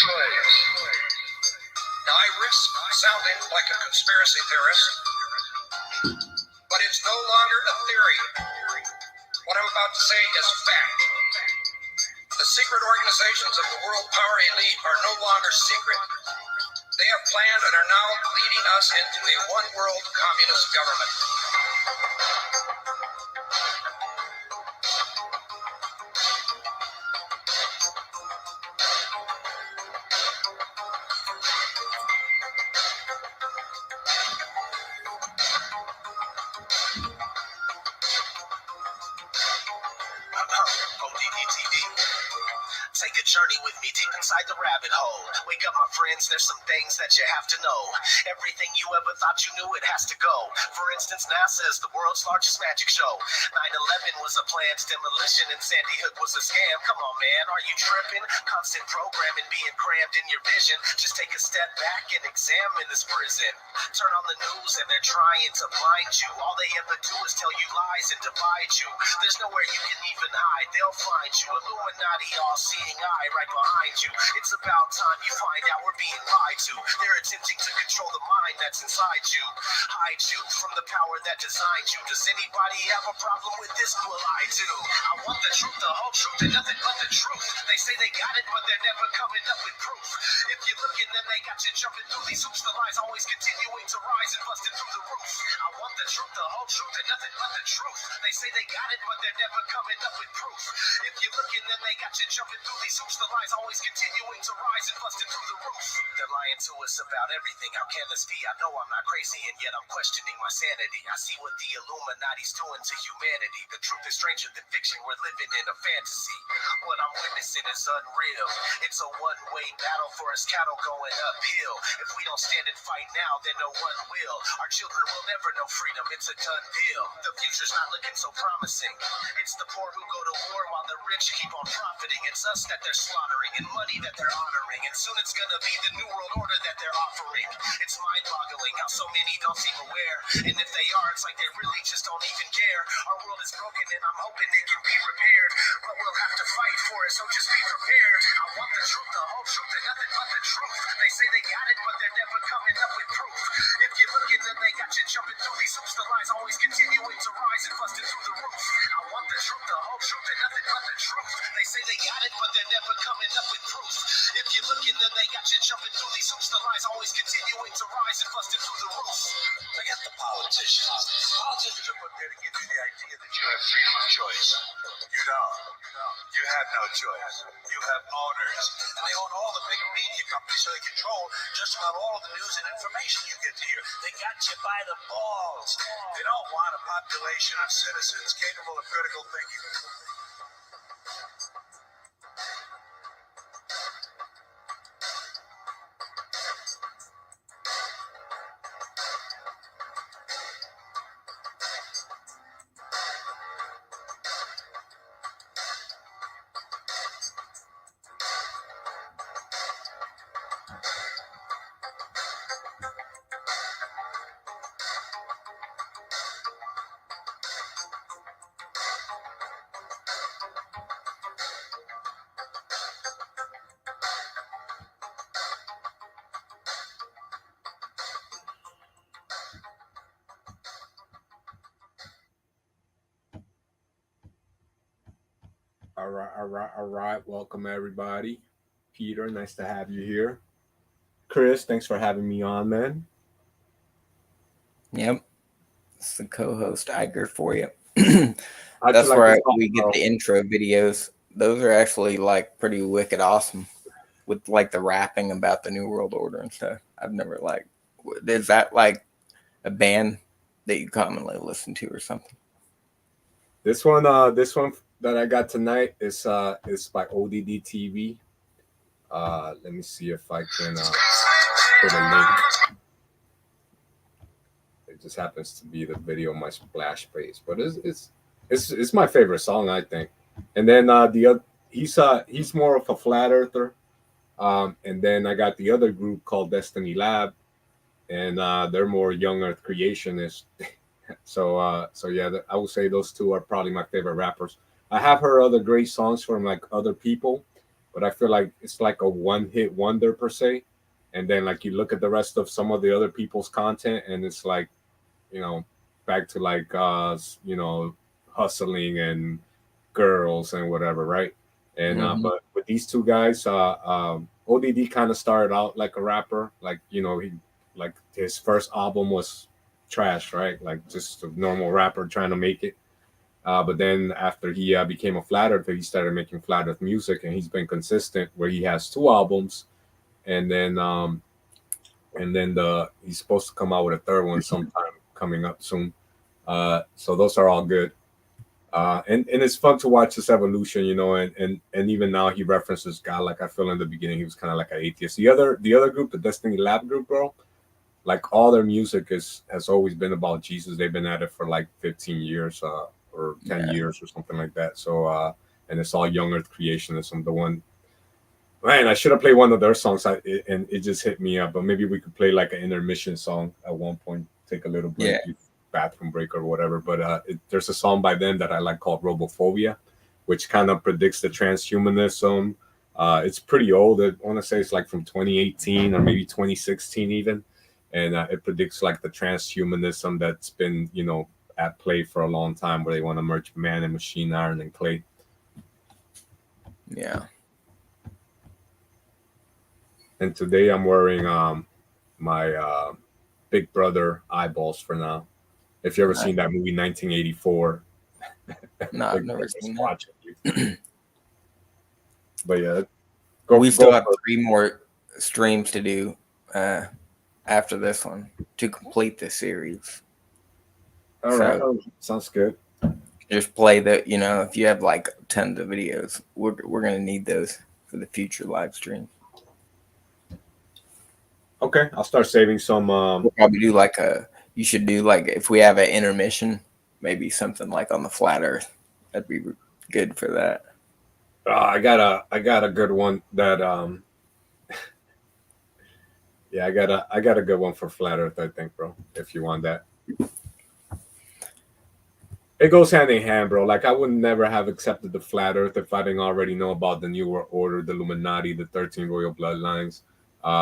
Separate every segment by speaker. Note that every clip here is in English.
Speaker 1: Now, I risk sounding like a conspiracy theorist, but it's no longer a theory. What I'm about to say is fact. The secret organizations of the world power elite are no longer secret. They have planned and are now leading us into a one-world communist government. ODDTV. Take a journey with me deep inside the rabbit hole. Wake up, my friends, there's some things that you have to know. Everything you ever thought you knew, it has to go. For instance, NASA is the world's largest magic show. 9/11 was a planned demolition and Sandy Hook was a scam. Come on, man, are you tripping? Constant programming being crammed in your vision. Just take a step back and examine this prison. Turn on the news and they're trying to blind you. All they ever do is tell you lies and divide you. There's nowhere you can even hide. They'll find you. Illuminati, all-seeing eye right behind you. It's about time you find out we're being lied to. They're attempting to control the mind that's inside you. Hide you from the power that designed you. Does anybody have a problem with this? Well, I do. I want the truth, the whole truth, and nothing but the truth. They say they got it, but they're never coming up with proof. If you look at them, they got you jumping through these hoops. The lies always continuing to rise and busting through the roof. I want the truth, the whole truth, and nothing but the truth. They say they got it, but they're never coming up with proof. If you look at them, they got you jumping through these hoops. The lies always continuing to rise and busting through the roof. They're lying to us about everything. How can this be? I know I'm not crazy, and yet I'm questioning my sanity. I see what the Illuminati's doing to humanity. The truth is stranger than fiction. We're living in a fantasy. What I'm witnessing is unreal. It's a one-way battle for us cattle going uphill. If we don't stand and fight now, then no one will. Our children will never know freedom. It's a done deal. The future's not looking so promising. It's the poor who go to war while the rich keep on profiting. It's us that they're slaughtering and money that they're honoring. And soon it's gonna be the new world order that they're offering. It's mind-boggling how so many don't seem aware. And if they are, it's like they really just don't even care. Our world is broken and I'm hoping it can be repaired. But we'll have to fight for it, so just be prepared. I want the truth, the whole truth, and nothing but the truth. They say they got it, but they're never coming up with proof. If you look at them, they got you jumping through these hoops. The lies always continuing to rise and busting through the roof. I want the truth, the whole truth, and nothing but the truth. They say they got it, but they're never coming up with proof. If you look at them, they got you jumping through these hoops. The lies always continuing to rise and busting through the roof. Forget the politicians. Politicians are put there to give you the idea that you have freedom of choice. You don't. You have no choice. You have owners. And they own all the big media companies, so they control just about all of the news and information you get to hear. They got you by the balls. They don't want a population of citizens capable of critical thinking.
Speaker 2: All right. Welcome, everybody. Peter, nice to have you here. Chris, thanks for having me on, man.
Speaker 3: Yep. It's the co-host Iger for you.
Speaker 2: How'd
Speaker 3: That's
Speaker 2: you like
Speaker 3: where
Speaker 2: this song,
Speaker 3: we get
Speaker 2: bro?
Speaker 3: the intro videos. Those are actually like pretty wicked awesome with like the rapping about the New World Order and stuff. I've never like, is that like a band that you commonly listen to or something?
Speaker 2: This one that I got tonight is by ODD TV. Let me see if I can put a link. It just happens to be the video on my splash page, but it's my favorite song, I think. And then the other, he's more of a flat earther. And then I got the other group called Destiny Lab, and they're more young earth creationists. So yeah, I would say those two are probably my favorite rappers. I have heard other great songs from like other people, but I feel like it's like a one hit wonder per se. And then like you look at the rest of some of the other people's content, and it's like, you know, back to like you know, hustling and girls and whatever, right? And
Speaker 3: Mhm.
Speaker 2: but with these two guys, ODD kind of started out like a rapper, like you know, he like his first album was trash, right? Like just a normal rapper trying to make it. But then after he became a flat earther, he started making flat earth music, and he's been consistent where he has two albums, and then he's supposed to come out with a third one sometime coming up soon. So those are all good. And it's fun to watch this evolution, you know, and even now he references God. Like I feel in the beginning he was kind of like an atheist. The other group, the Destiny Lab group, bro, like all their music has always been about Jesus. They've been at it for like 15 years or 10
Speaker 3: Yeah.
Speaker 2: years or something like that. So and it's all young earth creationism. The one, man, I should have played one of their songs, and it just hit me up. But maybe we could play like an intermission song at one point, take a little break,
Speaker 3: Yeah.
Speaker 2: bathroom break or whatever. But there's a song by them that I like called Robophobia, which kind of predicts the transhumanism. It's pretty old. I want to say it's like from 2018 or maybe 2016 even, and it predicts like the transhumanism that's been, you know, at play for a long time, where they want to merge man and machine, iron and clay.
Speaker 3: Yeah.
Speaker 2: And today I'm wearing my Big Brother eyeballs for now. If you ever
Speaker 3: Nice.
Speaker 2: seen that movie 1984,
Speaker 3: No, I've
Speaker 2: Big
Speaker 3: never
Speaker 2: Brother's
Speaker 3: seen that.
Speaker 2: watching you. But yeah,
Speaker 3: We still
Speaker 2: go
Speaker 3: have
Speaker 2: for it.
Speaker 3: 3 more streams to do after this one to complete this series.
Speaker 2: All right,
Speaker 3: So
Speaker 2: sounds good.
Speaker 3: just play the, you know, if you have like tons of videos, we're gonna need those for the future live stream.
Speaker 2: Okay, I'll start saving some.
Speaker 3: We'll probably do like you should do like, if we have an intermission, maybe something like on the flat Earth. That'd be good for that.
Speaker 2: I got a good one that yeah, I got a good one for flat Earth. I think, bro. If you want that. It goes hand in hand, bro. Like I would never have accepted the flat Earth if I didn't already know about the New World Order, the Illuminati, the 13 Royal Bloodlines.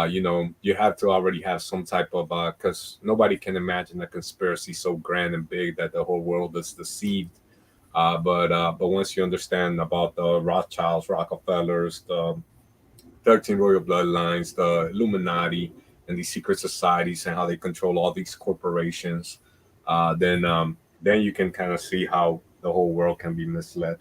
Speaker 2: You know, you have to already have some type of because nobody can imagine a conspiracy so grand and big that the whole world is deceived. But once you understand about the Rothschilds, Rockefellers, the 13 Royal Bloodlines, the Illuminati, and these secret societies and how they control all these corporations, then you can kind of see how the whole world can be misled.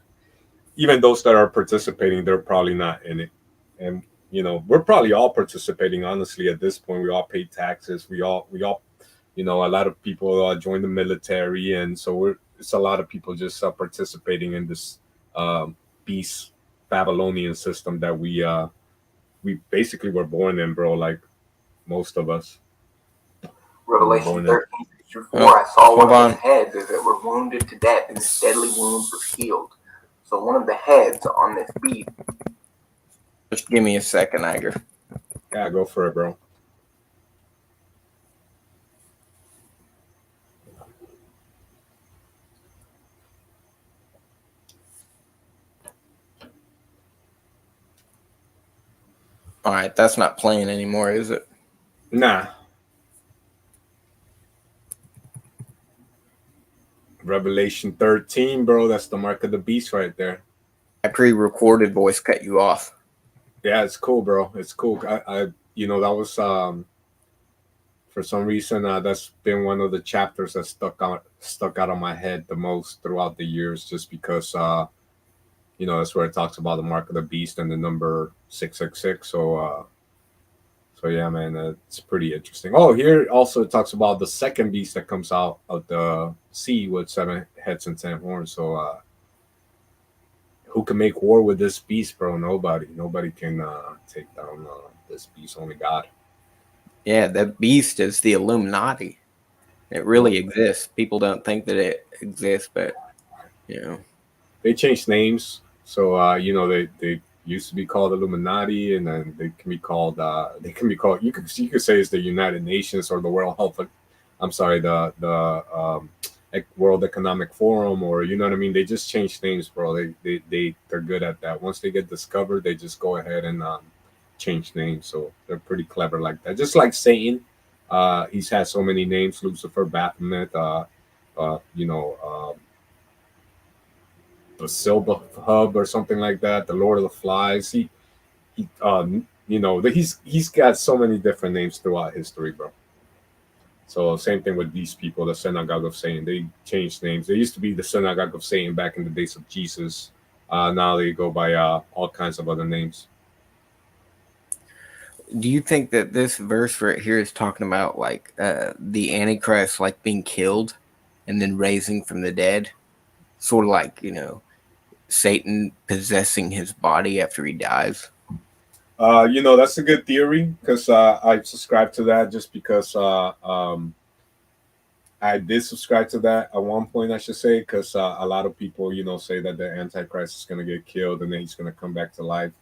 Speaker 2: Even those that are participating, they're probably not in it. And you know, we're probably all participating. Honestly, at this point, we all pay taxes. We all, you know, a lot of people join the military, and so it's a lot of people just participating in this beast Babylonian system that we basically were born in, bro. Like most of us.
Speaker 4: Revelation
Speaker 2: Born in.
Speaker 4: 13, picture 4, I saw
Speaker 3: hold
Speaker 4: one of
Speaker 3: on.
Speaker 4: his heads as it were wounded to death, and his deadly wounds was healed. So one of the heads on this beast.
Speaker 3: Just give me a second, Iger.
Speaker 2: Yeah, go for it, bro.
Speaker 3: All right, that's not playing anymore, is it?
Speaker 2: Nah. Revelation 13, bro. That's the mark of the beast right there.
Speaker 3: I pre-recorded voice cut you off.
Speaker 2: Yeah, it's cool, bro. It's cool. I you know, that was for some reason that's been one of the chapters that stuck out of my head the most throughout the years, just because you know, that's where it talks about the mark of the beast and the number 666. So yeah, man, it's pretty interesting. Oh, here also it talks about the second beast that comes out of the sea with 7 heads and 10 horns. So who can make war with this beast, bro? Nobody can take down this beast. Only God.
Speaker 3: Yeah, the beast is the Illuminati. It really exists. People don't think that it exists, but you know,
Speaker 2: They changed names. So you know, they used to be called Illuminati, and then they can be called you could say it's the United Nations or the World Health. I'm sorry, the World Economic Forum, or you know what I mean. They just change names, bro. They're good at that. Once they get discovered, they just go ahead and change names. So they're pretty clever like that. Just like Satan, he's had so many names: Lucifer, Baphomet, you know, the Silver Hub or something like that. The Lord of the Flies. He you know, he's got so many different names throughout history, bro. So same thing with these people, the Synagogue of Satan. They changed names. They used to be the Synagogue of Satan back in the days of Jesus. Now they go by all kinds of other names.
Speaker 3: Do you think that this verse right here is talking about like the Antichrist like being killed and then raising from the dead? Sort of like, you know, Satan possessing his body after he dies?
Speaker 2: You know, that's a good theory because I subscribe to that just because I did subscribe to that at one point, I should say, because a lot of people, you know, say that the Antichrist is going to get killed and then he's going to come back to life.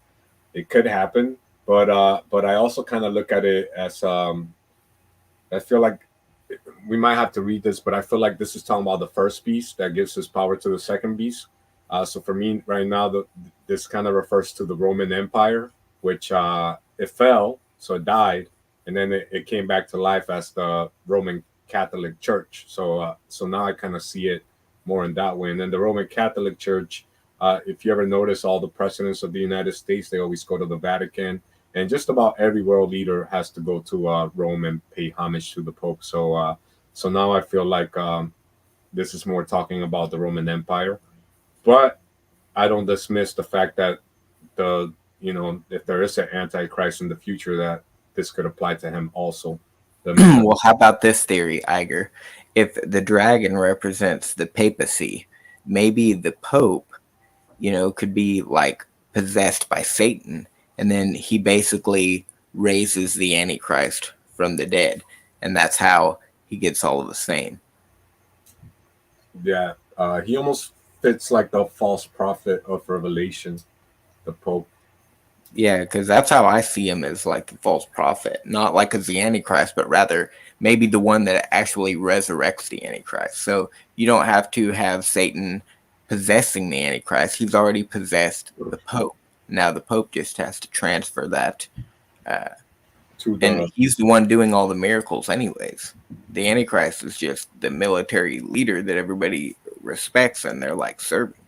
Speaker 2: It could happen, but I also kind of look at it as I feel like we might have to read this, but I feel like this is talking about the first beast that gives his power to the second beast. So for me right now, this kind of refers to the Roman Empire, which it fell, so it died, and then it came back to life as the Roman Catholic Church. So now I kind of see it more in that way. And then the Roman Catholic Church, if you ever notice, all the presidents of the United States, they always go to the Vatican, and just about every world leader has to go to Rome and pay homage to the Pope. So now I feel like this is more talking about the Roman Empire, but I don't dismiss the fact that the you know, if there is an Antichrist in the future, that this could apply to him also.
Speaker 3: Well, how about this theory, Iger? If the dragon represents the papacy, maybe the Pope, you know, could be like possessed by Satan, and then he basically raises the Antichrist from the dead, and that's how he gets all of the same.
Speaker 2: Yeah, he almost fits like the false prophet of Revelation, the Pope.
Speaker 3: Yeah, because that's how I see him, as like the false prophet, not like as the Antichrist, but rather maybe the one that actually resurrects the Antichrist. So you don't have to have Satan possessing the Antichrist. He's already possessed the Pope. Now the Pope just has to transfer that. And he's the one doing all the miracles anyways. The Antichrist is just the military leader that everybody respects and they're like serving.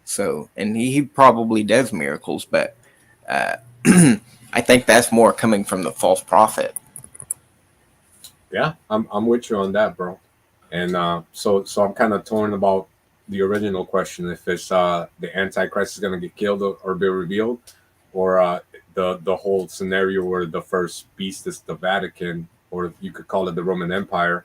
Speaker 3: So, and he probably does miracles, but I think that's more coming from the false prophet.
Speaker 2: Yeah, I'm with you on that, bro. And so I'm kind of torn about the original question, if it's the Antichrist is going to get killed or be revealed, or the whole scenario where the first beast is the Vatican, or you could call it the Roman Empire.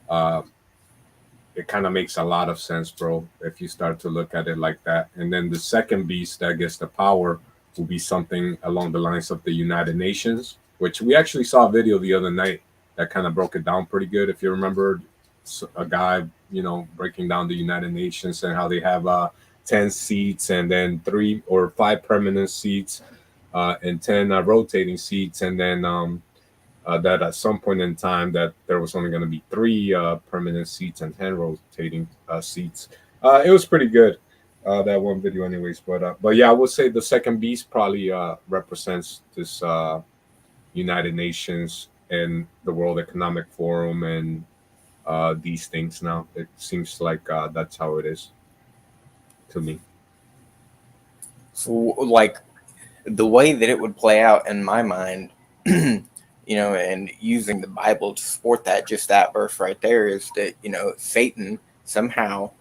Speaker 2: It kind of makes a lot of sense, bro, if you start to look at it like that. And then the second beast that gets the power will be something along the lines of the United Nations, which we actually saw a video the other night that kind of broke it down pretty good. If you remember, a guy, you know, breaking down the United Nations and how they have 10 seats and then 3 or 5 permanent seats and 10 rotating seats, and then that at some point in time that there was only going to be 3 permanent seats and 10 rotating seats. It was pretty good, that one video anyways, but yeah, I would say the second beast probably represents this United Nations and the World Economic Forum and these things. Now it seems like that's how it is to me.
Speaker 3: So, like, the way that it would play out in my mind, you know, and using the Bible to support that, just that verse right there, is that, you know, Satan somehow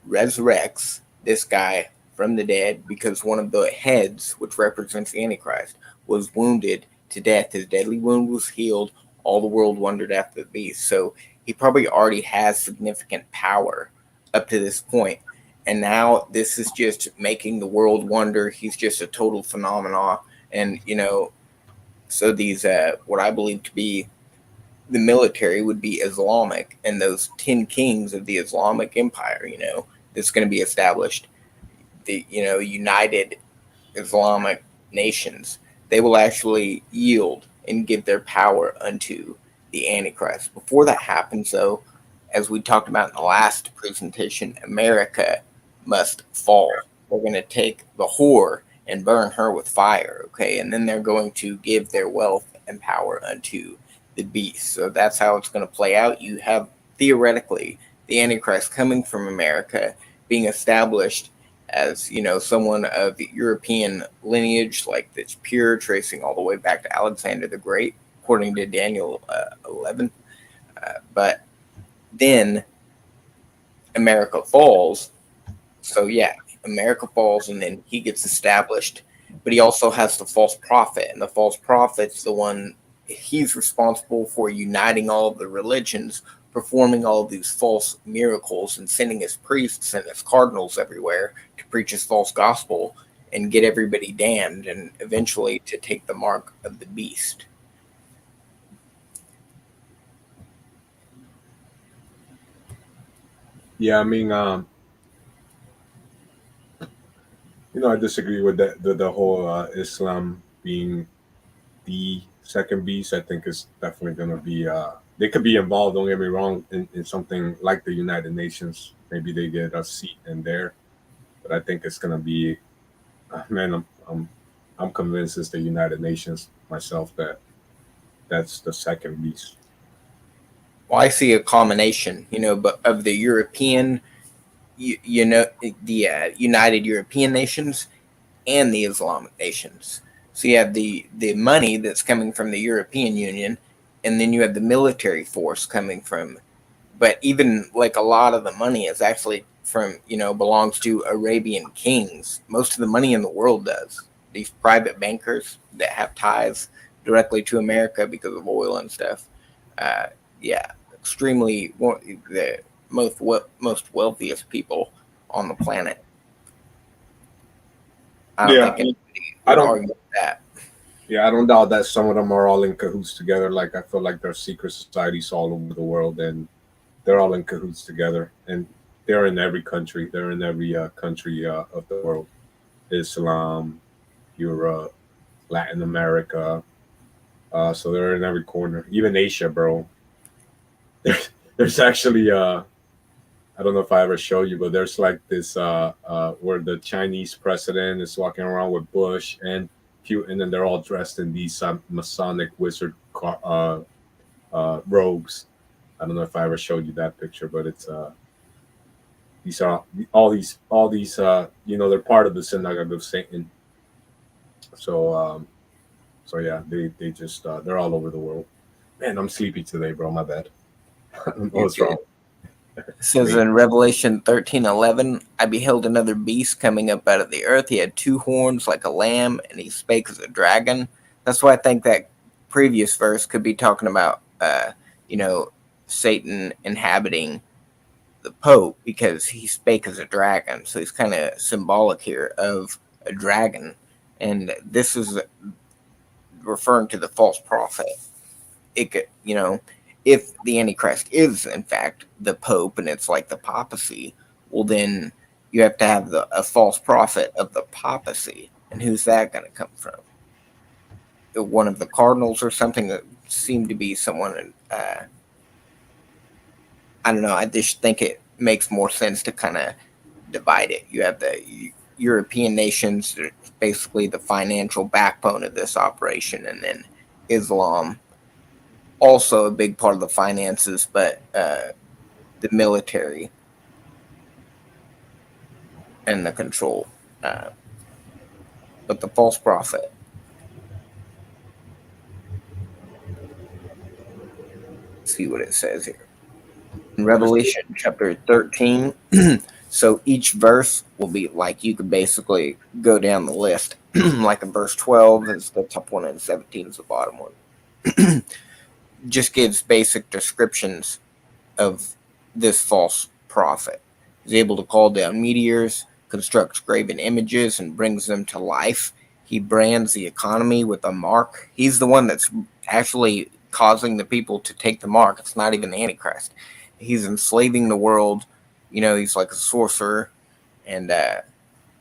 Speaker 3: resurrects this guy from the dead because one of the heads, which represents the Antichrist, was wounded to death. His deadly wound was healed. All the world wondered after the beast. So he probably already has significant power up to this point. And now this is just making the world wonder. He's just a total phenomenon. And, you know, so these, what I believe to be the military would be Islamic, and those 10 kings of the Islamic Empire, you know, that's going to be established, the, you know, United Islamic Nations, they will actually yield and give their power unto the Antichrist. Before that happens, though, as we talked about in the last presentation, America must fall. They're going to take the whore and burn her with fire, okay? And then they're going to give their wealth and power unto the beast. So that's how it's going to play out. You have, theoretically, the Antichrist coming from America, being established as, someone of European lineage, like that's pure, tracing all the way back to Alexander the Great, according to Daniel 11. But then America falls. So yeah, America falls, and then he gets established. But he also has the false prophet, and the false prophet's the one, he's responsible for uniting all of the religions, performing all of these false miracles, and sending his priests and his cardinals everywhere to preach his false gospel and get everybody damned, and eventually to take the mark of the beast.
Speaker 2: Yeah, I mean, I disagree with that. The whole Islam being the second beast. I think is definitely going to be. They could be involved. Don't get me wrong. In something like the United Nations, maybe they get a seat in there. But I think it's going to be. Man, I'm convinced it's the United Nations myself that's the second beast.
Speaker 3: Well, I see a combination, but of the European, the United European nations and the Islamic nations. So you have the money that's coming from the European Union, and then you have the military force coming from. But even like a lot of the money is actually from, belongs to Arabian kings. Most of the money in the world does. These private bankers that have ties directly to America because of oil and stuff. Extremely the most wealthiest people on the planet. I don't think anybody would argue with that.
Speaker 2: Yeah, I don't doubt that some of them are all in cahoots together. Like I feel like there are secret societies all over the world, and they're all in cahoots together, and they're in every country. They're in every country of the world: Islam, Europe, Latin America. So they're in every corner, even Asia, bro. There's actually I don't know if I ever showed you, but there's like this where the Chinese president is walking around with Bush and Putin, and they're all dressed in these Masonic wizard robes. I don't know if I ever showed you that picture, but it's these are all these they're part of the synagogue of Satan. So yeah, they just they're all over the world. Man, I'm sleepy today, bro. My bad. What's wrong?
Speaker 3: It says in Revelation 13:11, I beheld another beast coming up out of the earth. He had two horns like a lamb, and he spake as a dragon. That's why I think that previous verse could be talking about, Satan inhabiting the Pope, because he spake as a dragon. So he's kind of symbolic here of a dragon. And this is referring to the false prophet. It could, if the Antichrist is in fact the Pope and it's like the papacy, well then you have to have a false prophet of the papacy. And who's that going to come from? One of the cardinals or something? That seemed to be someone. I don't know. I just think it makes more sense to kind of divide it. You have the European nations, basically the financial backbone of this operation, and then Islam, also a big part of the finances, but the military and the control. But the false prophet. Let's see what it says here. In Revelation chapter 13, so each verse will be like, you could basically go down the list. Like in verse 12 is the top one and 17 is the bottom one. Just gives basic descriptions of this false prophet. He's able to call down meteors, constructs graven images, and brings them to life. He brands the economy with a mark. He's the one that's actually causing the people to take the mark. It's not even the Antichrist. He's enslaving the world. He's like a sorcerer, and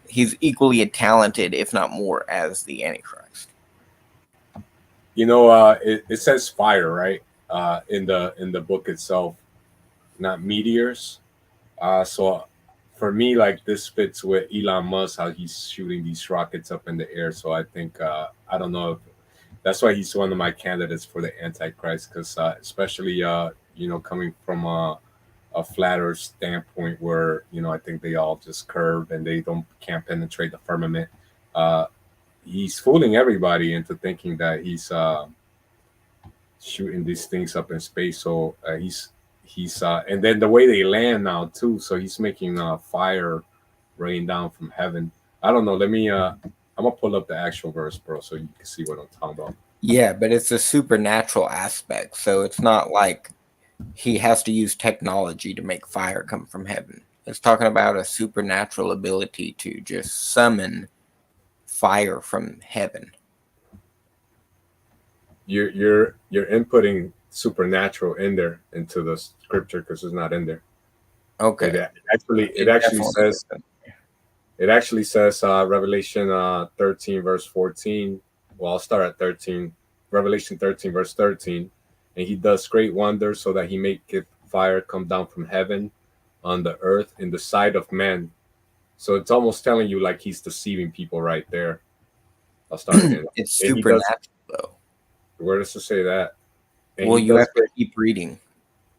Speaker 3: he's equally talented, if not more, as the Antichrist.
Speaker 2: It says fire, right? In the book itself. not meteors. So for me, like this fits with Elon Musk, how he's shooting these rockets up in the air. So I think I don't know if that's why he's one of my candidates for the Antichrist, because especially coming from a flatter standpoint where I think they all just curve and they can't penetrate the firmament. Uh, he's fooling everybody into thinking that he's shooting these things up in space. So he's and then the way they land now too. So he's making fire rain down from heaven. I don't know. I'm gonna pull up the actual verse, bro, so you can see what I'm talking about.
Speaker 3: Yeah, but it's a supernatural aspect. So it's not like he has to use technology to make fire come from heaven. It's talking about a supernatural ability to just summon fire from heaven.
Speaker 2: You're inputting supernatural in there into the scripture because it's not in there.
Speaker 3: Okay.
Speaker 2: It actually says Revelation 13 verse 14. Well, I'll start at 13. Revelation 13 verse 13. And he does great wonders so that he maketh fire come down from heaven on the earth in the sight of men. So it's almost telling you like he's deceiving people right there. I'll start again.
Speaker 3: It's supernatural though.
Speaker 2: Where does it say that? And
Speaker 3: well, you have to keep reading.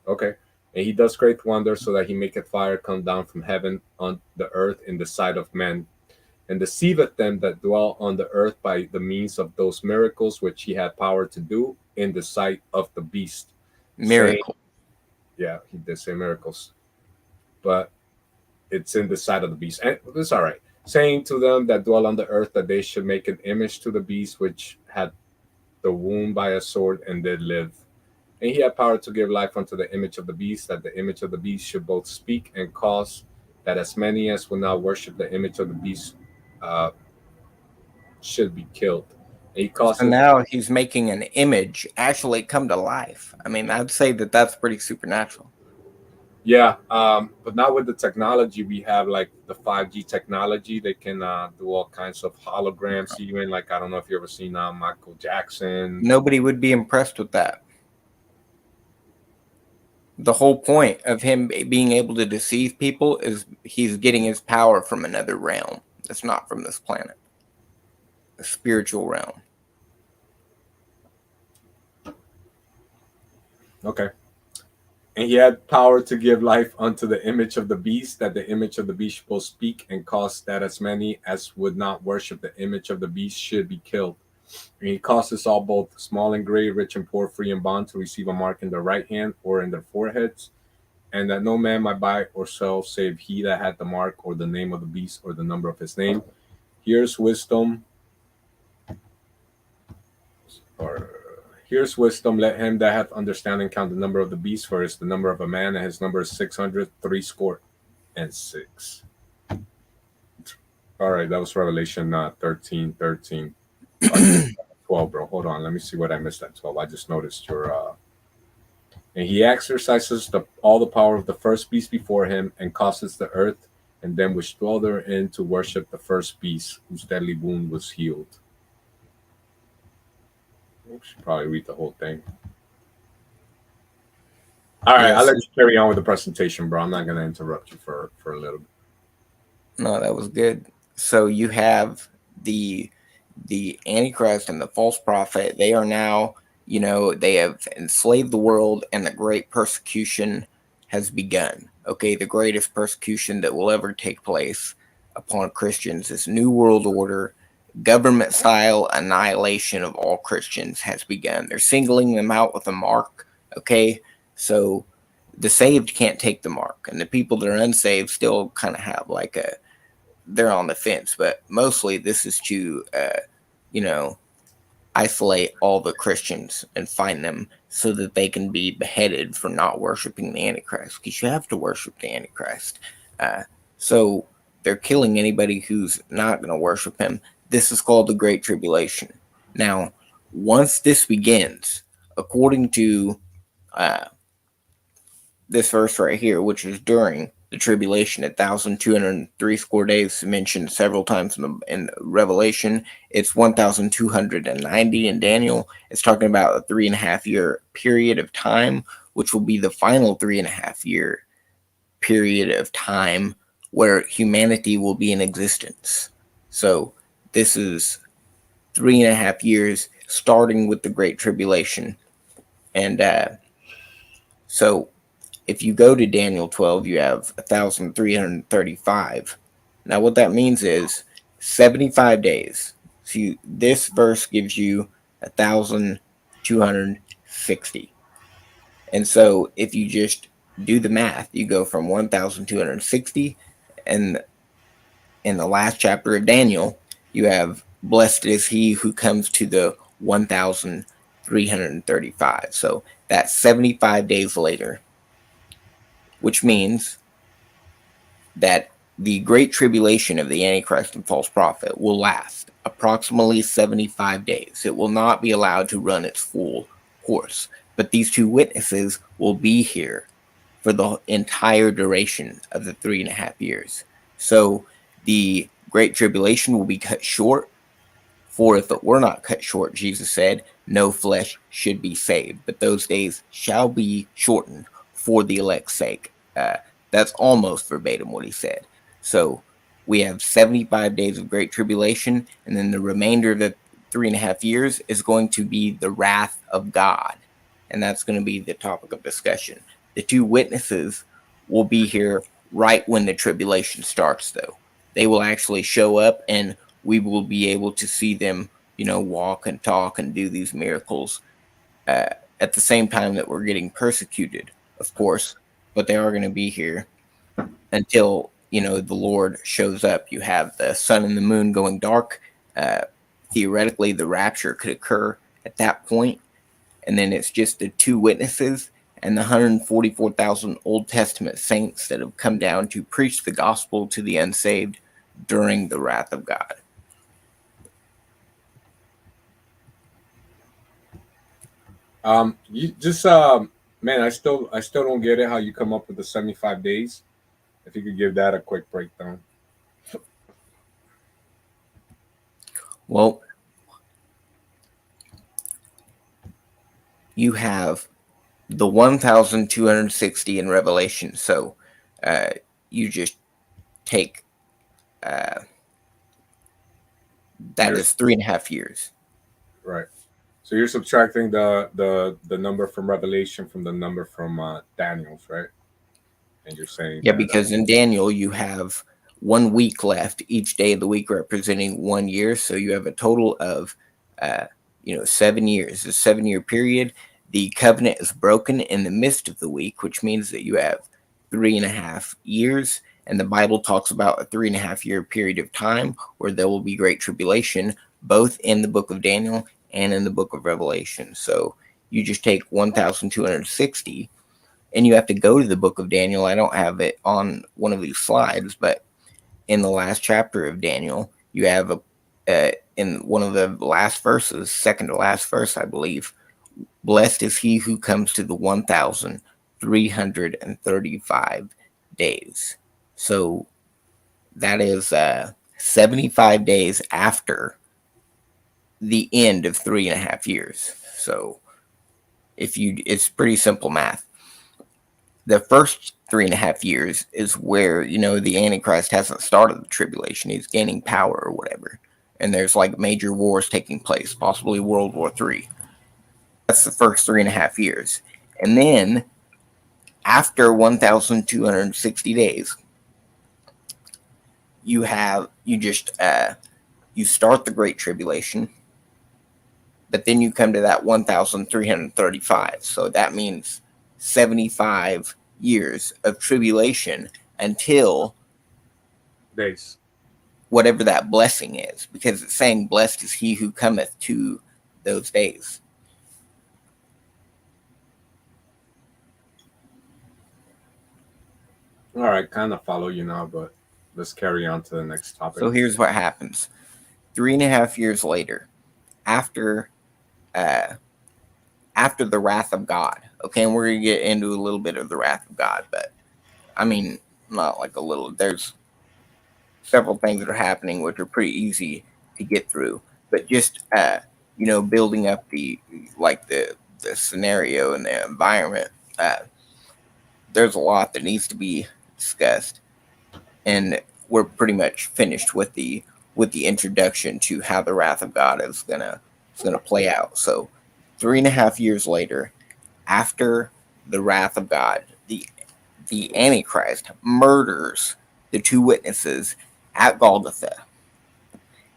Speaker 2: Okay. And he does great wonders so that he maketh fire come down from heaven on the earth in the sight of men, and deceiveth them that dwell on the earth by the means of those miracles which he had power to do in the sight of the beast.
Speaker 3: Miracle.
Speaker 2: Yeah, he did say miracles. But it's in the sight of the beast. And it's all right. Saying to them that dwell on the earth that they should make an image to the beast which had the wound by a sword and did live. And he had power to give life unto the image of the beast, that the image of the beast should both speak and cause that as many as will not worship the image of the beast should be killed. And he caused
Speaker 3: so now he's making an image actually come to life. I mean, I'd say that that's pretty supernatural.
Speaker 2: Yeah, but not with the technology we have, like the 5G technology. They can do all kinds of holograms. Even like, I don't know if you ever seen Michael Jackson.
Speaker 3: Nobody would be impressed with that. The whole point of him being able to deceive people is he's getting his power from another realm that's not from this planet, a spiritual realm.
Speaker 2: Okay. And he had power to give life unto the image of the beast, that the image of the beast should both speak and cause that as many as would not worship the image of the beast should be killed. And he caused us all, both small and great, rich and poor, free and bond, to receive a mark in their right hand or in their foreheads, and that no man might buy or sell save he that had the mark or the name of the beast or the number of his name. Here's wisdom. Here's wisdom. Let him that hath understanding count the number of the beast, for it's the number of a man, and his number is 666. All right, that was Revelation 13. 12, bro. Hold on. Let me see what I missed at 12. I just noticed your and he exercises all the power of the first beast before him, and causes the earth and them which dwell therein to worship the first beast, whose deadly wound was healed. I should probably read the whole thing. All right, I'll let you carry on with the presentation, bro. I'm not going to interrupt you for a little bit.
Speaker 3: No, that was good. So you have the Antichrist and the false prophet. They are now, they have enslaved the world, and the great persecution has begun. Okay, the greatest persecution that will ever take place upon Christians, this new world order, government-style annihilation of all Christians has begun. They're singling them out with a mark, okay? So the saved can't take the mark, and the people that are unsaved still kind of have they're on the fence, but mostly this is to, isolate all the Christians and find them so that they can be beheaded for not worshiping the Antichrist, because you have to worship the Antichrist. So they're killing anybody who's not going to worship him. This is called the Great Tribulation. Now, once this begins, according to this verse right here, which is during the tribulation, 1,203 score days mentioned several times in Revelation. It's 1,290 in Daniel. It's talking about a 3.5 year period of time which will be the final 3.5 year period of time where humanity will be in existence. So this is 3.5 years starting with the Great Tribulation. And so if you go to Daniel 12, you have 1,335. Now, what that means is 75 days. So this verse gives you 1,260. And so if you just do the math, you go from 1,260, and in the last chapter of Daniel, you have blessed is he who comes to the 1,335. So that's 75 days later, which means that the great tribulation of the Antichrist and false prophet will last approximately 75 days. It will not be allowed to run its full course. But these two witnesses will be here for the entire duration of the 3.5 years. So the great tribulation will be cut short. For if it were not cut short, Jesus said, no flesh should be saved. But those days shall be shortened for the elect's sake. That's almost verbatim what he said. So we have 75 days of great tribulation, and then the remainder of the 3.5 years is going to be the wrath of God. And that's going to be the topic of discussion. The two witnesses will be here right when the tribulation starts, though. They will actually show up, and we will be able to see them, walk and talk and do these miracles at the same time that we're getting persecuted, of course. But they are going to be here until, the Lord shows up. You have the sun and the moon going dark. Theoretically, the rapture could occur at that point. And then it's just the two witnesses and the 144,000 Old Testament saints that have come down to preach the gospel to the unsaved during the wrath of God.
Speaker 2: You just man, I still don't get it how you come up with the 75 days. If you could give that a quick breakdown.
Speaker 3: Well, you have the 1,260 in Revelation. So you just take that is 3.5 years.
Speaker 2: Right. So you're subtracting the number from Revelation from the number from Daniel's, right? And you're saying
Speaker 3: because in Daniel you have 1 week left, each day of the week representing 1 year. So you have a total of 7 years. A 7-year period. The covenant is broken in the midst of the week, which means that you have 3.5 years. And the Bible talks about a 3.5 year period of time where there will be great tribulation, both in the book of Daniel and in the book of Revelation. So you just take 1,260 and you have to go to the book of Daniel. I don't have it on one of these slides, but in the last chapter of Daniel, you have in one of the last verses, second to last verse, I believe, blessed is he who comes to the 1,335 days. So that is 75 days after the end of 3.5 years. So it's pretty simple math. The first 3.5 years is where, the Antichrist hasn't started the tribulation. He's gaining power or whatever. And there's like major wars taking place, possibly World War III. That's the first 3.5 years. And then after 1,260 days, you start the Great Tribulation, but then you come to that 1,335. So that means 75 years of tribulation until
Speaker 2: days,
Speaker 3: whatever that blessing is, because it's saying blessed is he who cometh to those days.
Speaker 2: All right, kind of follow you now, but let's carry on to the next topic.
Speaker 3: So here's what happens. 3.5 years later, after the wrath of God. Okay, and we're going to get into a little bit of the wrath of God, but I mean, not like a little. There's several things that are happening which are pretty easy to get through, but just building up the scenario and the environment. Uh, there's a lot that needs to be discussed, and we're pretty much finished with the introduction to how the wrath of God is gonna play out. So 3.5 years later, after the wrath of God, the Antichrist murders the two witnesses at Golgotha.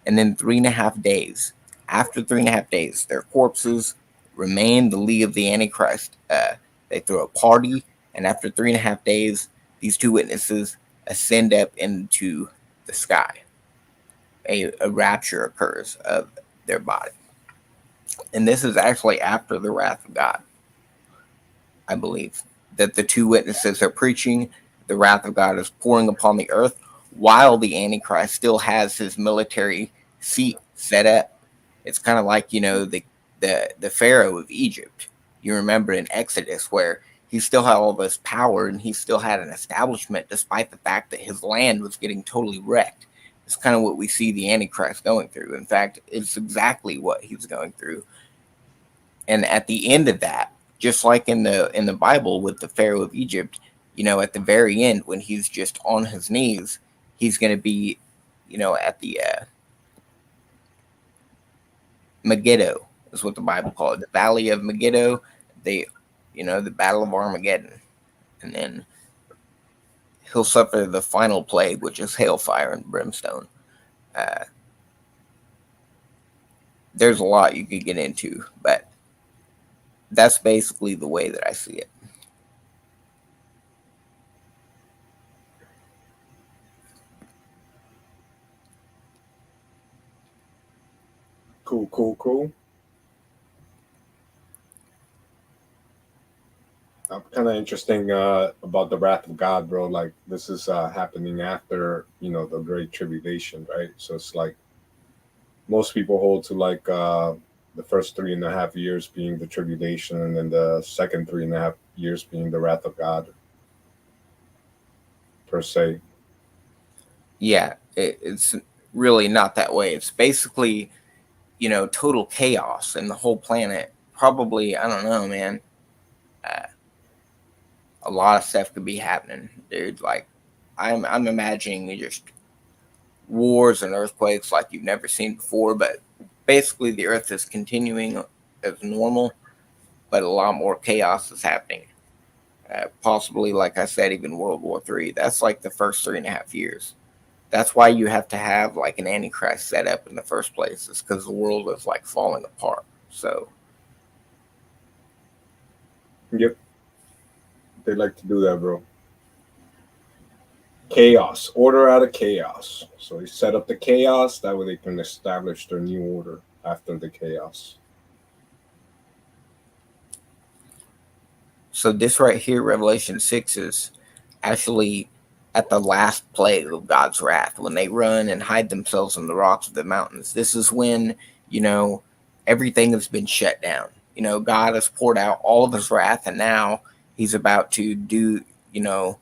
Speaker 3: And then 3.5 days, after 3.5 days, their corpses remain the League of the Antichrist. They throw a party, and after 3.5 days, these two witnesses ascend up into the sky. A rapture occurs of their body. And this is actually after the wrath of God, I believe, that the two witnesses are preaching. The wrath of God is pouring upon the earth while the Antichrist still has his military seat set up. It's kind of like, the Pharaoh of Egypt. You remember in Exodus where he still had all this power and he still had an establishment despite the fact that his land was getting totally wrecked. It's kind of what we see the Antichrist going through. In fact, it's exactly what he's going through. And at the end of that, just like in the Bible with the Pharaoh of Egypt, at the very end when he's just on his knees, he's going to be, at the Megiddo is what the Bible calls it, the Valley of Megiddo, the Battle of Armageddon, and then he'll suffer the final plague, which is hailfire and brimstone. There's a lot you could get into, but that's basically the way that I see it.
Speaker 2: Cool. Kind of interesting about the wrath of God, bro. Like this is happening after the Great Tribulation, right? So it's like most people hold to like the first 3.5 years being the tribulation, and then the second 3.5 years being the wrath of God, per se.
Speaker 3: Yeah, it's really not that way. It's basically, total chaos in the whole planet. Probably, I don't know, man. A lot of stuff could be happening, dude. Like, I'm imagining just wars and earthquakes like you've never seen before. But basically, the Earth is continuing as normal, but a lot more chaos is happening. Possibly, like I said, even World War III. That's like the first 3.5 years. That's why you have to have like an Antichrist set up in the first place. It's because the world is like falling apart. So,
Speaker 2: Yep, they like to do that, bro. Chaos, order out of chaos. So they set up the chaos that way they can establish their new order after the chaos.
Speaker 3: so this right here, Revelation 6, is actually at the last plague of God's wrath when they run and hide themselves in the rocks of the mountains. This is when, everything has been shut down. God has poured out all of his wrath, and now he's about to do, it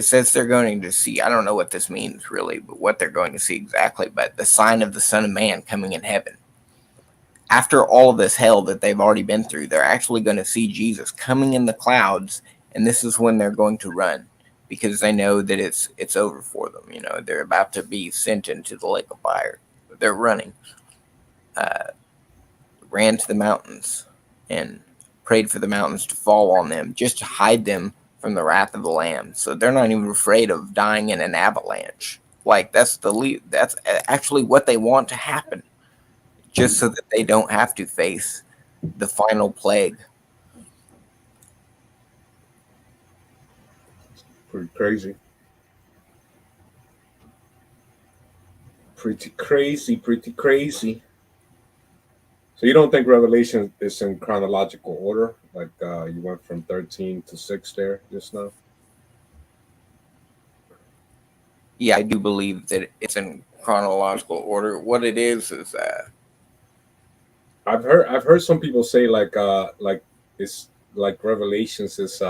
Speaker 3: says they're going to see, I don't know what this means really, but what they're going to see exactly, but the sign of the Son of Man coming in heaven. After all of this hell that they've already been through, they're actually going to see Jesus coming in the clouds, and this is when they're going to run because they know that it's over for them. They're about to be sent into the lake of fire. They're running. Ran to the mountains and prayed for the mountains to fall on them just to hide them from the wrath of the Lamb. So they're not even afraid of dying in an avalanche. Like that's actually what they want to happen, just so that they don't have to face the final plague.
Speaker 2: Pretty crazy. Pretty crazy. So you don't think Revelation is in chronological order? Like you went from 13 to 6 there just now?
Speaker 3: Yeah, I do believe that it's in chronological order. What it is
Speaker 2: I've heard some people say like it's like Revelations is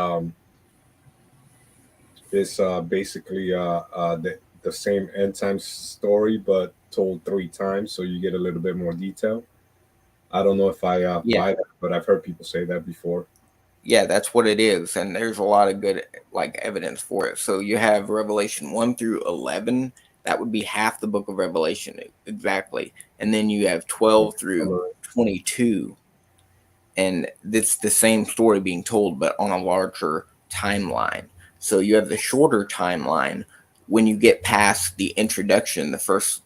Speaker 2: basically the same end times story but told 3 times, so you get a little bit more detail. I don't know if I
Speaker 3: yeah,
Speaker 2: buy that, but I've heard people say that before.
Speaker 3: Yeah, that's what it is, and there's a lot of good like evidence for it. So you have Revelation 1 through 11. That would be half the book of Revelation exactly, and then you have 12 through 22, and it's the same story being told, but on a larger timeline. So you have the shorter timeline when you get past the introduction, the first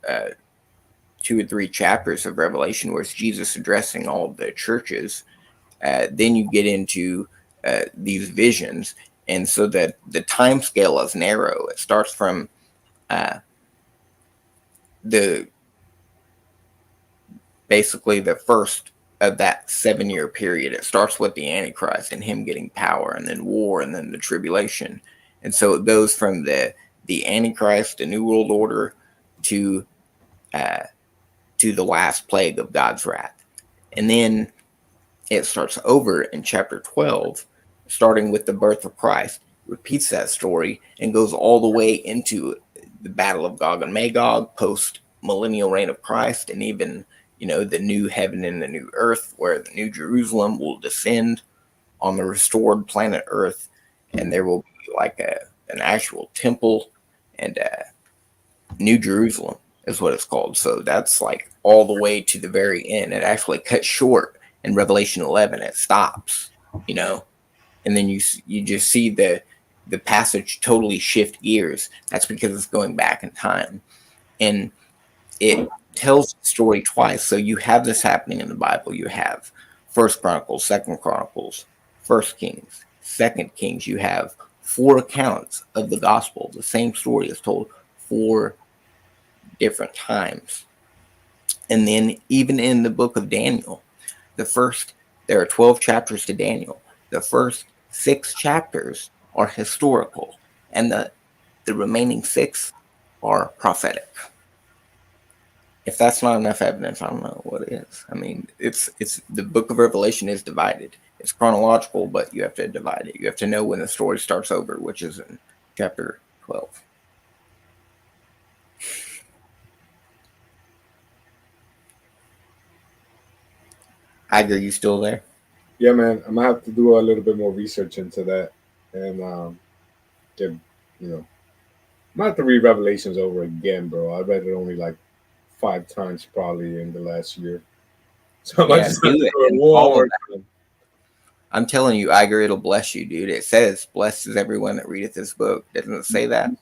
Speaker 3: 2 or 3 chapters of Revelation, where it's Jesus addressing all of the churches. Then you get into these visions, and so that the time scale is narrow. It starts from the basically the first of that 7-year period. It starts with the Antichrist and him getting power, and then war, and then the tribulation. And so it goes from the Antichrist, the New World Order, to the last plague of God's wrath. And then it starts over in chapter 12, starting with the birth of Christ, repeats that story, and goes all the way into the Battle of Gog and Magog, post millennial reign of Christ, and even the new heaven and the new earth, where the new Jerusalem will descend on the restored planet Earth, and there will be like an actual temple, and New Jerusalem is what it's called. So that's like all the way to the very end. It actually cuts short in Revelation 11. It stops, and then you just see the passage totally shift gears. That's because it's going back in time, and it tells the story twice. So you have this happening in the Bible. You have First Chronicles, Second Chronicles, First Kings, Second Kings. You have 4 accounts of the gospel. The same story is told 4 different times. And then even in the book of Daniel, there are 12 chapters to Daniel. The first 6 chapters are historical, and the remaining 6 are prophetic. If that's not enough evidence, I don't know what is. I mean, it's the book of Revelation is divided. It's chronological, but you have to divide it. You have to know when the story starts over, which is in chapter 12. Iger, you still there?
Speaker 2: Yeah, man. I'm gonna have to do a little bit more research into that, and get I'm gonna have to read Revelations over again, bro. I read it only like 5 times probably in the last year, so I might
Speaker 3: Yeah,
Speaker 2: just have to
Speaker 3: do it.
Speaker 2: do it
Speaker 3: And
Speaker 2: one
Speaker 3: follow
Speaker 2: more
Speaker 3: that.
Speaker 2: time.
Speaker 3: I'm telling you, Iger, it'll bless you, dude. It says, "Blessed is everyone that readeth this book." Doesn't it say that?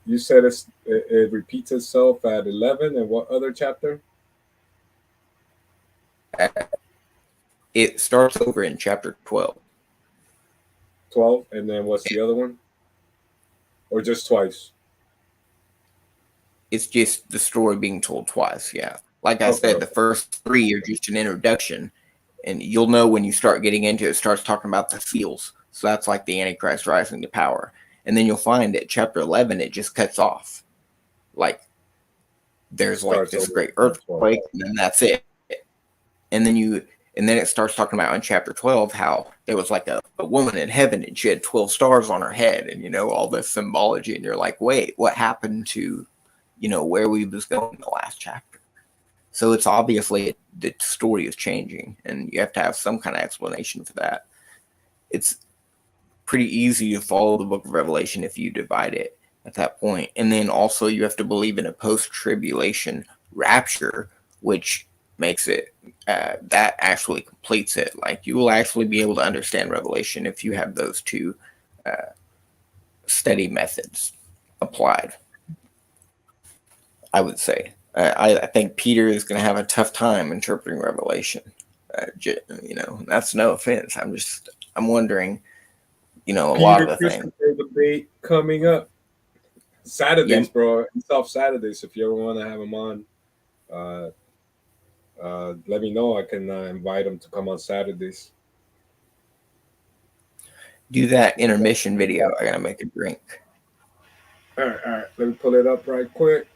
Speaker 2: You said it repeats itself at 11, and what other chapter?
Speaker 3: It starts over in chapter 12.
Speaker 2: 12, and then what's the other one? Or just twice?
Speaker 3: It's just the story being told twice. Yeah. Like I
Speaker 2: Okay.
Speaker 3: said, the first 3 are just an introduction, and you'll know when you start getting into it, starts talking about the seals. So that's like the Antichrist rising to power. And then you'll find at chapter 11, it just cuts off. Like there's like
Speaker 2: Starts
Speaker 3: this
Speaker 2: over
Speaker 3: great
Speaker 2: at 12.
Speaker 3: earthquake, and then that's it. And then it starts talking about in chapter 12 how there was like a woman in heaven, and she had 12 stars on her head, and all this symbology. And you're like, wait, what happened to where we was going in the last chapter? So it's obviously the story is changing, and you have to have some kind of explanation for that. It's pretty easy to follow the book of Revelation if you divide it at that point. And then also you have to believe in a post-tribulation rapture, which makes it that actually completes it. Like you will actually be able to understand Revelation if you have those 2 study methods applied, I would say. I think Peter is going to have a tough time interpreting Revelation. That's no offense. I'm wondering, a lot
Speaker 2: Peter
Speaker 3: of the things.
Speaker 2: Christopher debate coming up Saturdays,
Speaker 3: Yeah.
Speaker 2: bro. It's off Saturdays. If you ever want to have him on, let me know. I can invite him to come on Saturdays.
Speaker 3: Do that intermission video. I gotta make a drink.
Speaker 2: All right. Let me pull it up right quick.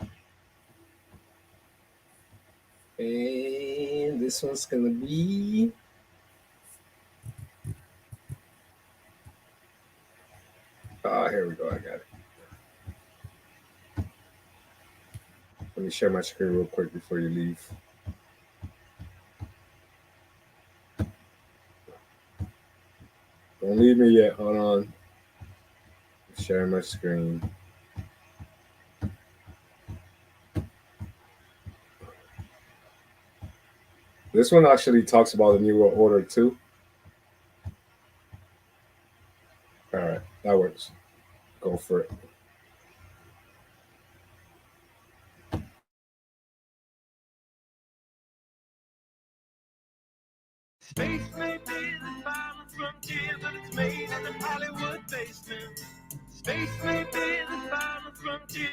Speaker 2: And this one's gonna be. Here we go. I got it. Let me share my screen real quick before you leave. Don't leave me yet. Hold on. Share my screen. This one actually talks about the New World Order too. All right, that works. Go for it.
Speaker 5: Space may be the final frontier, but it's made in the Hollywood basement. Space may be the final frontier,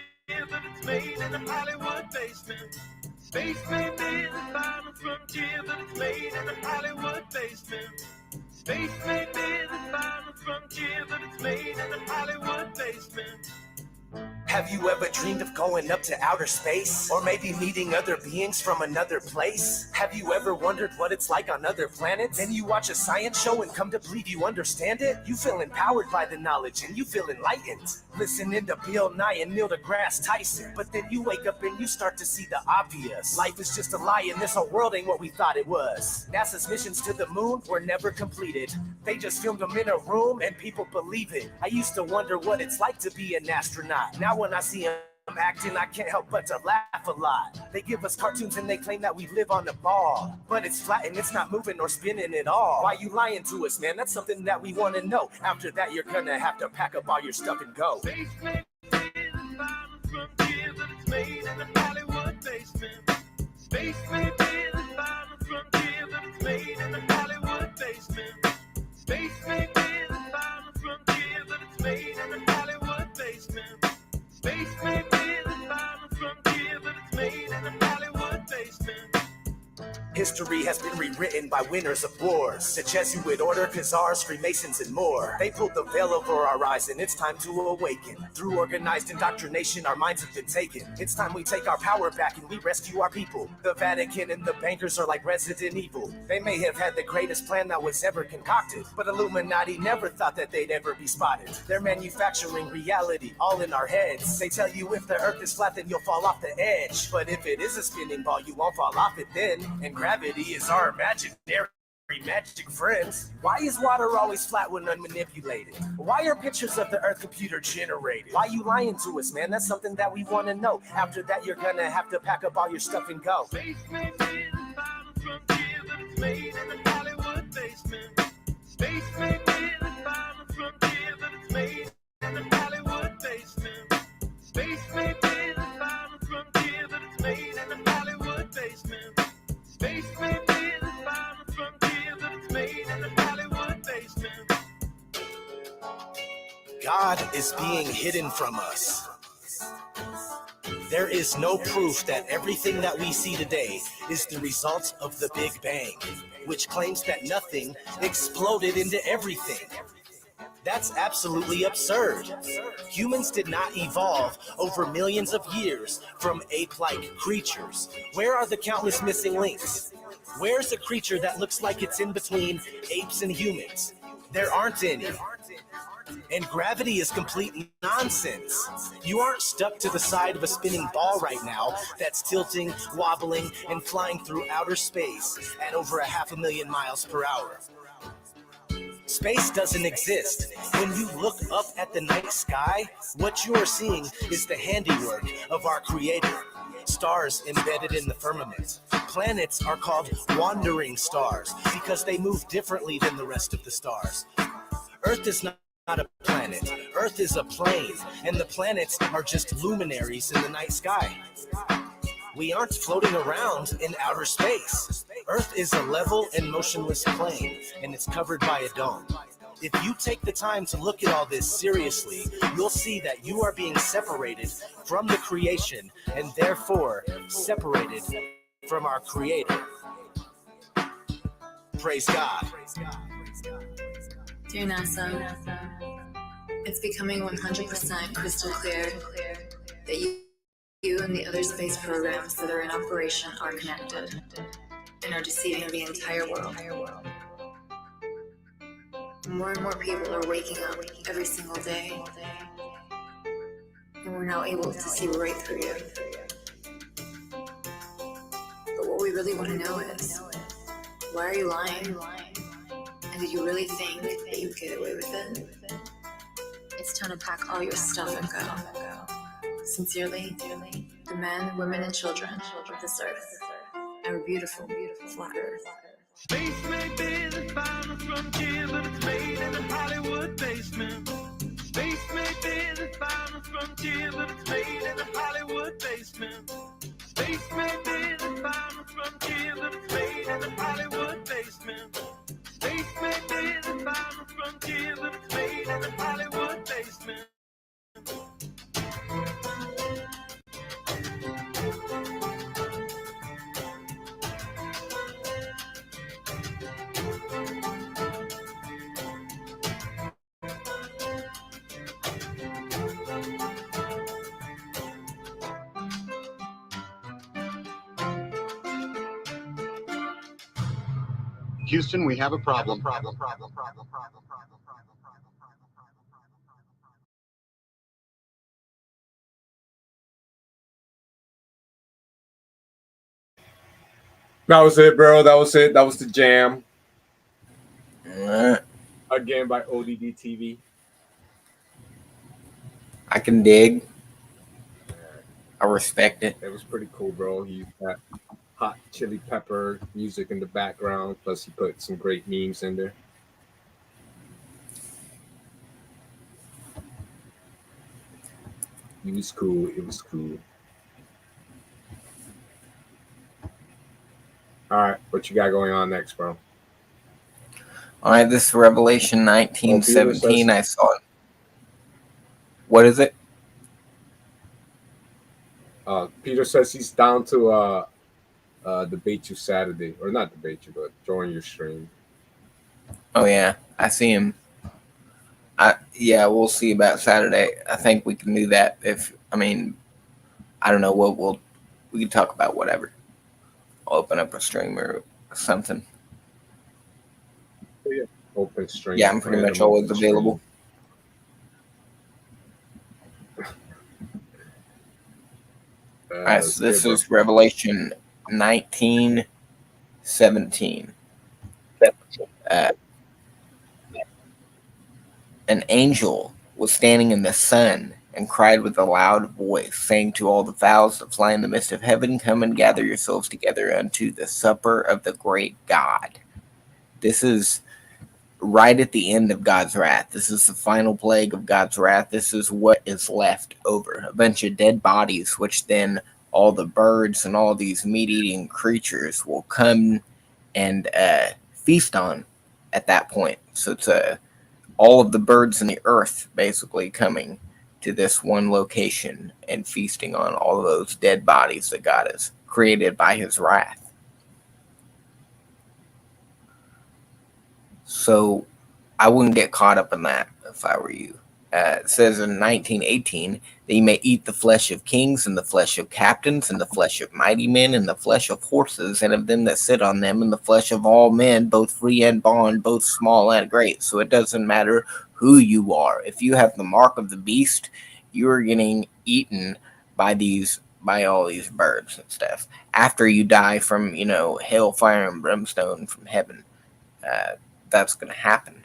Speaker 5: but it's made in the Hollywood basement. Space may be the final frontier, but it's made in the Hollywood basement. Space may be the final frontier, but it's made in the Hollywood basement.
Speaker 1: Have you ever dreamed of going up to outer space? Or maybe meeting other beings from another place? Have you ever wondered what it's like on other planets? Then you watch a science show and come to believe you understand it? You feel empowered by the knowledge and you feel enlightened. Listening to Bill Nye and Neil deGrasse Tyson. But then you wake up and you start to see the obvious. Life is just a lie and this whole world ain't what we thought it was. NASA's missions to the moon were never completed. They just filmed them in a room and people believe it. I used to wonder what it's like to be an astronaut. Now when I see them acting, I can't help but to laugh a lot. They give us cartoons and they claim that we live on the ball. But it's flat and it's not moving or spinning at all. Why you lying to us, man? That's something that we want to know. After that, you're gonna have to pack up all your stuff and go.
Speaker 5: Space may be the final frontier, but it's made in the Hollywood basement. Space may be the final frontier, but it's made in the Hollywood basement. Space may be the final frontier, but it's made in the Hollywood basement. Space may be the final frontier, but it's made in the Hollywood basement.
Speaker 1: History has been rewritten by winners of wars. The Jesuit order, Khazars, Freemasons, and more. They pulled the veil over our eyes and it's time to awaken. Through organized indoctrination, our minds have been taken. It's time we take our power back and we rescue our people. The Vatican and the bankers are like Resident Evil. They may have had the greatest plan that was ever concocted, but Illuminati never thought that they'd ever be spotted. They're manufacturing reality all in our heads. They tell you if the earth is flat then you'll fall off the edge. But if it is a spinning ball, you won't fall off it then. And gravity is our imaginary magic friends. Why is water always flat when unmanipulated? Why are pictures of the earth computer generated? Why you lying to us, man? That's something that we want to know. After that, you're gonna have to pack up all your stuff and go.
Speaker 5: Space may be the final frontier, but it's made in the Hollywood basement. Space may be the final frontier, but it's made in the Hollywood basement. Space may be the final frontier, but it's made in the Hollywood basement. Space may be the final frontier, but it's made in the Hollywood basement.
Speaker 1: God is being hidden from us. There is no proof that everything that we see today is the result of the Big Bang, which claims that nothing exploded into everything. That's absolutely absurd. Humans did not evolve over millions of years from ape-like creatures. Where are the countless missing links? Where's a creature that looks like it's in between apes and humans? There aren't any. And gravity is complete nonsense. You aren't stuck to the side of a spinning ball right now that's tilting, wobbling, and flying through outer space at over 500,000 miles per hour. Space doesn't exist. When you look up at the night sky, what you are seeing is the handiwork of our Creator. Stars embedded in the firmament. Planets are called wandering stars because they move differently than the rest of the stars. Earth is not a planet. Earth is a plane, and the planets are just luminaries in the night sky. We aren't floating around in outer space. Earth is a level and motionless plane, and it's covered by a dome. If you take the time to look at all this seriously, you'll see that you are being separated from the creation, and therefore separated from our Creator. Praise God.
Speaker 6: Dear NASA, it's becoming 100% crystal clear that you and the other space programs that are in operation are connected and are deceiving the entire world. More and more people are waking up every single day, and we're now able to see right through you. But what we really want to know is, why are you lying? And And did you really think that you'd get away with it? It's time to pack all your stuff and go. Sincerely, the men, women, and children of this earth, our beautiful, flat earth.
Speaker 5: Space may be the final frontier, but it's made in a Hollywood basement. Space may be the final frontier, but it's made in a Hollywood basement. Space may be the final frontier, but it's made in a Hollywood basement. Space may be the final frontier, but it's made in a Hollywood basement.
Speaker 7: Houston, we have a problem.
Speaker 2: That was it, bro. That was it. That was the jam.
Speaker 3: Alright.
Speaker 2: Again by ODD TV.
Speaker 3: I can dig. I respect it.
Speaker 2: It was pretty cool, bro. He used that hot chili pepper music in the background. Plus, he put some great memes in there. It was cool. It was cool. All right, what you got going on next, bro?
Speaker 3: All right, this is Revelation 19:17. I saw it. What is it?
Speaker 2: Peter says he's down to debate you Saturday, or not debate you, but join your stream.
Speaker 3: Oh yeah, I see him. Yeah, we'll see about Saturday. I think we can do that. I don't know. We can talk about whatever. I'll open up a stream or something.
Speaker 2: Yeah. Open stream.
Speaker 3: Yeah, I'm pretty much always available. All right, so this is Revelation 19:17. An angel was standing in the sun and cried with a loud voice, saying to all the fowls that fly in the midst of heaven, come and gather yourselves together unto the supper of the great God. This is right at the end of God's wrath. This is the final plague of God's wrath. This is what is left over. A bunch of dead bodies, which then all the birds and all these meat-eating creatures will come and feast on at that point. So it's all of the birds in the earth basically coming to this one location and feasting on all of those dead bodies that God has created by his wrath. So I wouldn't get caught up in that if I were you. It says in 19:18 that you may eat the flesh of kings and the flesh of captains and the flesh of mighty men and the flesh of horses and of them that sit on them and the flesh of all men, both free and bond, both small and great. So it doesn't matter who you are. If you have the mark of the beast, you are getting eaten by all these birds and stuff. After you die from, hell, fire, and brimstone from heaven, that's going to happen.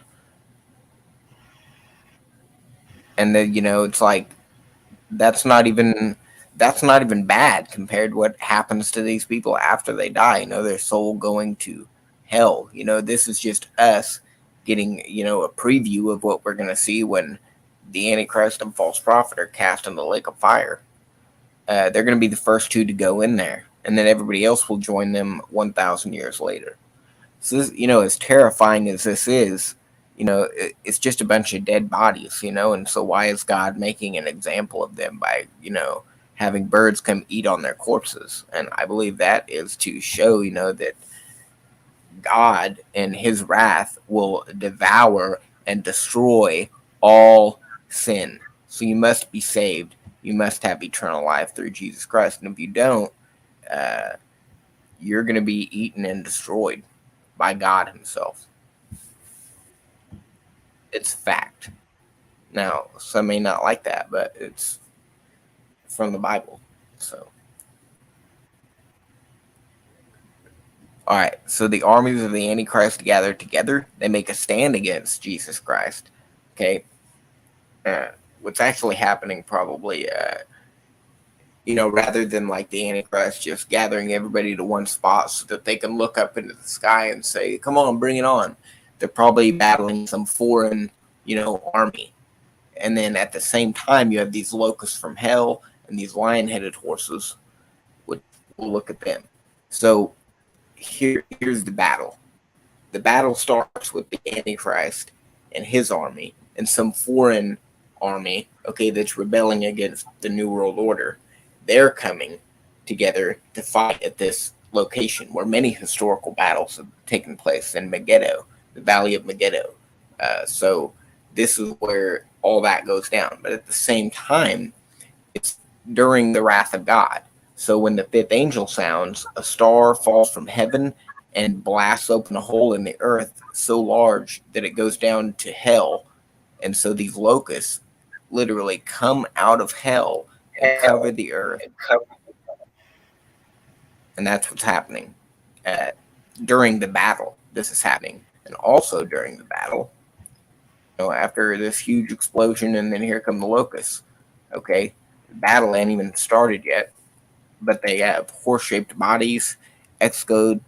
Speaker 3: And then, it's like, that's not even bad compared to what happens to these people after they die. Their soul going to hell. This is just us getting, a preview of what we're going to see when the Antichrist and false prophet are cast in the lake of fire. They're going to be the first two to go in there, and then everybody else will join them 1,000 years later. So this, as terrifying as this is, it's just a bunch of dead bodies, and so why is God making an example of them by, having birds come eat on their corpses? And I believe that is to show, that God in his wrath will devour and destroy all sin. So you must be saved. You must have eternal life through Jesus Christ. And if you don't, you're going to be eaten and destroyed by God himself. It's fact. Now, some may not like that, but it's from the Bible. So All right, so the armies of the Antichrist gather together. They make a stand against Jesus Christ. Okay, what's actually happening probably, rather than like the Antichrist just gathering everybody to one spot so that they can look up into the sky and say, "Come on, bring it on." They're probably battling some foreign, army. And then at the same time, you have these locusts from hell and these lion-headed horses. We'll look at them. So here's the battle. The battle starts with the Antichrist and his army and some foreign army, okay, that's rebelling against the New World Order. They're coming together to fight at this location where many historical battles have taken place in Megiddo, the Valley of Megiddo. So this is where all that goes down. But at the same time, it's during the wrath of God. So when the fifth angel sounds, a star falls from heaven and blasts open a hole in the earth so large that it goes down to hell. And so these locusts literally come out of hell and cover the earth. And that's what's happening during the battle. This is happening. And also during the battle, after this huge explosion, and then here come the locusts. Okay, the battle ain't even started yet, but they have horse-shaped bodies, exoskeleton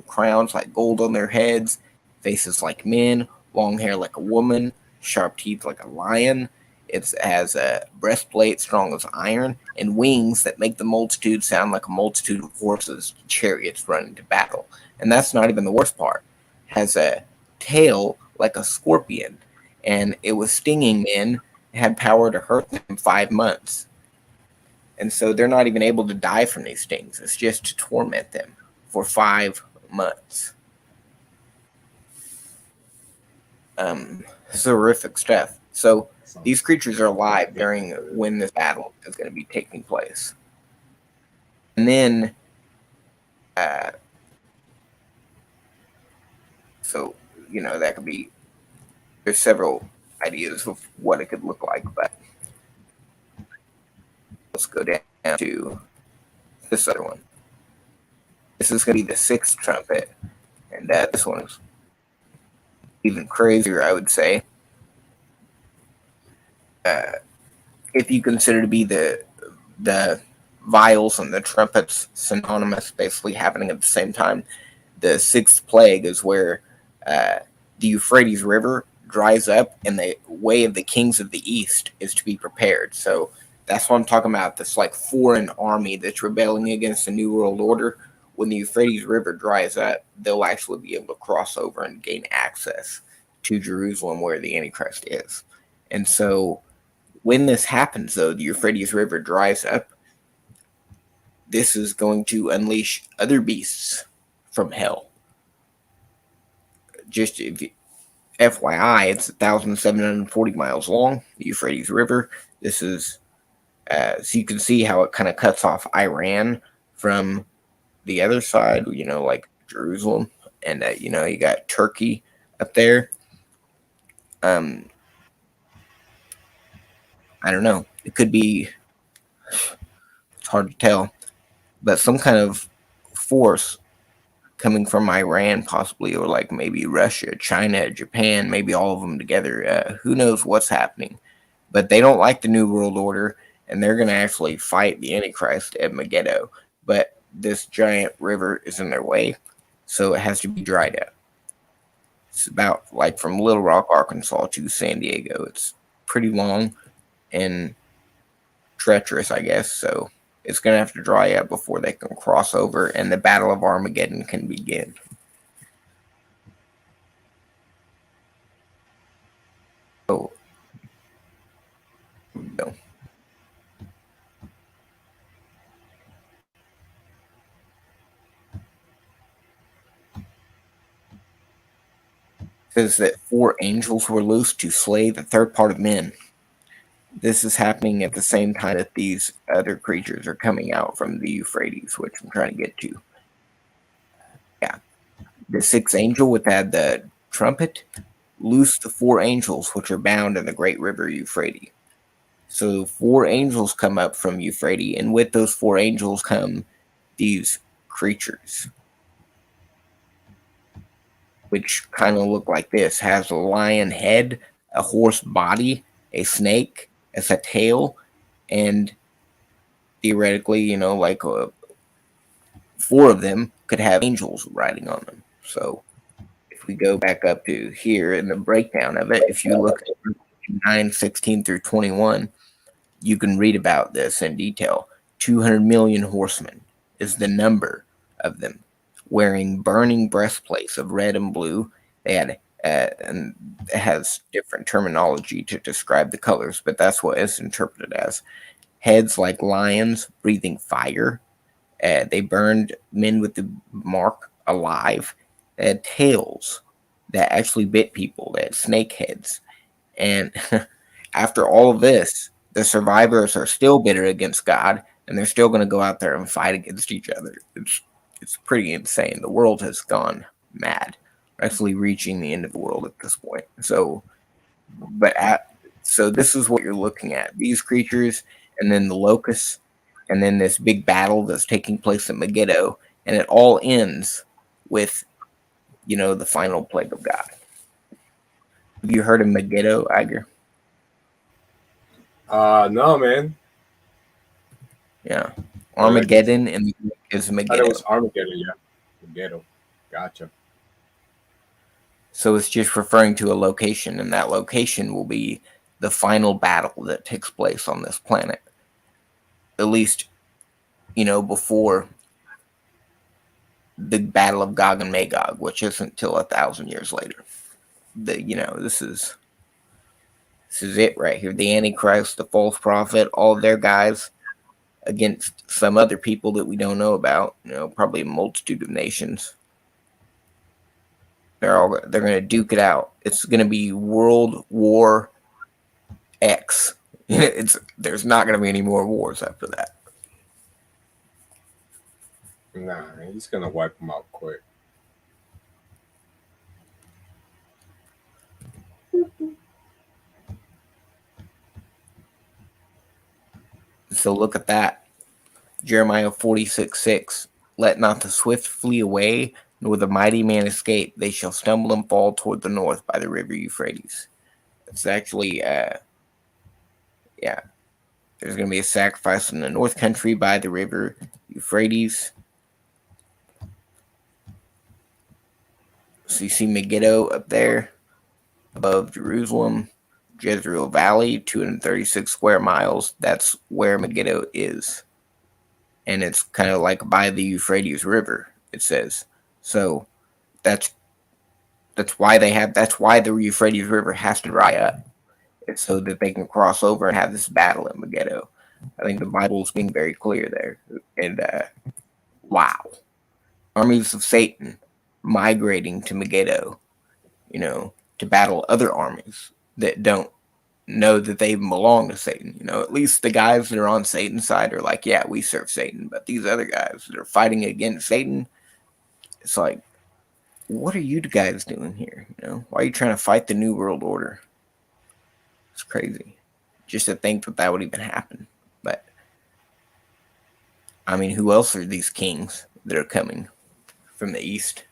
Speaker 3: crowns like gold on their heads, faces like men, long hair like a woman, sharp teeth like a lion. It has a breastplate strong as iron, and wings that make the multitude sound like a multitude of horses, chariots running to battle. And that's not even the worst part. It has a tail like a scorpion, and it was stinging men, had power to hurt them 5 months. And so they're not even able to die from these stings. It's just to torment them for 5 months. Horrific stuff. So these creatures are alive during when this battle is going to be taking place. And then, that could be, there's several ideas of what it could look like, but let's go down to this other one. This is going to be the 6th trumpet, and this one is even crazier, I would say. If you consider to be the vials and the trumpets synonymous, basically happening at the same time, the 6th plague is where the Euphrates River dries up, and the way of the kings of the east is to be prepared. So that's what I'm talking about. This like foreign army that's rebelling against the New World Order. When the Euphrates River dries up, they'll actually be able to cross over and gain access to Jerusalem, where the Antichrist is. And so when this happens, though, the Euphrates River dries up, this is going to unleash other beasts from hell. Just FYI, it's 1,740 miles long, the Euphrates River. This is, so you can see how it kind of cuts off Iran from the other side, like Jerusalem. And, you got Turkey up there. I don't know. It could be, it's hard to tell, but some kind of force coming from Iran, possibly, or like maybe Russia, China, Japan, maybe all of them together. Who knows what's happening? But they don't like the New World Order, and they're going to actually fight the Antichrist at Megiddo. But this giant river is in their way, so it has to be dried up. It's about like from Little Rock, Arkansas to San Diego. It's pretty long and treacherous, I guess, so it's going to have to dry up before they can cross over and the Battle of Armageddon can begin. So, no. It says that 4 angels were loosed to slay the third part of men. This is happening at the same time that these other creatures are coming out from the Euphrates, which I'm trying to get to. Yeah. The 6th angel, which had the trumpet, loosed the 4 angels which are bound in the great river Euphrates. So 4 angels come up from Euphrates, and with those 4 angels come these creatures, which kind of look like this. Has a lion head, a horse body, a snake as a tail, and theoretically, like 4 of them could have angels riding on them. So if we go back up to here in the breakdown of it, if you look at 9:16 through 21, you can read about this in detail. 200 million horsemen is the number of them, wearing burning breastplates of red and blue. They had, and it has different terminology to describe the colors, but that's what it's interpreted as. Heads like lions, breathing fire. They burned men with the mark alive. They had tails that actually bit people. They had snake heads. And after all of this, the survivors are still bitter against God, and they're still going to go out there and fight against each other. It's pretty insane. The world has gone mad. We're actually reaching the end of the world at this point. So this is what you're looking at. These creatures, and then the locusts, and then this big battle that's taking place at Megiddo, and it all ends with, the final plague of God. Have you heard of Megiddo, Iger?
Speaker 2: No, man.
Speaker 3: Yeah. Armageddon and is
Speaker 2: I thought
Speaker 3: Megiddo.
Speaker 2: it was Armageddon, yeah. Megiddo. Gotcha.
Speaker 3: So it's just referring to a location, and that location will be the final battle that takes place on this planet. At least, before the Battle of Gog and Magog, which isn't till 1,000 years later. This is it right here. The Antichrist, the false prophet, all their guys against some other people that we don't know about. Probably a multitude of nations. They're going to duke it out. It's going to be World War X. There's not going to be any more wars after that.
Speaker 2: Nah, he's gonna wipe them out quick.
Speaker 3: So look at that. Jeremiah 46:6. Let not the swift flee away, nor the mighty man escape. They shall stumble and fall toward the north by the river Euphrates. It's actually, there's going to be a sacrifice in the north country by the river Euphrates. So you see Megiddo up there above Jerusalem, Jezreel Valley, 236 square miles. That's where Megiddo is. And it's kind of like by the Euphrates River, it says. So that's why the Euphrates River has to dry up. It's so that they can cross over and have this battle in Megiddo. I think the Bible's being very clear there. And wow. Armies of Satan migrating to Megiddo, to battle other armies that don't know that they belong to Satan. At least the guys that are on Satan's side are like, yeah, we serve Satan. But these other guys that are fighting against Satan, it's like, what are you guys doing here? Why are you trying to fight the New World Order? It's crazy. Just to think that would even happen. But, I mean, who else are these kings that are coming from the East?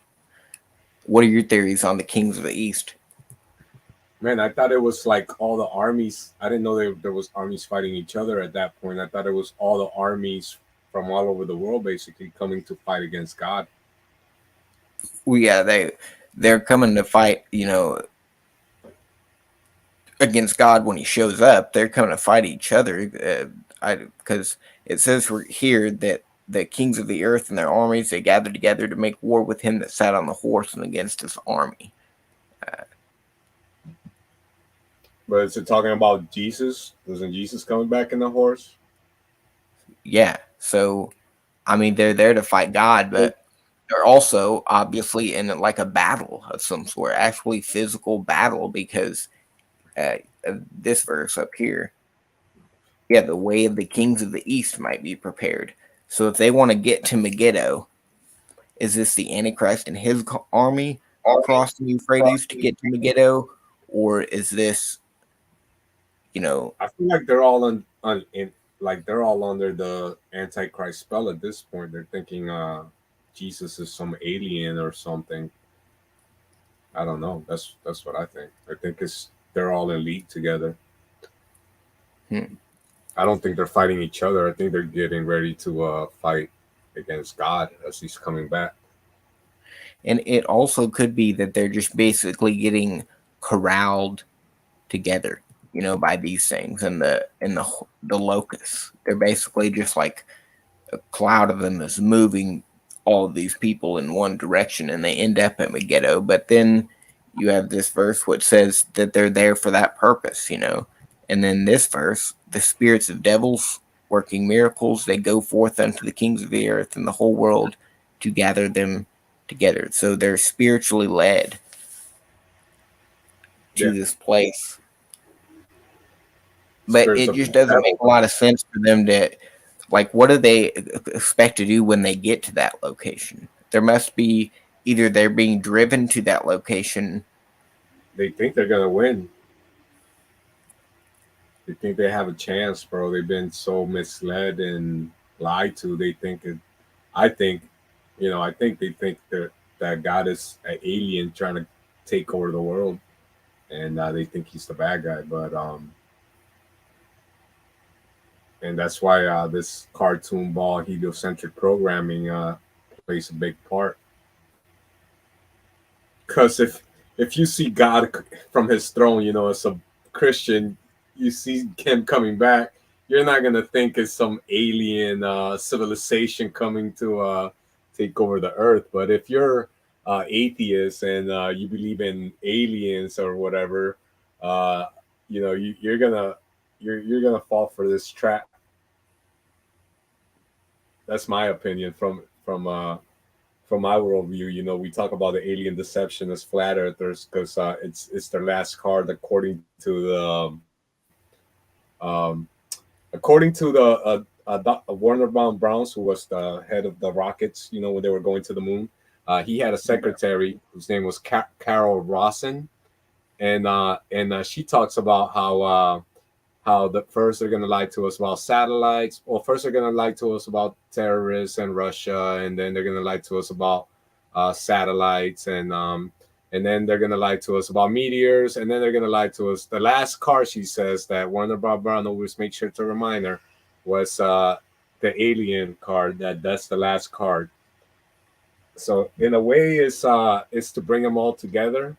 Speaker 3: What are your theories on the kings of the East?
Speaker 2: Man, I thought it was like all the armies. I didn't know there was armies fighting each other at that point. I thought it was all the armies from all over the world basically coming to fight against God.
Speaker 3: Well, yeah, they're coming to fight, against God when he shows up. They're coming to fight each other. Because it says here that the kings of the earth and their armies, they gathered together to make war with him that sat on the horse and against his army.
Speaker 2: But is it talking about Jesus? Isn't Jesus coming back in the horse?
Speaker 3: Yeah. So, I mean, they're there to fight God, but they're also obviously in like a battle of some sort, actually physical battle, because of this verse up here. Yeah, the way of the kings of the East might be prepared. So if they want to get to Megiddo, is this the Antichrist and his army across the Euphrates to get to Megiddo? Or is this,
Speaker 2: I feel like they're all they're all under the Antichrist spell at this point. They're thinking Jesus is some alien or something. I don't know. That's what I think. I think it's they're all in league together.
Speaker 3: Hmm.
Speaker 2: I don't think they're fighting each other. I think they're getting ready to fight against God as he's coming back.
Speaker 3: And it also could be that they're just basically getting corralled together, by these things and the locusts. They're basically just like a cloud of them is moving all of these people in one direction, and they end up at Megiddo. But then you have this verse which says that they're there for that purpose, And then this verse, the spirits of devils working miracles, they go forth unto the kings of the earth and the whole world to gather them together. So they're spiritually led to
Speaker 2: Yeah.
Speaker 3: this place. But
Speaker 2: Spirits
Speaker 3: it
Speaker 2: of
Speaker 3: just
Speaker 2: the
Speaker 3: doesn't make
Speaker 2: devil.
Speaker 3: a lot of sense for them to, like, what do they expect to do when they get to that location? There must be either they're being driven to that location.
Speaker 2: They think they're gonna win. They think they have a chance, bro. They've been so misled and lied to. They think it. I think, I think they think that God is an alien trying to take over the world, and they think he's the bad guy. But and that's why this cartoon ball heliocentric programming plays a big part. Because if you see God from his throne, as a Christian, you see him coming back, you're not gonna think it's some alien civilization coming to take over the earth. But if you're atheist and you believe in aliens or whatever, you're gonna fall for this trap. That's my opinion from my worldview. We talk about the alien deception as flat earthers because it's their last card according to the Warner Browns, who was the head of the Rockets. When they were going to the moon, he had a secretary whose name was Carol Rosin, and she talks about how the first they're going to lie to us about satellites. Well, first they're going to lie to us about terrorists and Russia, and then they're going to lie to us about satellites, and then they're going to lie to us about meteors, and then they're going to lie to us. The last card, she says, that Warner Brown always make sure to remind her was the alien card. That's the last card. So in a way, it's to bring them all together,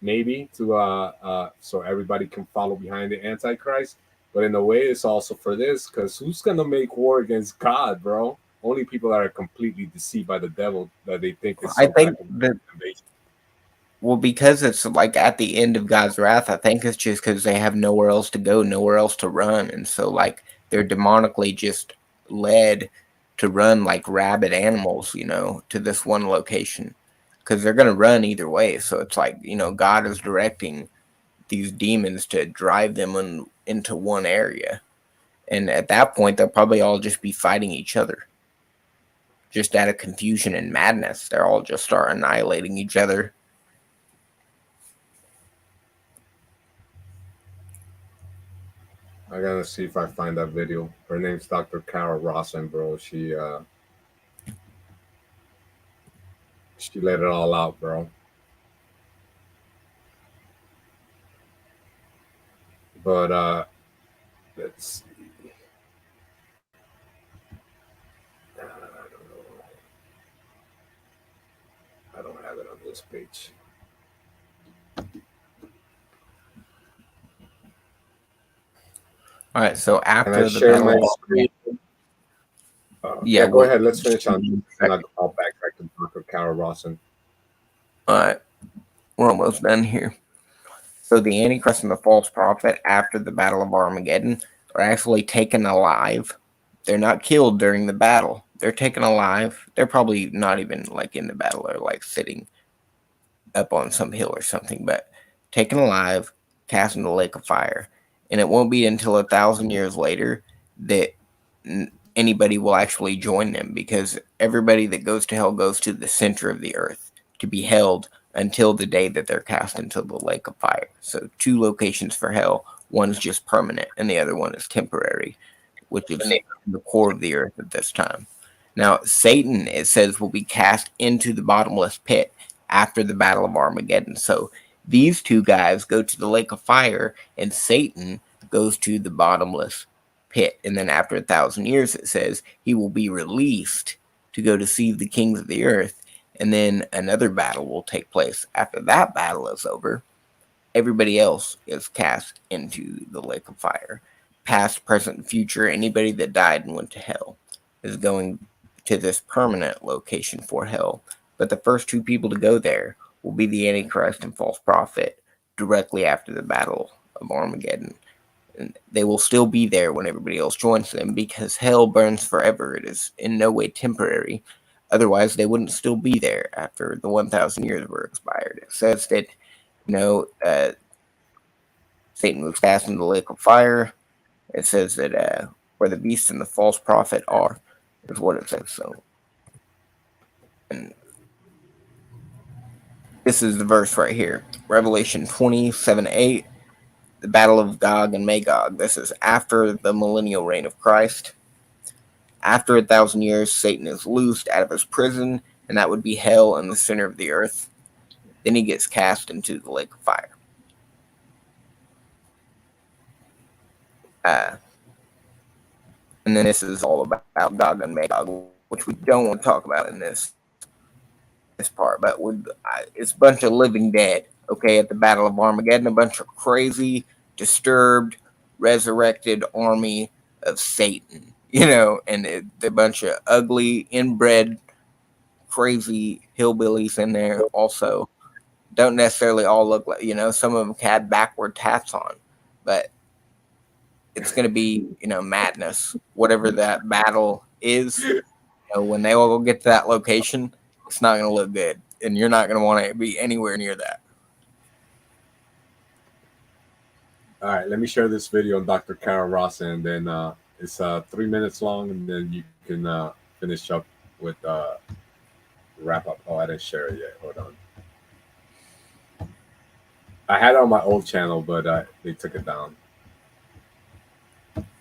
Speaker 2: maybe to so everybody can follow behind the Antichrist. But in a way, it's also for this, because who's gonna make war against God, bro? Only people that are completely deceived by the devil, that they think is
Speaker 3: I
Speaker 2: some
Speaker 3: think
Speaker 2: type of
Speaker 3: that,
Speaker 2: invasion.
Speaker 3: well, because it's like at the end of God's wrath, I think it's just because they have nowhere else to go, nowhere else to run. And so, like, they're demonically just led to run like rabid animals, to this one location. Because they're going to run either way. So it's like, God is directing these demons to drive them into one area. And at that point, they'll probably all just be fighting each other. Just out of confusion and madness. They'll all just start annihilating each other.
Speaker 2: I gotta see if I find that video. Her name's Dr. Carol Rosin, bro. She let it all out, bro. But let's see. I don't know. I don't have it on this page.
Speaker 3: All right, so
Speaker 2: Can I
Speaker 3: after the
Speaker 2: share my
Speaker 3: battle,
Speaker 2: screen?
Speaker 3: Yeah,
Speaker 2: Go ahead. Let's finish on. And I'll backtrack to Dr. Carol Rosin.
Speaker 3: all right, we're almost done here. So the Antichrist and the false prophet, after the Battle of Armageddon, are actually taken alive. They're not killed during the battle. They're taken alive. They're probably not even like in the battle or like sitting up on some hill or something, but taken alive, cast into the lake of fire. And it won't be until 1,000 years later that anybody will actually join them, because everybody that goes to hell goes to the center of the earth to be held until the day that they're cast into the lake of fire. So 2 locations for hell. One's just permanent and the other one is temporary, which is the core of the earth at this time. Now, Satan, it says, will be cast into the bottomless pit after the Battle of Armageddon. So these two guys go to the lake of fire, and Satan goes to the bottomless pit. And then after 1,000 years, it says he will be released to go deceive the kings of the earth. And then another battle will take place. After that battle is over, everybody else is cast into the lake of fire. Past, present, future, anybody that died and went to hell is going to this permanent location for hell. But the first two people to go there will be the Antichrist and false prophet directly after the Battle of Armageddon. And they will still be there when everybody else joins them, because hell burns forever. It is in no way temporary. Otherwise, they wouldn't still be there after the 1,000 years were expired. It says that, Satan was cast into the lake of fire. It says that where the beast and the false prophet are, is what it says. So, and this is the verse right here, Revelation 27:8, the battle of Gog and Magog. This is after the millennial reign of Christ. After 1,000 years, Satan is loosed out of his prison, and that would be hell in the center of the earth. Then he gets cast into the lake of fire. And then this is all about Gog and Magog, which we don't want to talk about in this part, but it's a bunch of living dead, okay, at the Battle of Armageddon, a bunch of crazy, disturbed, resurrected army of Satan, and a bunch of ugly, inbred, crazy hillbillies in there also. Don't necessarily all look like, some of them had backward hats on, but it's going to be, madness. Whatever that battle is, when they all get to that location, it's not going to look good, and you're not going to want to be anywhere near that.
Speaker 2: All right, let me share this video on Dr. Carol Ross, and then it's 3 minutes long, and then you can finish up with wrap up. Oh, I didn't share it yet. Hold on. I had it on my old channel, but they took it down.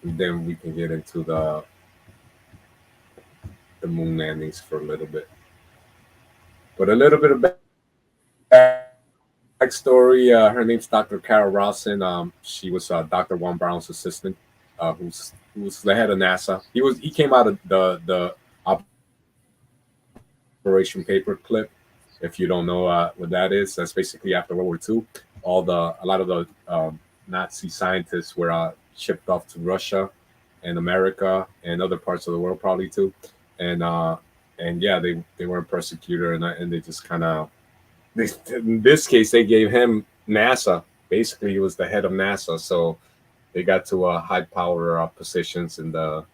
Speaker 2: And then we can get into the moon landings for a little bit. But a little bit of backstory. Her name's Dr. Carol Rawson. She was Dr. Von Braun's assistant, who's the head of NASA. He came out of the Operation Paperclip. If you don't know what that is, that's basically after World War II. A lot of the Nazi scientists were shipped off to Russia and America and other parts of the world probably too. And yeah, they weren't persecuted, and they just kind of, in this case, they gave him NASA. Basically, he was the head of NASA, so they got to high power positions in the,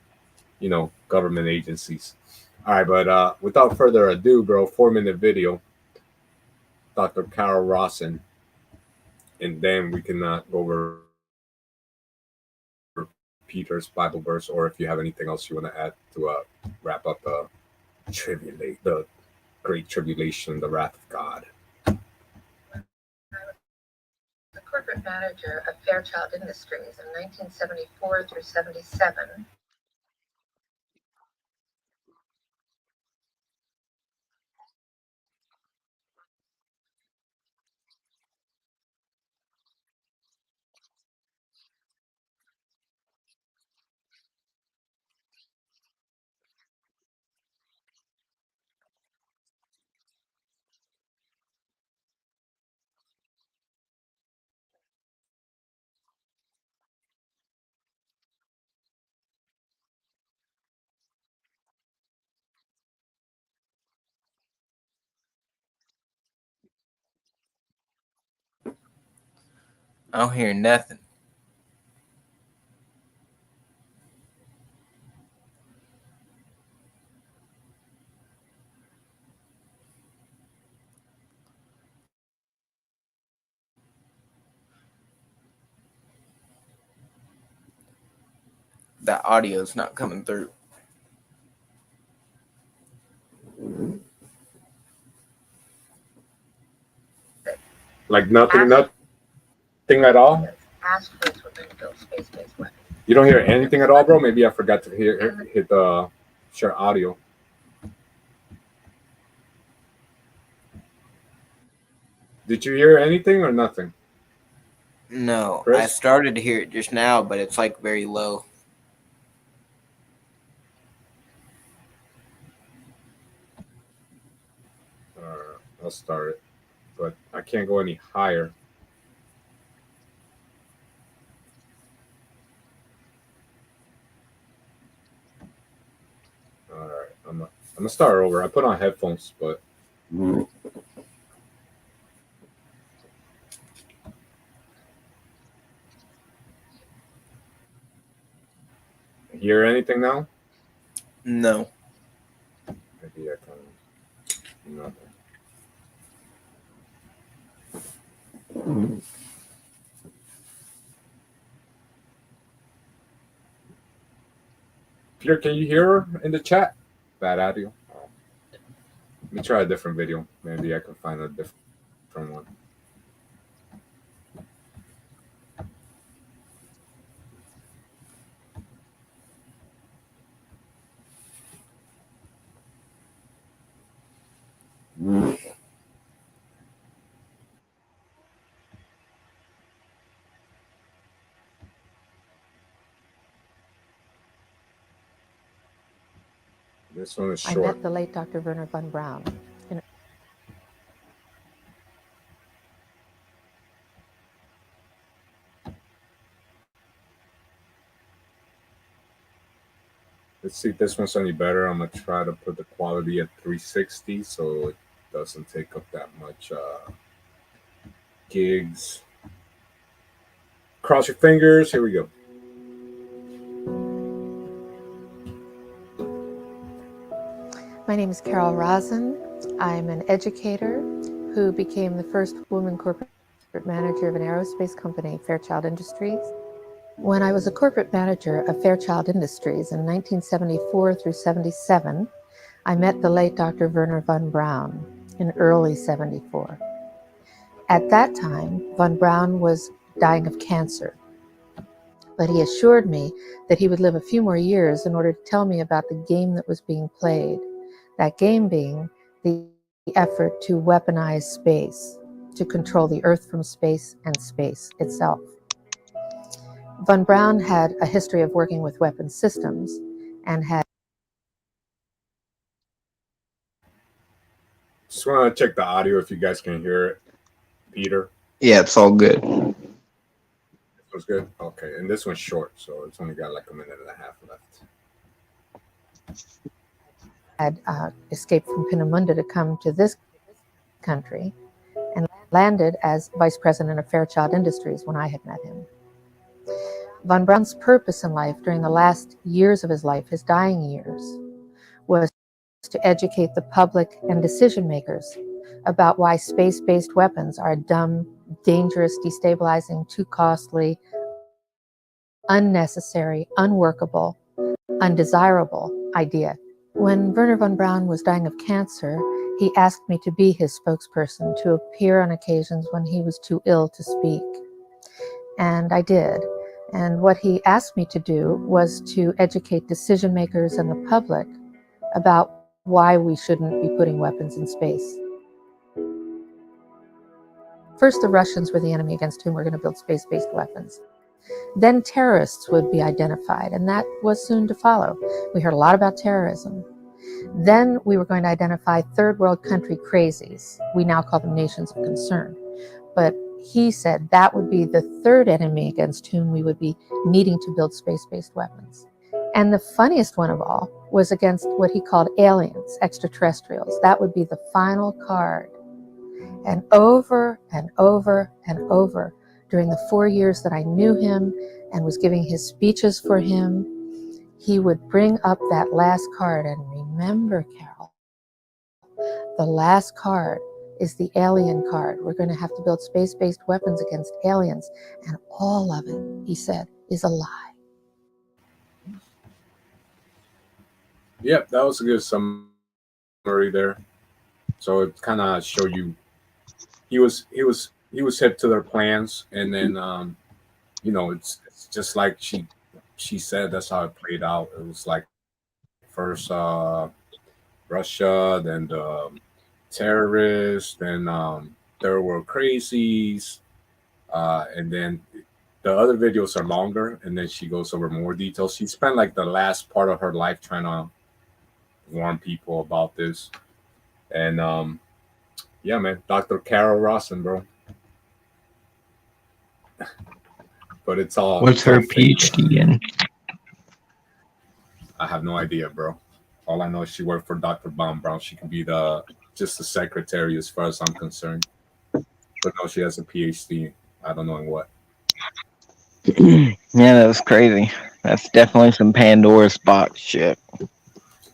Speaker 2: government agencies. All right, but without further ado, bro, 4-minute video, Dr. Carol Rawson, and then we can go over Peter's Bible verse, or if you have anything else you want to add to wrap up the Great Tribulation, the wrath of God.
Speaker 8: The corporate manager of Fairchild Industries in 1974 through 77.
Speaker 3: I don't hear nothing. That audio is not coming through.
Speaker 2: Like nothing at all?
Speaker 8: Asteroids were going to build space-based weapons.
Speaker 2: You don't hear anything at all, bro? Maybe I forgot to hit the share audio. Did you hear anything or nothing?
Speaker 3: No,
Speaker 2: Chris?
Speaker 3: I started to hear it just now, but it's like very low.
Speaker 2: I'll start it, but I can't go any higher. All right, I'm gonna start over. I put on headphones, but hear anything now?
Speaker 3: No.
Speaker 2: Maybe I can. Nothing. Peter, can you hear her in the chat? Bad audio. Oh. Let me try a different video. Maybe I can find a different one. This one is
Speaker 9: I
Speaker 2: short.
Speaker 9: met the late Dr. Werner von Braun.
Speaker 2: Let's see if this one's any better. I'm gonna try to put the quality at 360 so it doesn't take up that much gigs. Cross your fingers. Here we go.
Speaker 9: My name is Carol Rosen. I'm an educator who became the first woman corporate manager of an aerospace company, Fairchild Industries. When I was a corporate manager of Fairchild Industries in 1974 through 77, I met the late Dr. Werner von Braun in early 74. At that time, von Braun was dying of cancer, but he assured me that he would live a few more years in order to tell me about the game that was being played. That game being the effort to weaponize space, to control the Earth from space and space itself. Von Braun had a history of working with weapon systems and had...
Speaker 2: Just want to check the audio if you guys can hear it. Peter?
Speaker 3: Yeah, it's all good.
Speaker 2: This one's good? Okay, and this one's short, so it's only got like a minute and a half left.
Speaker 9: had escaped from Peenemünde to come to this country and landed as vice president of Fairchild Industries when I had met him. Von Braun's purpose in life during the last years of his life, his dying years, was to educate the public and decision makers about why space-based weapons are a dumb, dangerous, destabilizing, too costly, unnecessary, unworkable, undesirable idea. When Werner von Braun was dying of cancer, he asked me to be his spokesperson, to appear on occasions when he was too ill to speak. And I did. And what he asked me to do was to educate decision makers and the public about why we shouldn't be putting weapons in space. First, the Russians were the enemy against whom we're going to build space-based weapons. Then terrorists would be identified, and that was soon to follow. We heard a lot about terrorism. Then we were going to identify third world country crazies. We now call them nations of concern. But he said that would be the third enemy against whom we would be needing to build space-based weapons. And the funniest one of all was against what he called aliens, extraterrestrials. That would be the final card. And over and over and over, during the 4 years that I knew him and was giving his speeches for him, he would bring up that last card. And remember, Carol, the last card is the alien card. We're going to have to build space-based weapons against aliens. And all of it, he said, is a lie.
Speaker 2: Yep, that was a good summary there. So it kind of showed you he was hip to their plans, and then you know, it's just like she said, that's how it played out. It was like first Russia, then the terrorists, then third world crazies, and then the other videos are longer, and then she goes over more details. She spent like the last part of her life trying to warn people about this, and yeah, man, Dr. Carol Rossen, bro. But it's all
Speaker 3: What's
Speaker 2: it's all
Speaker 3: her
Speaker 2: fake.
Speaker 3: PhD in?
Speaker 2: I have no idea, bro. All I know is she worked for Dr. Von Braun. She could be just the secretary as far as I'm concerned. But no, she has a PhD. I don't know in what.
Speaker 3: Yeah, that was crazy. That's definitely some Pandora's box shit.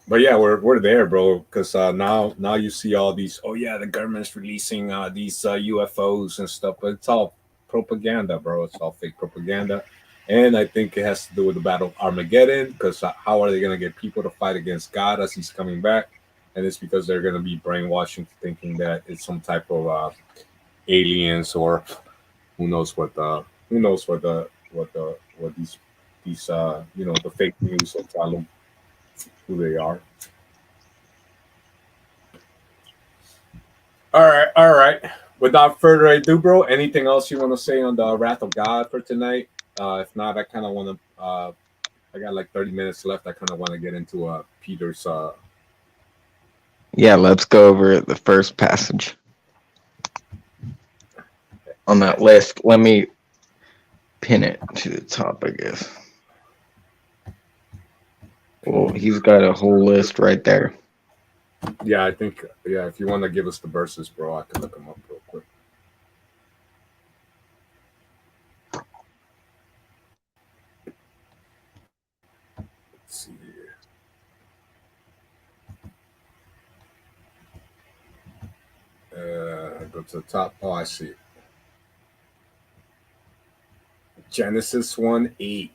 Speaker 2: But yeah, we're there, bro. Because now you see all these. Oh yeah, the government's releasing these UFOs and stuff, but it's all propaganda, bro. It's all fake propaganda, and I think it has to do with the Battle of Armageddon. Because how are they gonna get people to fight against God as He's coming back? And it's because they're gonna be brainwashing, thinking that it's some type of aliens or who knows what these the fake news will tell them who they are. All right. Without further ado, bro, anything else you want to say on the Wrath of God for tonight? If not, I kind of want to. I got like 30 minutes left. I kind of want to get into Peter's.
Speaker 3: Yeah, let's go over the first passage on that list. Let me pin it to the top, I guess. Well, he's got a whole list right there.
Speaker 2: Yeah, I think. Yeah, if you want to give us the verses, bro, I can look them up real quick. Let's see here. Go to the top. Oh, I see. Genesis 1:8.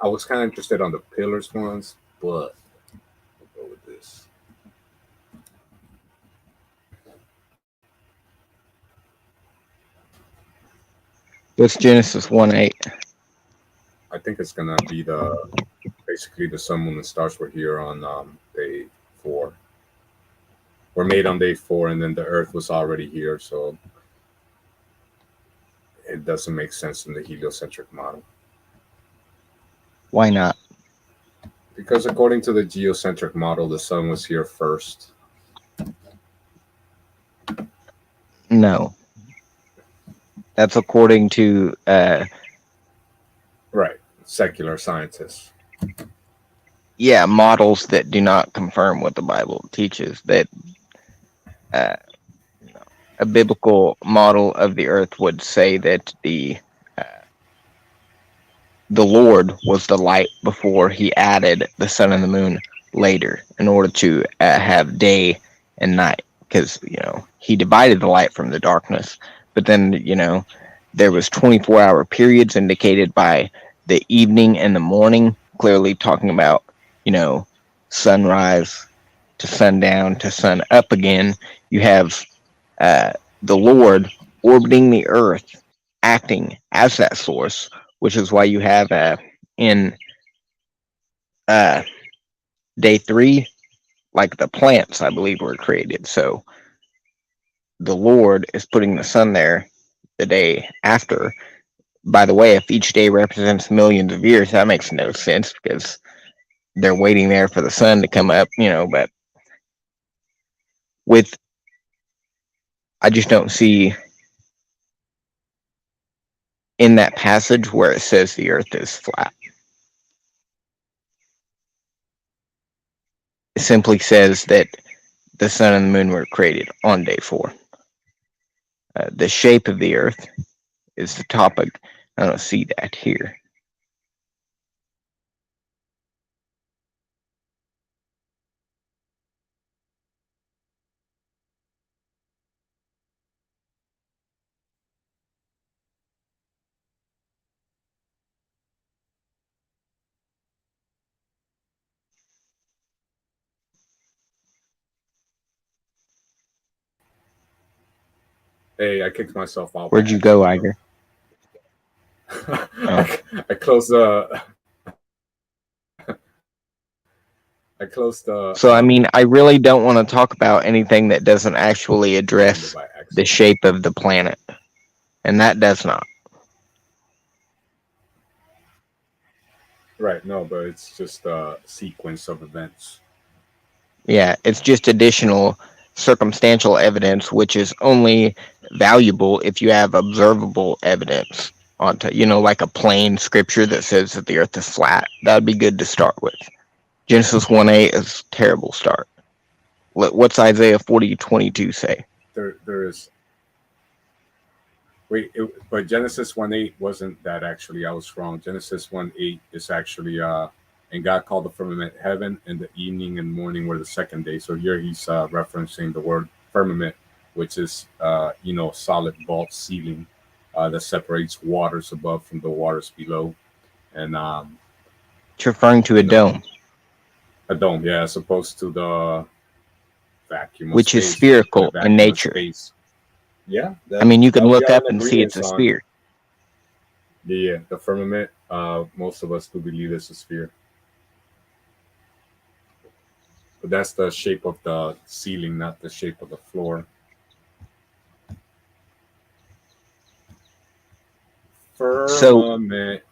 Speaker 2: I was kind of interested on the pillars ones, but we'll go with this.
Speaker 3: What's Genesis 1:8?
Speaker 2: I think it's gonna be basically the sun, moon, and stars were here on day 4. Were made on day 4, and then the Earth was already here, so it doesn't make sense in the heliocentric model.
Speaker 3: Why not?
Speaker 2: Because according to the geocentric model, the sun was here first.
Speaker 3: No. That's according to
Speaker 2: Right, secular scientists.
Speaker 3: Yeah, models that do not confirm what the Bible teaches. That a biblical model of the earth would say that the Lord was the light before He added the sun and the moon later in order to have day and night, because He divided the light from the darkness. But then there was 24-hour periods indicated by the evening and the morning, clearly talking about sunrise to sundown to sun up again. You have the Lord orbiting the earth, acting as that source, which is why you have in day 3, like the plants, I believe, were created. So the Lord is putting the sun there the day after. By the way, if each day represents millions of years, that makes no sense because they're waiting there for the sun to come up, but I just don't see in that passage where it says the earth is flat. It simply says that the sun and the moon were created on day 4. The shape of the earth is the topic. I don't see that here.
Speaker 2: Hey, I kicked myself out.
Speaker 3: Where'd you go, Iger?
Speaker 2: I closed I closed the.
Speaker 3: So I mean, I really don't want to talk about anything that doesn't actually address
Speaker 2: by
Speaker 3: the
Speaker 2: accident.
Speaker 3: shape of the planet, and that does not.
Speaker 2: Right. No, but it's just a sequence of events.
Speaker 3: Yeah, it's just additional circumstantial evidence, which is only valuable if you have observable evidence onto, like a plain scripture that says that the earth is flat. That'd be good to start with. Genesis 1:8 is a terrible start. What's Isaiah 40:22 say?
Speaker 2: There is. Wait, but Genesis 1:8 wasn't that actually. I was wrong. Genesis 1:8 is actually and God called the firmament heaven, and the evening and morning were the second day. So here he's referencing the word firmament, which is solid vault ceiling that separates waters above from the waters below, and
Speaker 3: It's referring to a dome,
Speaker 2: a dome, yeah, as opposed to the vacuum, of
Speaker 3: which is
Speaker 2: space,
Speaker 3: spherical
Speaker 2: the
Speaker 3: in
Speaker 2: vacuum of
Speaker 3: nature.
Speaker 2: space. Yeah,
Speaker 3: I mean, you can
Speaker 2: that we
Speaker 3: look
Speaker 2: are
Speaker 3: up
Speaker 2: in
Speaker 3: and see it's a
Speaker 2: agreement on.
Speaker 3: sphere.
Speaker 2: The firmament. Most of us do believe it's a sphere, but that's the shape of the ceiling, not the shape of the floor.
Speaker 3: So
Speaker 2: Firmament.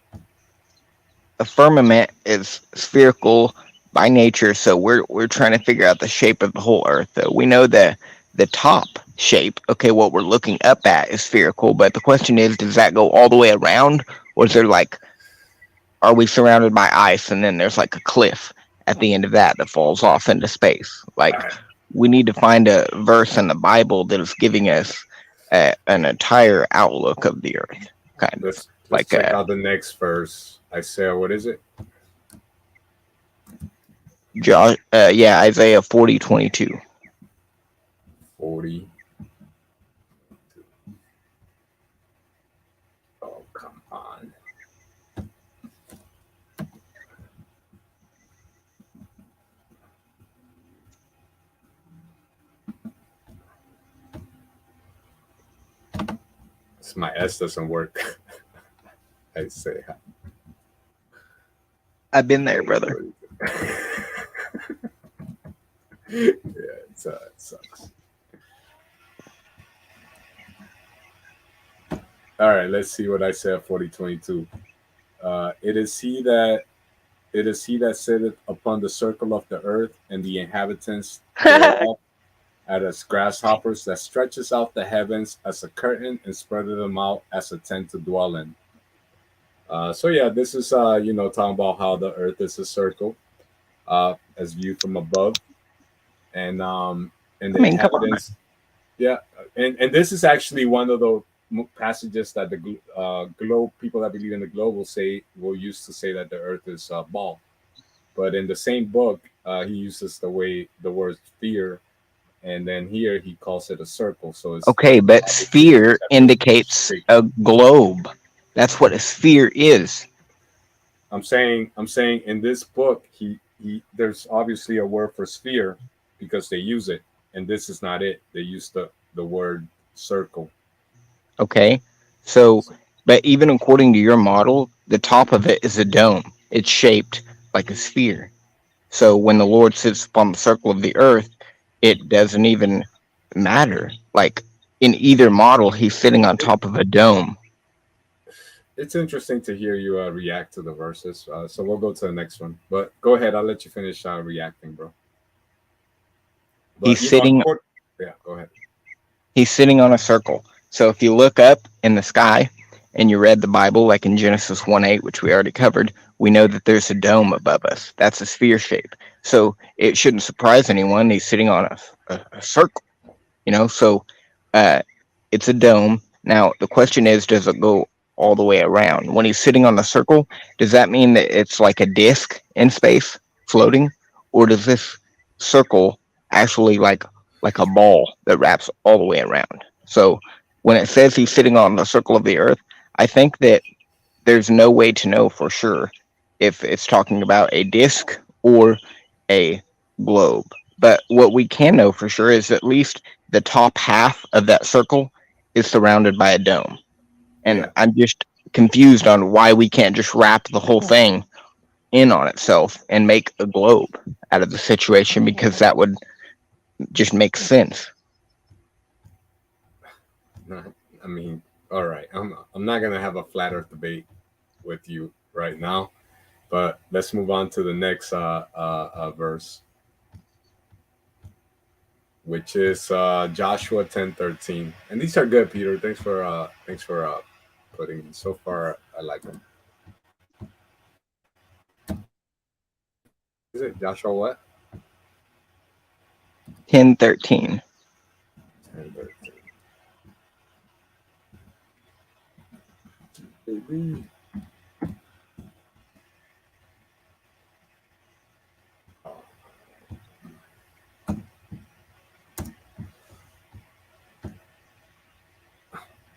Speaker 3: a firmament is spherical by nature, so we're trying to figure out the shape of the whole earth. We know that the top shape, okay, what we're looking up at is spherical, but the question is, does that go all the way around, or is there are we surrounded by ice and then there's like a cliff at the end of that falls off into space? We need to find a verse in the Bible that is giving us an entire outlook of the earth, kind of.
Speaker 2: Let's
Speaker 3: Like
Speaker 2: check out the next verse. Isaiah, what is it?
Speaker 3: Isaiah 40:22.
Speaker 2: 40. Oh, come on. My S doesn't work. Isaiah.
Speaker 3: I've been there, brother.
Speaker 2: Yeah, it sucks. All right, let's see what Isaiah 40:22. It is he that sitteth upon the circle of the earth, and the inhabitants thereof as grasshoppers, that stretches out the heavens as a curtain and spreadeth them out as a tent to dwell in. So yeah, this is talking about how the earth is a circle, as viewed from above, and the inhabitants. Yeah, and this is actually one of the passages that the globe people that believe in the globe will use to say that the earth is a ball, but in the same book he uses the word sphere, and then here he calls it a circle. So it's
Speaker 3: okay, but sphere indicates a globe. That's what a sphere is.
Speaker 2: I'm saying in this book he there's obviously a word for sphere because they use it, and this is not it. They use the word circle.
Speaker 3: Okay, so but even according to your model, the top of it is a dome. It's shaped like a sphere. So when the Lord sits upon the circle of the earth, it doesn't even matter. Like in either model, he's sitting on top of a dome.
Speaker 2: It's interesting to hear you react to the verses. So we'll go to the next one. But go ahead. I'll let you finish reacting, bro. But,
Speaker 3: He's sitting.
Speaker 2: Yeah, go ahead.
Speaker 3: He's sitting on a circle. So if you look up in the sky and you read the Bible, like in Genesis 1:8, which we already covered, we know that there's a dome above us. That's a sphere shape. So it shouldn't surprise anyone. He's sitting on a circle, So it's a dome. Now the question is, does it go all the way around? When he's sitting on the circle, does that mean that it's like a disc in space floating, or does this circle actually like a ball that wraps all the way around? So when it says he's sitting on the circle of the earth, I think that there's no way to know for sure if it's talking about a disc or a globe. But what we can know for sure is at least the top half of that circle is surrounded by a dome. And I'm just confused on why we can't just wrap the whole thing in on itself and make a globe out of the situation, because that would just make sense.
Speaker 2: I mean, all right. I'm not gonna have a flat Earth debate with you right now, but let's move on to the next verse, which is Joshua 10:13. And these are good, Peter. Thanks for putting these. So far, I like them. Is it Joshua what?
Speaker 3: 10:13.
Speaker 2: 10:13. Baby.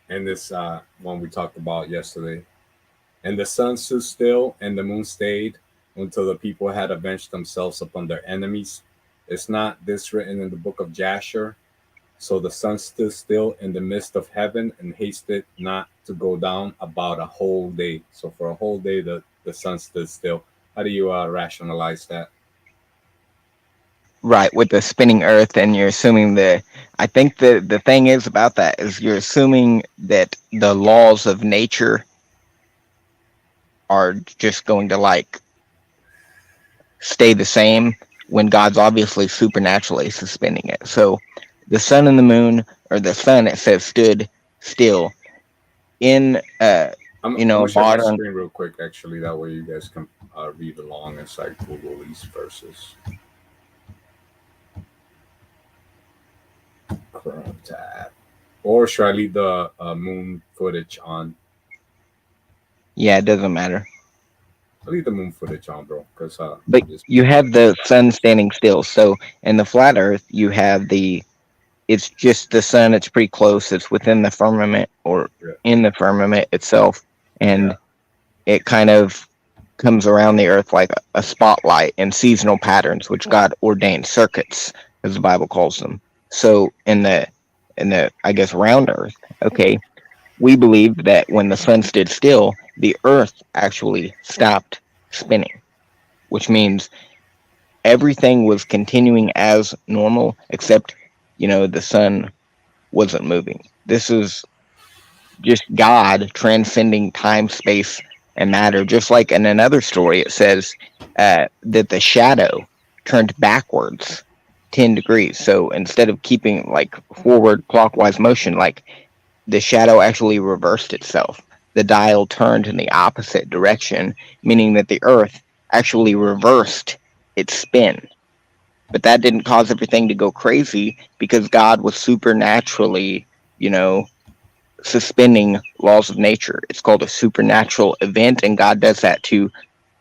Speaker 2: And this one we talked about yesterday. And the sun stood still, and the moon stayed until the people had avenged themselves upon their enemies. Is not this written in the book of Jasher? So the sun stood still in the midst of heaven and hasted not to go down about a whole day. So for a whole day, the sun stood still. How do you rationalize that?
Speaker 3: Right, with the spinning earth, and you're assuming I think the thing is about that is you're assuming that the laws of nature are just going to like stay the same when God's obviously supernaturally suspending it. So the sun and the moon, or the sun, it says stood still in
Speaker 2: I'm gonna share my
Speaker 3: modern.
Speaker 2: screen real quick, actually. That way you guys can read along as I Google these verses. Chrome tab. Or should I leave the moon footage on?
Speaker 3: Yeah, it doesn't matter.
Speaker 2: I'll leave the moon footage on, bro. Because
Speaker 3: But you have the sun standing still. So in the flat earth, you have it's just the sun. It's pretty close. It's within the firmament, or in the firmament itself. And it kind of comes around the earth like a spotlight in seasonal patterns, which God ordained circuits, as the Bible calls them. So in the I guess round earth, okay, we believe that when the sun stood still, the earth actually stopped spinning, which means everything was continuing as normal, except the sun wasn't moving. This is just God transcending time, space, and matter. Just like in another story, it says that the shadow turned backwards 10 degrees. So instead of keeping like forward clockwise motion, like the shadow actually reversed itself. The dial turned in the opposite direction, meaning that the earth actually reversed its spin. But that didn't cause everything to go crazy, because God was supernaturally, suspending laws of nature. It's called a supernatural event, and God does that to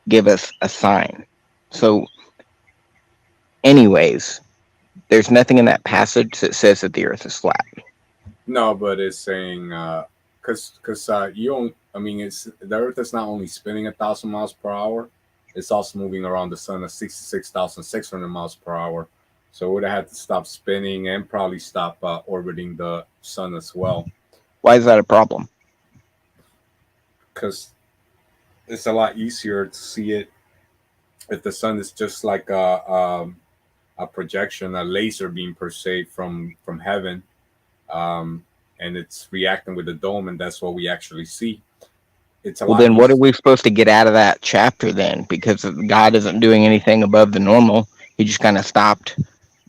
Speaker 3: give us a sign. So anyways, there's nothing in that passage that says that the earth is flat.
Speaker 2: No, but it's saying because you don't. I mean, the earth is not only spinning 1,000 miles per hour, it's also moving around the sun at 66,600 miles per hour. So it would have had to stop spinning and probably stop orbiting the sun as well.
Speaker 3: Why is that a problem?
Speaker 2: Because it's a lot easier to see it if the sun is just like a projection, a laser beam per se from heaven, and it's reacting with the dome, and that's what we actually see. It's
Speaker 3: well, then what are we supposed to get out of that chapter then? Because God isn't doing anything above the normal. He just kind of stopped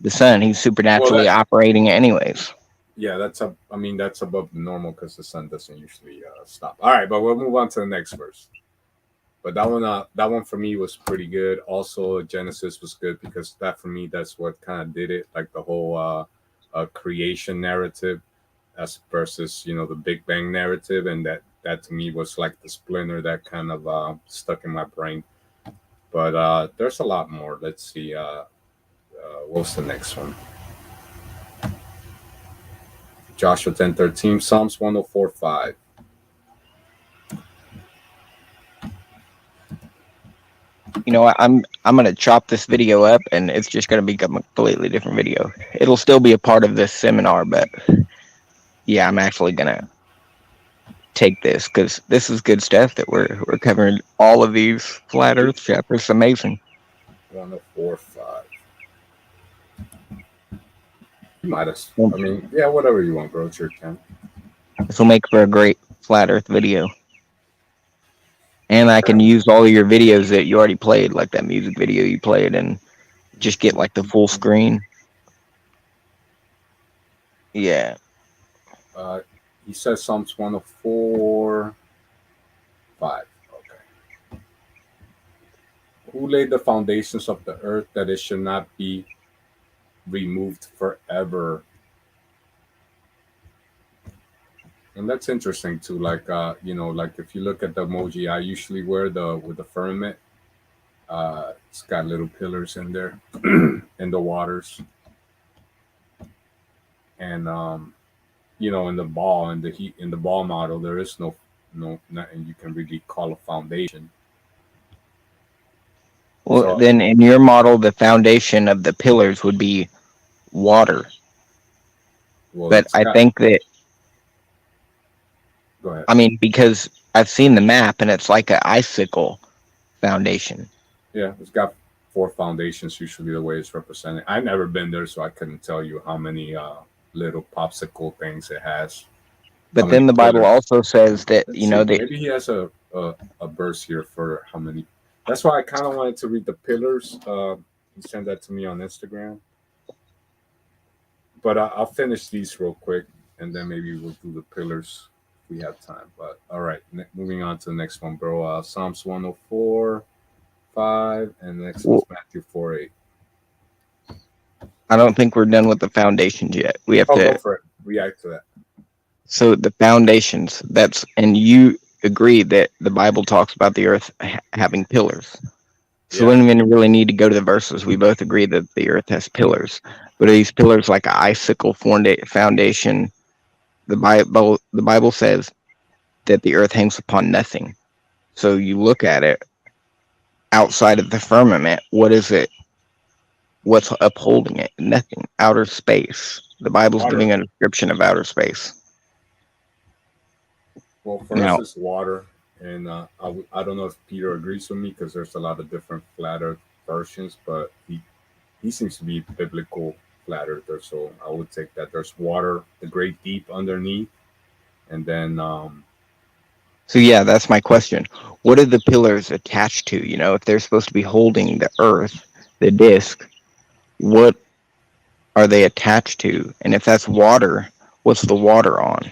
Speaker 3: the sun. He's supernaturally operating it anyways.
Speaker 2: Yeah, that's above the normal, because the sun doesn't usually stop. All right, but we'll move on to the next verse. But that one for me was pretty good. Also, Genesis was good, because that for me, that's what kind of did it, like the whole creation narrative, as versus the Big Bang narrative, and that to me was like the splinter that kind of stuck in my brain. But there's a lot more. Let's see. What's the next one? Joshua 10:13, Psalms 104:5.
Speaker 3: I'm gonna chop this video up, and it's just gonna become a completely different video. It'll still be a part of this seminar, but yeah, I'm actually gonna take this, because this is good stuff that we're covering. All of these flat Earth chapters, amazing.
Speaker 2: 104.5. You might have. I mean, yeah, whatever you want, bro. It's your time.
Speaker 3: This will make for a great flat Earth video. And I can use all of your videos that you already played, like that music video you played, and just get like the full screen. Yeah.
Speaker 2: He says Psalms 104.5. Okay. Who laid the foundations of the earth that it should not be removed forever? And that's interesting too. Like like if you look at the emoji I usually wear with the firmament, it's got little pillars in there in the waters. And in the ball and the heat in the ball model, there is nothing you can really call a foundation.
Speaker 3: Well,
Speaker 2: So-
Speaker 3: then in your model, the foundation of the pillars would be water.
Speaker 2: Well,
Speaker 3: But
Speaker 2: it's
Speaker 3: I
Speaker 2: got-
Speaker 3: think that,
Speaker 2: Go ahead.
Speaker 3: I mean, because I've seen the map and it's like an icicle foundation.
Speaker 2: Yeah, it's got 4 foundations, usually the way it's represented. I've never been there, so I couldn't tell you how many little popsicle things it has.
Speaker 3: But
Speaker 2: How
Speaker 3: then
Speaker 2: many
Speaker 3: the Bible
Speaker 2: pillars?
Speaker 3: also says that,
Speaker 2: Let's
Speaker 3: you know,
Speaker 2: see,
Speaker 3: they,
Speaker 2: maybe he has a verse here for how many. That's why I kind of wanted to read the pillars. He sent that to me on Instagram. But I'll finish these real quick, and then maybe we'll do the pillars if we have time. But all right, moving on to the next one, bro. Psalms 104.5, and the next one's Matthew 4:8.
Speaker 3: I don't think we're done with the foundations yet. We have
Speaker 2: Oh,
Speaker 3: to.
Speaker 2: go for it. React to that.
Speaker 3: So the foundations, and you agree that the Bible talks about the earth having pillars. So we don't even really need to go to the verses. We both agree that the earth has pillars. But are these pillars like an icicle foundation? The Bible says that the earth hangs upon nothing. So you look at it outside of the firmament. What is it? What's upholding it? Nothing. Outer space. The Bible's
Speaker 2: Water.
Speaker 3: giving a description of outer space.
Speaker 2: Well, for
Speaker 3: Now-
Speaker 2: us, it's water. And I don't know if Peter agrees with me because there's a lot of different flat earth versions, but he seems to be biblical flat earther. So I would take that there's water, the great deep underneath. And then
Speaker 3: So yeah, that's my question. What are the pillars attached to? You know, if they're supposed to be holding the earth, the disc, what are they attached to? And if that's water, what's the water on?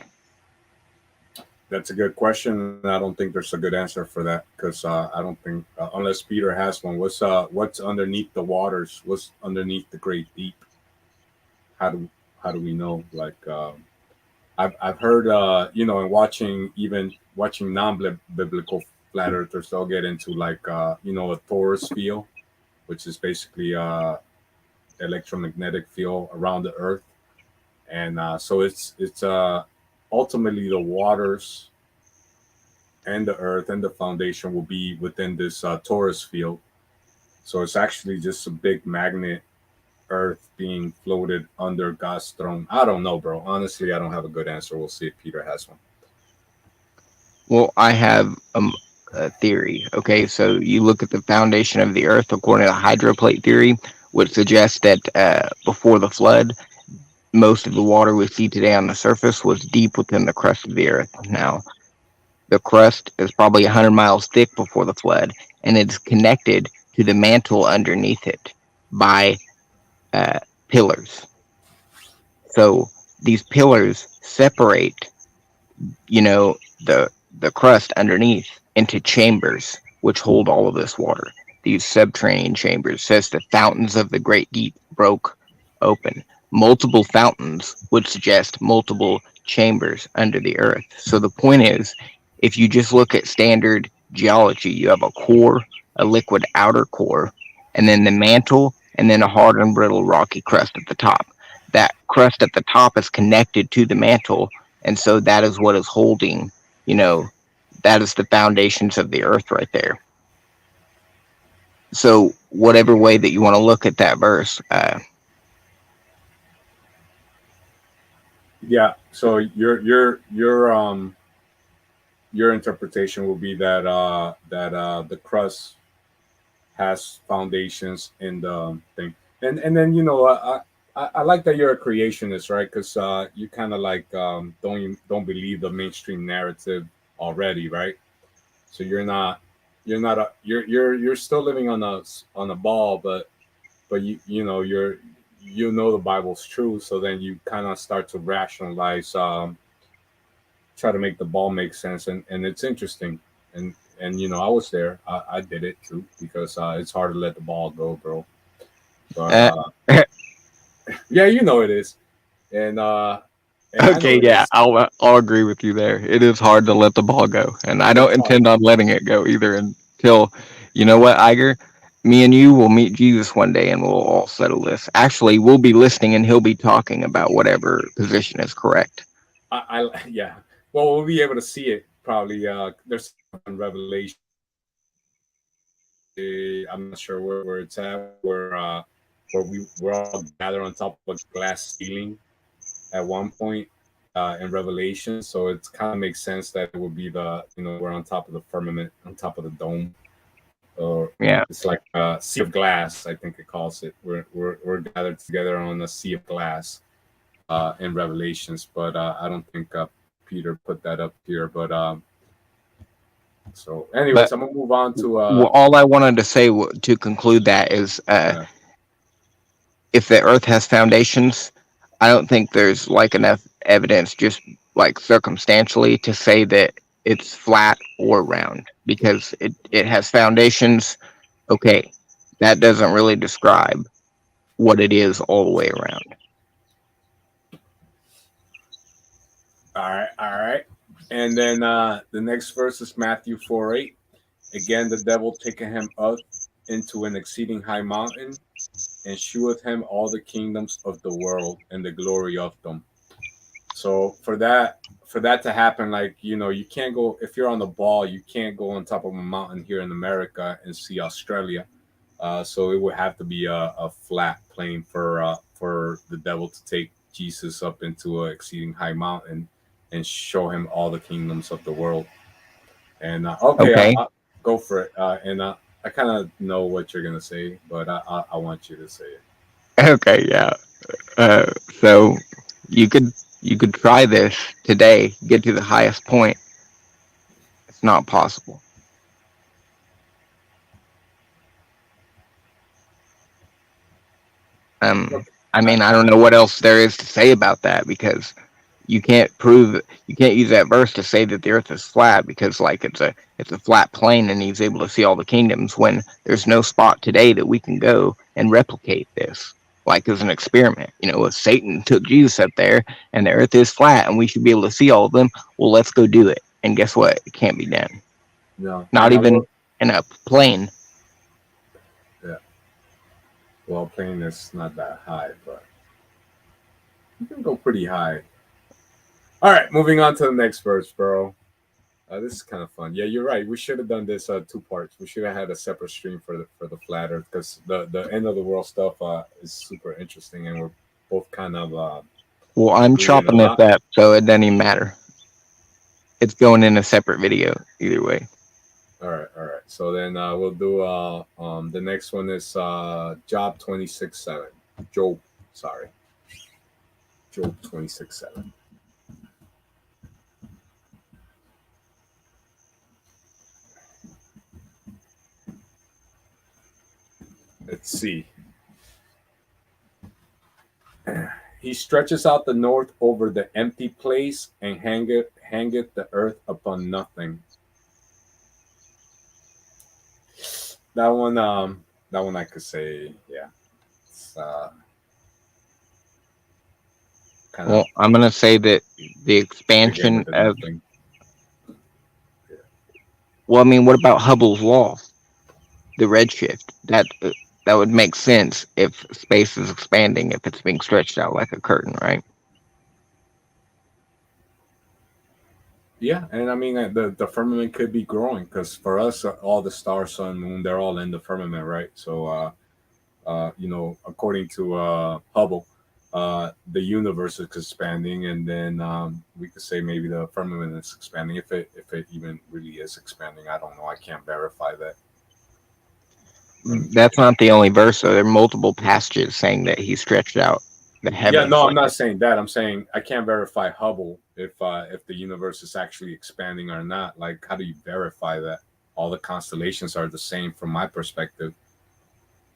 Speaker 2: that's a good question. I don't think there's a good answer for that because I don't think unless Peter has one. What's underneath the waters? What's underneath the great deep? How do we know? Like I've heard in watching non-biblical flat earthers, they'll get into like a torus field, which is basically electromagnetic field around the earth, and so it's ultimately the waters and the earth and the foundation will be within this torus field. So it's actually just a big magnet earth being floated under God's throne. I don't know, bro. Honestly, I don't have a good answer. We'll see if Peter has one.
Speaker 3: Well, I have a theory. Okay, so you look at the foundation of the earth according to the hydroplate theory, which suggests that before the flood, most of the water we see today on the surface was deep within the crust of the earth. Now, the crust is probably 100 miles thick before the flood, and it's connected to the mantle underneath it by pillars. So these pillars separate, the crust underneath into chambers, which hold all of this water. These subterranean chambers, says the fountains of the great deep broke open. Multiple fountains would suggest multiple chambers under the earth. So the point is, if you just look at standard geology, you have a core, a liquid outer core, and then the mantle, and then a hard and brittle rocky crust at the top. That crust at the top is connected to the mantle, and so that is what is holding, that is the foundations of the earth right there. So whatever way that you want to look at that verse,
Speaker 2: Yeah. So you're your interpretation will be that the crust has foundations in the thing, and then I like that you're a creationist, right? Because you kind of like don't believe the mainstream narrative already, right? So you're still living on a ball, but you know the Bible's true. So then you kind of start to rationalize, try to make the ball make sense, and it's interesting. And I was there. I did it too because it's hard to let the ball go, bro. But yeah, it is. And I know
Speaker 3: Okay,
Speaker 2: it
Speaker 3: yeah,
Speaker 2: is.
Speaker 3: I'll agree with you there. It is hard to let the ball go, and I don't
Speaker 2: It's hard.
Speaker 3: intend on letting it go either until, you know what, Iger, me and you will meet Jesus one day, and we'll all settle this. Actually, we'll be listening, and he'll be talking about whatever position is correct.
Speaker 2: Yeah. Well, we'll be able to see it probably. There's some Revelation. I'm not sure where it's at. Where we're all gathered on top of a glass ceiling at one point in Revelation. So it kind of makes sense that it would be we're on top of the firmament, on top of the dome, or
Speaker 3: Yeah.
Speaker 2: it's like a sea of glass. I think it calls it. We're gathered together on a sea of glass in Revelations, but I don't think Peter put that up here. But so, anyways,
Speaker 3: But
Speaker 2: I'm gonna move on to
Speaker 3: well, all I wanted to say to conclude that is, if the Earth has foundations, I don't think there's like enough evidence, just like circumstantially, to say that it's flat or round, because it has foundations. Okay, that doesn't really describe what it is all the way around.
Speaker 2: All right. And then the next verse is Matthew 4:8. Again, the devil taketh him up into an exceeding high mountain, and sheweth him all the kingdoms of the world and the glory of them. So for that to happen, like you can't go, if you're on the ball, you can't go on top of a mountain here in America and see Australia. So it would have to be a flat plane for the devil to take Jesus up into an exceeding high mountain and show him all the kingdoms of the world. And
Speaker 3: Okay.
Speaker 2: I'll go for it. And I kind of know what you're gonna say, but I want you to say it.
Speaker 3: Okay, yeah. So you could try this today, get to the highest point. It's not possible. I mean, I don't know what else there is to say about that, because you can't use that verse to say that the earth is flat, because like it's a flat plane and he's able to see all the kingdoms, when there's no spot today that we can go and replicate this like as an experiment. If Satan took Jesus up there and the earth is flat and we should be able to see all of them, well, let's go do it. And guess what? It can't be done.
Speaker 2: No.
Speaker 3: Not even in a plane.
Speaker 2: Yeah. Well, plane is not that high, but you can go pretty high. All right, moving on to the next verse, bro. This is kind of fun. Yeah, you're right. We should have done this 2 parts. We should have had a separate stream for the flat Earth, because the end of the world stuff is super interesting, and we're both kind of.
Speaker 3: Well, I'm chopping this up, so it doesn't even matter. It's going in a separate video either way.
Speaker 2: All right. So then we'll do the next one is Job 26:7. Job 26:7. Let's see. He stretches out the north over the empty place, and hangeth the earth upon nothing. That one I could say, yeah. It's,
Speaker 3: well, I'm gonna say that the expansion of. Well, I mean, what about Hubble's law? The redshift. That would make sense if space is expanding, if it's being stretched out like a curtain, right?
Speaker 2: Yeah, and I mean the firmament could be growing, because for us, all the stars, sun, moon, they're all in the firmament, right? So, according to Hubble, the universe is expanding, and then we could say maybe the firmament is expanding. If it even really is expanding, I don't know. I can't verify that.
Speaker 3: That's not the only verse, though. There are multiple passages saying that he stretched out the heavens.
Speaker 2: Yeah, no, I'm
Speaker 3: like
Speaker 2: not saying that. I'm saying I can't verify Hubble if the universe is actually expanding or not. Like, how do you verify that? All the constellations are the same from my perspective,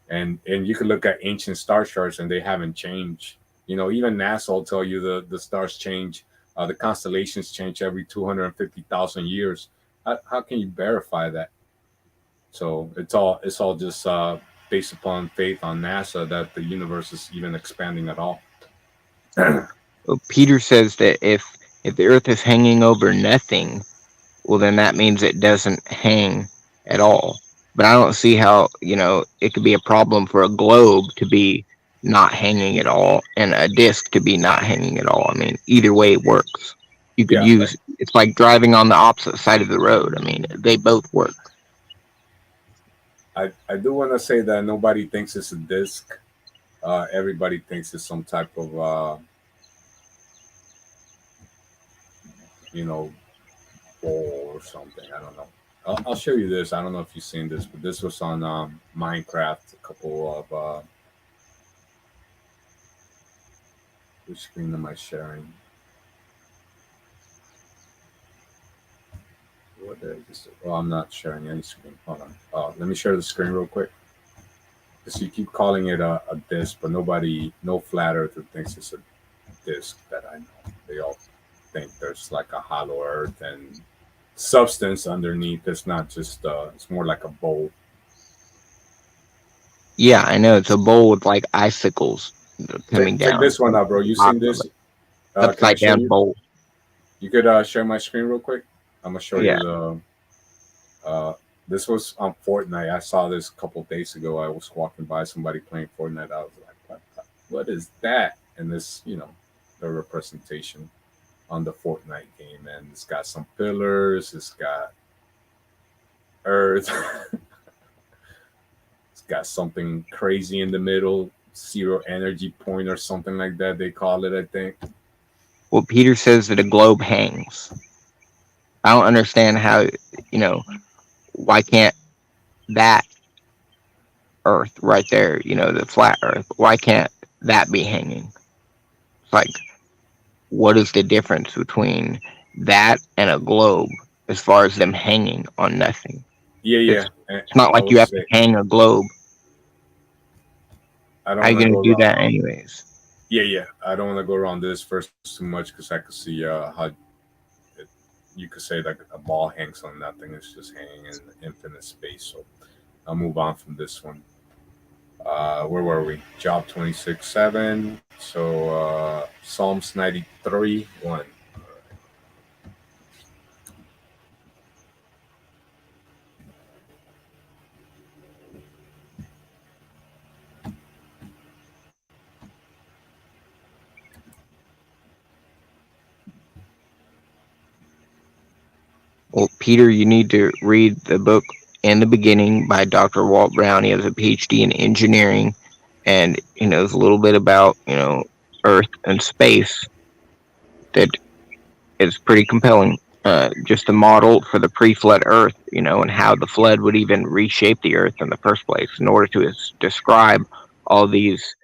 Speaker 2: and you can look at ancient star charts and they haven't changed. You know, even NASA will tell you the stars change, the constellations change every 250,000 years. How can you verify that? So it's all just based upon faith on NASA that the universe is even expanding at all.
Speaker 3: Well, Peter says that if the Earth is hanging over nothing, well, then that means it doesn't hang at all. But I don't see how, it could be a problem for a globe to be not hanging at all and a disc to be not hanging at all. I mean, either way works. You could use, it's like driving on the opposite side of the road. I mean, they both work.
Speaker 2: I do want to say that nobody thinks it's a disc. Everybody thinks it's some type of, ball or something. I don't know. I'll show you this. I don't know if you've seen this, but this was on Minecraft. A couple of which screen am I sharing? What did I just? Oh, I'm not sharing any screen. Hold on. Let me share the screen real quick. Because you keep calling it a disc, but no flat earther thinks it's a disc that I know. They all think there's like a hollow earth and substance underneath. It's not just it's more like a bowl.
Speaker 3: Yeah, I know. It's a bowl with like icicles coming down.
Speaker 2: Check this one out, bro. You seen this?
Speaker 3: Upside down bowl.
Speaker 2: You could share my screen real quick. I'm gonna show you the this was on Fortnite. I saw this a couple days ago. I was walking by somebody playing Fortnite. I was like, what is that? And this, the representation on the Fortnite game, and it's got some pillars, it's got earth, it's got something crazy in the middle, zero energy point or something like that they call it, I think.
Speaker 3: Well, Peter says that a globe hangs. I don't understand how, why can't that earth right there, the flat earth, why can't that be hanging? It's like, what is the difference between that and a globe as far as them hanging on nothing?
Speaker 2: Yeah.
Speaker 3: It's not like you have to hang a globe.
Speaker 2: How
Speaker 3: are you going to do that anyways?
Speaker 2: Yeah. I don't want to go around this first too much because I could see how you could say that a ball hangs on nothing. It's just hanging in infinite space. So I'll move on from this one. Where were we? Job 26:7. So Psalms 93:1.
Speaker 3: Well, Peter, you need to read the book In the Beginning by Dr. Walt Brown. He has a PhD in engineering, and he knows a little bit about, Earth and space. That is pretty compelling. Just a model for the pre-flood Earth, and how the flood would even reshape the Earth in the first place in order to describe all these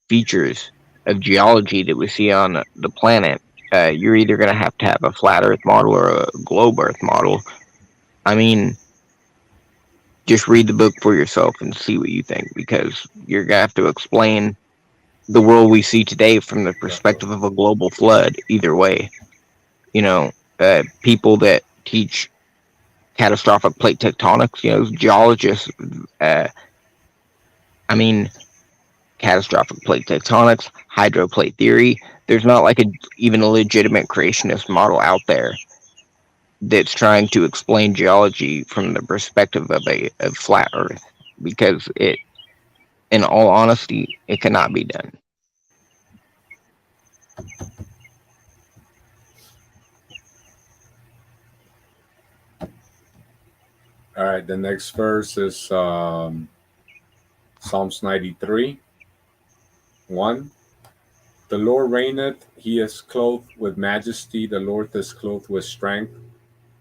Speaker 3: features of geology that we see on the planet. You're either going to have a flat Earth model or a globe Earth model. I mean, just read the book for yourself and see what you think, because you're going to have to explain the world we see today from the perspective of a global flood either way. People that teach catastrophic plate tectonics, geologists, catastrophic plate tectonics, hydroplate theory. There's not like even a legitimate creationist model out there that's trying to explain geology from the perspective of a flat Earth, because in all honesty, it cannot be done.
Speaker 2: All right, the next verse is Psalms 93:1. The Lord reigneth, he is clothed with majesty, the Lord is clothed with strength,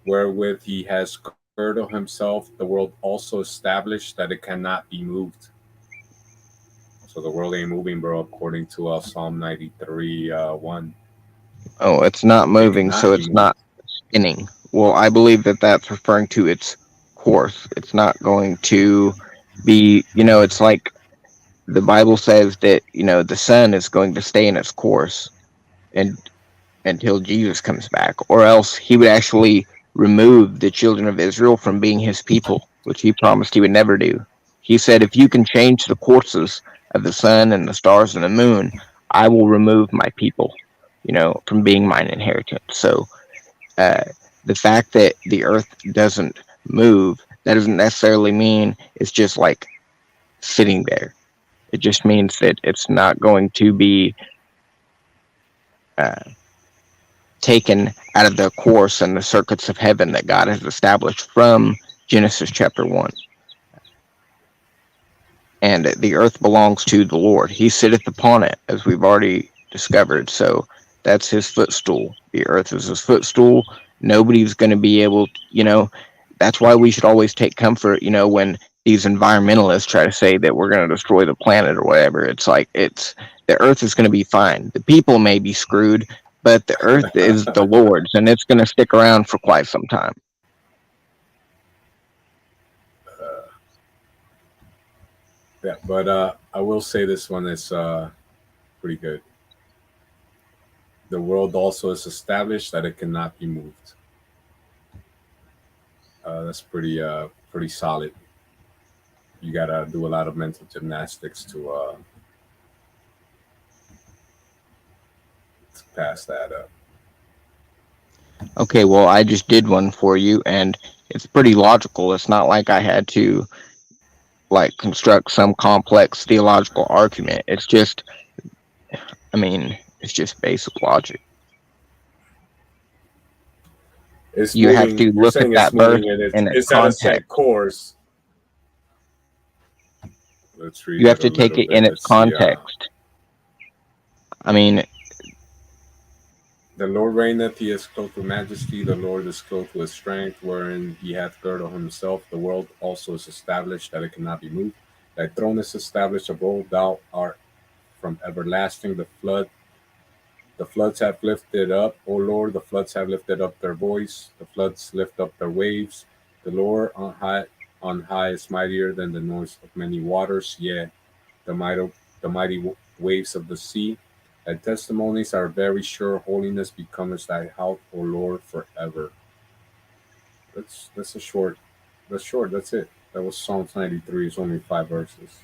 Speaker 2: wherewith he has girded himself, the world also established that it cannot be moved. So the world ain't moving, bro, according to Psalm 93 1.
Speaker 3: Oh, it's not
Speaker 2: It
Speaker 3: moving,
Speaker 2: cannot
Speaker 3: so
Speaker 2: be
Speaker 3: it's
Speaker 2: moved.
Speaker 3: not spinning. Well, I believe that that's referring to its course. It's not going to be, it's like the Bible says that, the sun is going to stay in its course and until Jesus comes back, or else he would actually remove the children of Israel from being his people, which he promised he would never do. He said, if you can change the courses of the sun and the stars and the moon, I will remove my people, from being mine inheritance. So the fact that the earth doesn't move, that doesn't necessarily mean it's just like sitting there. It just means that it's not going to be taken out of the course and the circuits of heaven that God has established from Genesis chapter 1. And the earth belongs to the Lord. He sitteth upon it, as we've already discovered. So that's his footstool. The earth is his footstool. Nobody's going to be able to, that's why we should always take comfort, when these environmentalists try to say that we're going to destroy the planet or whatever. It's like, the earth is going to be fine. The people may be screwed, but the earth is the Lord's, and it's going to stick around for quite some time.
Speaker 2: Yeah, but I will say this one is pretty good. The world also is established that it cannot be moved. That's pretty solid. You gotta do a lot of mental gymnastics to pass that up.
Speaker 3: Okay, well, I just did one for you, and it's pretty logical. It's not like I had to construct some complex theological argument. It's just, it's just basic logic. You have to look at that verse in its
Speaker 2: it's at a set
Speaker 3: context.
Speaker 2: course. Let's read.
Speaker 3: You have to take it in its context.
Speaker 2: The Lord reigneth, he is clothed with majesty, the Lord is clothed with strength, wherein he hath girded himself. The world also is established that it cannot be moved. Thy throne is established of old, thou art from everlasting. The floods have lifted up, O Lord, the floods have lifted up their voice, the floods lift up their waves. The Lord on high is mightier than the noise of many waters, yea, the mighty waves of the sea. Thy testimonies are very sure, holiness becometh thy house, O Lord, forever. That's short. That's it. That was Psalms 93. It's only 5 verses.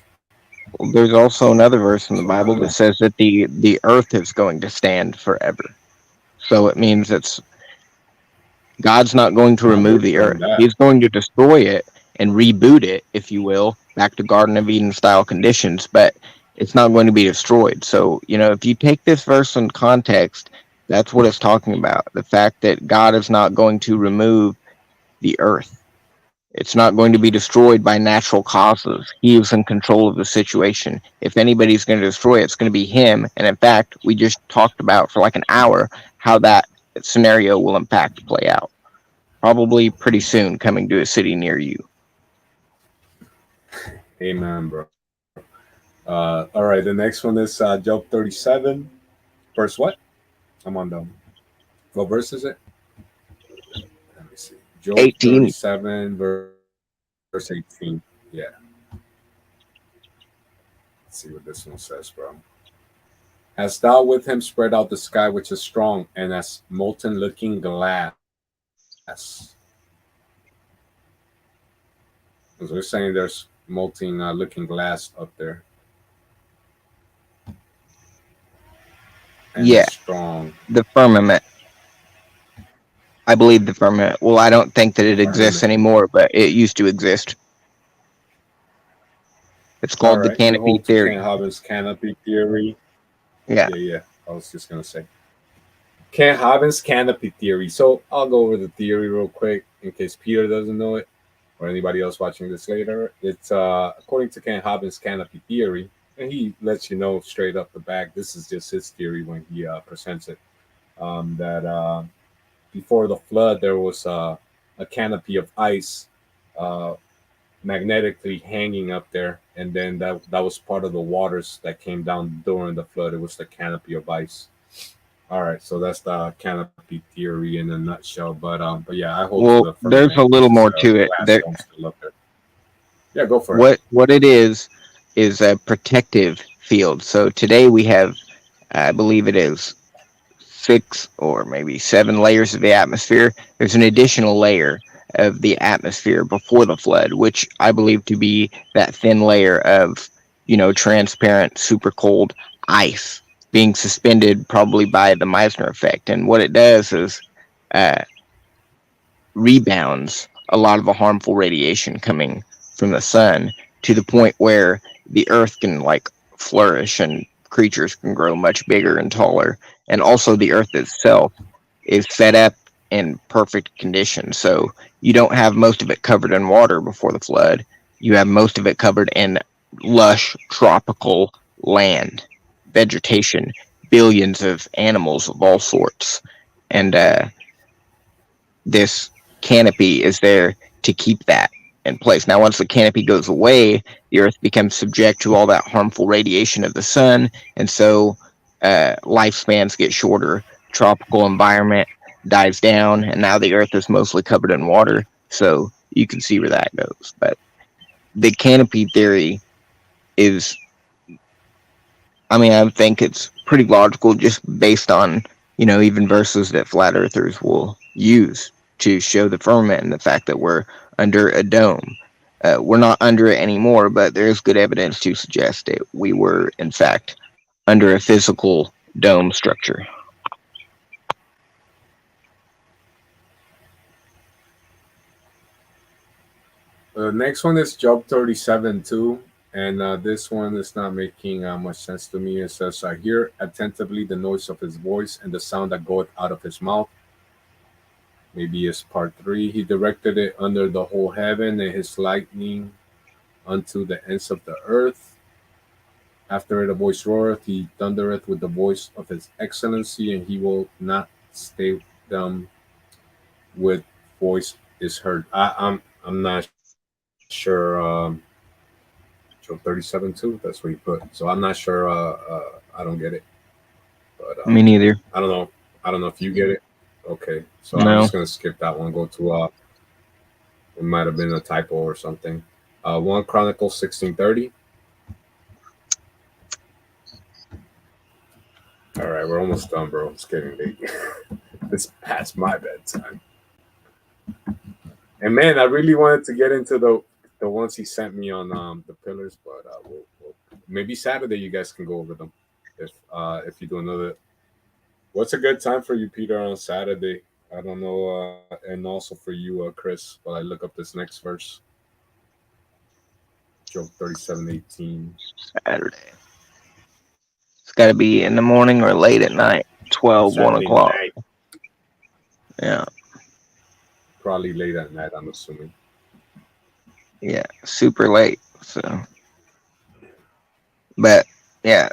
Speaker 3: There's also another verse in the Bible that says that the earth is going to stand forever. So it means God's not going to remove the earth. He's going to destroy it and reboot it, if you will, back to Garden of Eden style conditions, but it's not going to be destroyed. So, if you take this verse in context, that's what it's talking about. The fact that God is not going to remove the earth. It's not going to be destroyed by natural causes. He is in control of the situation. If anybody's going to destroy it, it's going to be him. And in fact, we just talked about for like an hour how that scenario will in fact play out. Probably pretty soon, coming to a city near you.
Speaker 2: Amen, bro. All right, the next one is Job 37. Verse what? I'm on them. What verse is it? Let me see. Job
Speaker 3: 18.
Speaker 2: 37, verse 18. Yeah. Let's see what this one says, bro. Hast thou with him spread out the sky which is strong, and as molten looking glass. Because we're saying there's molten looking glass up there. And
Speaker 3: Yeah.
Speaker 2: Strong.
Speaker 3: The firmament. I believe the firmament. Well, I don't think that it exists anymore, but it used to exist. It's called the canopy theory.
Speaker 2: Kent Hovine's canopy theory.
Speaker 3: Yeah.
Speaker 2: I was just going to say. Kent Hovine's canopy theory. So I'll go over the theory real quick in case Peter doesn't know it or anybody else watching this later. It's according to Kent Hovine's canopy theory, and he lets you know straight up the back. This is just his theory when he presents it. That before the flood, there was a canopy of ice uh, magnetically hanging up there, and then that was part of the waters that came down during the flood. It was the canopy of ice. All right, so that's the canopy theory in a nutshell. But yeah, I hold to
Speaker 3: Well,
Speaker 2: the
Speaker 3: there's
Speaker 2: firmament.
Speaker 3: a
Speaker 2: This
Speaker 3: little
Speaker 2: is
Speaker 3: more
Speaker 2: a
Speaker 3: to it.
Speaker 2: glass
Speaker 3: There,
Speaker 2: dome still up there. Yeah, go for it.
Speaker 3: what it is a protective field. So today we have, I believe it is 6 or maybe 7 layers of the atmosphere. There's an additional layer of the atmosphere before the flood, which I believe to be that thin layer of, transparent, super cold ice being suspended probably by the Meissner effect. And what it does is uh, rebounds a lot of the harmful radiation coming from the sun to the point where the earth can like flourish and creatures can grow much bigger and taller. And also the earth itself is set up in perfect condition. So you don't have most of it covered in water before the flood. You have most of it covered in lush tropical land, vegetation, billions of animals of all sorts. And this canopy is there to keep that in place. Now, once the canopy goes away, the Earth becomes subject to all that harmful radiation of the sun, and so lifespans get shorter. Tropical environment dies down, and now the Earth is mostly covered in water. So you can see where that goes. But the canopy theory is, I mean, I think it's pretty logical just based on, even verses that flat earthers will use to show the firmament and the fact that we're under a dome. We're not under it anymore, but there's good evidence to suggest that we were, in fact, under a physical dome structure.
Speaker 2: The next one is Job 37 too. And this one is not making much sense to me. It says, I hear attentively the noise of his voice and the sound that goeth out of his mouth. Maybe it's part 3. He directed it under the whole heaven and his lightning unto the ends of the earth. After it a voice roareth, he thundereth with the voice of his excellency, and he will not stay them with voice is heard. I'm not sure. Job 37 too. That's what he put. So I'm not sure. I don't get it. But
Speaker 3: Me neither.
Speaker 2: I don't know. I don't know if you get it. Okay, so I'm
Speaker 3: No.
Speaker 2: just gonna skip that one. Go to it might have been a typo or something. 1 Chronicles 16:30. All right, we're almost done, bro. It's getting late. It's past my bedtime. And man, I really wanted to get into the ones he sent me on the pillars, but we'll maybe Saturday you guys can go over them if you do another. What's a good time for you, Peter, on Saturday? I don't know, and also for you, Chris, while I look up this next verse. Job 37:18.
Speaker 3: Saturday. It's got to be in the morning or late at night. 12, 1
Speaker 2: Saturday
Speaker 3: o'clock.
Speaker 2: night.
Speaker 3: Yeah.
Speaker 2: Probably late at night, I'm assuming.
Speaker 3: Yeah. Super late. So. But, yeah.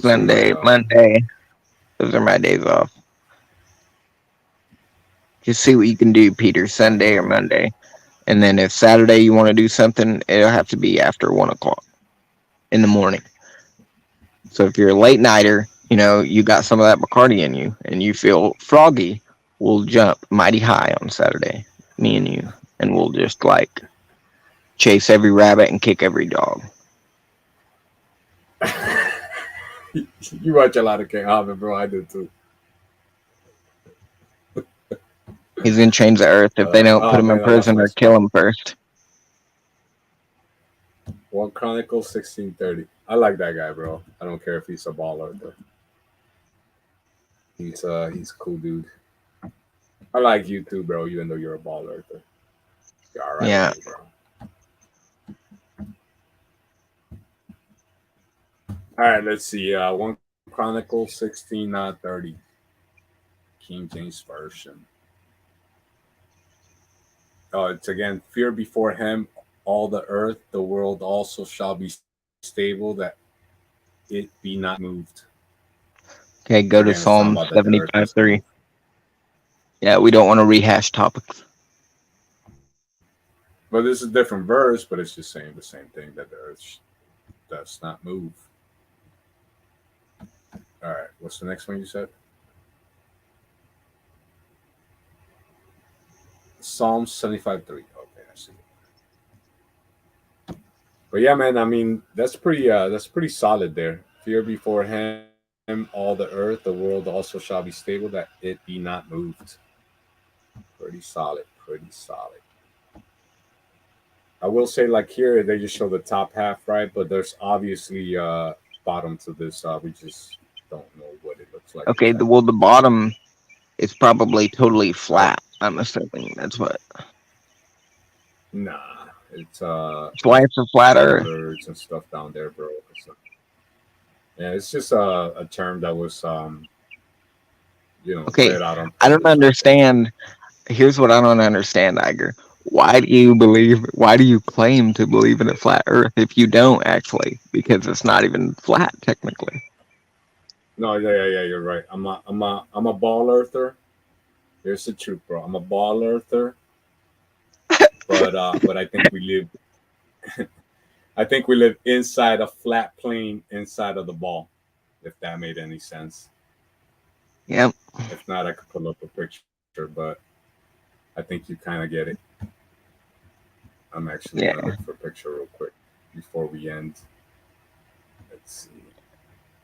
Speaker 3: Sunday, Monday. Those are my days off. Just see what you can do, Peter, Sunday or Monday. And then if Saturday you want to do something, it'll have to be after 1 o'clock in the morning. So if you're a late nighter, you got some of that Bacardi in you and you feel froggy, we'll jump mighty high on Saturday, me and you. And we'll just like chase every rabbit and kick every dog.
Speaker 2: You watch a lot of King Hobbit, bro. I do too.
Speaker 3: He's in chains of earth if they don't put him in prison or kill him first.
Speaker 2: 1 Chronicles 16:30. I like that guy, bro. I don't care if he's a baller, but he's a cool dude. I like you too, bro. Even though you're a baller, you're all right,
Speaker 3: yeah,
Speaker 2: me, bro. All right, let's see. 1 Chronicles 16:30. King James Version. It's again, fear before him all the earth, the world also shall be stable, that it be not moved.
Speaker 3: Okay, go to
Speaker 2: Again, it's talking
Speaker 3: Psalm
Speaker 2: about that the earth is
Speaker 3: 75:3.
Speaker 2: moved.
Speaker 3: Yeah, we don't want to rehash topics.
Speaker 2: But this is a different verse, but it's just saying the same thing, that the earth does not move. All right, what's the next one you said? Psalm 75:3. Okay, I see. But yeah, man, I mean that's pretty solid there. Fear before him, all the earth, the world also shall be stable, that it be not moved. Pretty solid, pretty solid. I will say, like here, they just show the top half, right? But there's obviously bottom to this. We just don't know what it looks like
Speaker 3: Okay,
Speaker 2: exactly.
Speaker 3: well, the bottom is probably totally flat. I'm assuming that's what.
Speaker 2: Nah, it's
Speaker 3: That's why it's a flat Earth.
Speaker 2: birds and stuff down there, bro. Yeah, it's just a term that was
Speaker 3: Okay,
Speaker 2: read out on
Speaker 3: I don't
Speaker 2: purpose,
Speaker 3: understand. Here's what I don't understand, Iger. Why do you believe? Why do you claim to believe in a flat Earth if you don't actually? Because it's not even flat technically.
Speaker 2: No, yeah, you're right. I'm a ball earther. Here's the truth, bro. I'm a ball earther. But I think we live I think we live inside a flat plane inside of the ball, if that made any sense.
Speaker 3: Yep.
Speaker 2: If not, I could pull up a picture, but I think you kind of get it. I'm actually going to look for a picture real quick before we end. Let's see.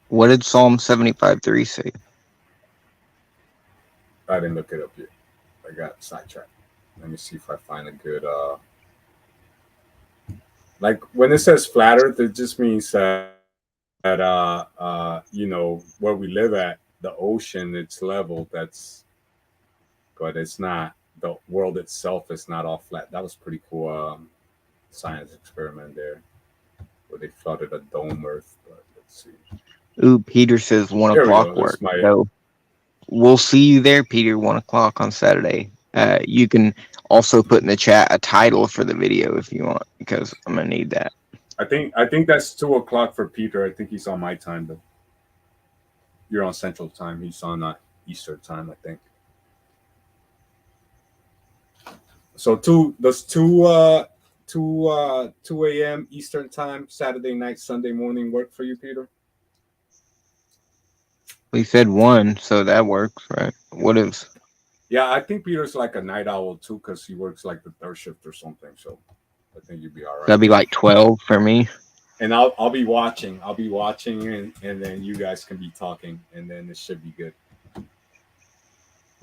Speaker 3: What did Psalm 75:3 say?
Speaker 2: I didn't look it up yet. I got sidetracked. Let me see if I find a good like when it says flat earth, it just means that where we live at, the ocean, it's level, but it's not, the world itself is not all flat. That was pretty cool science experiment there where they flooded a dome earth. But let's see.
Speaker 3: Ooh, Peter says 1
Speaker 2: There we
Speaker 3: o'clock
Speaker 2: go.
Speaker 3: work.
Speaker 2: That's
Speaker 3: So we'll see you there, Peter, 1 o'clock on Saturday. You can also put in the chat a title for the video if you want, because I'm gonna need that.
Speaker 2: I think that's 2 o'clock for Peter. I think he's on my time, but you're on Central Time. He's on Eastern Time, I think. So does 2 a.m. Eastern Time, Saturday night, Sunday morning work for you, Peter?
Speaker 3: We said 1, so that works, right? What is?
Speaker 2: Yeah, I think Peter's like a night owl too, because he works like the third shift or something. So I think you'd be all right.
Speaker 3: That'd be like 12 for me.
Speaker 2: And I'll be watching. I'll be watching, and then you guys can be talking, and then it should be good.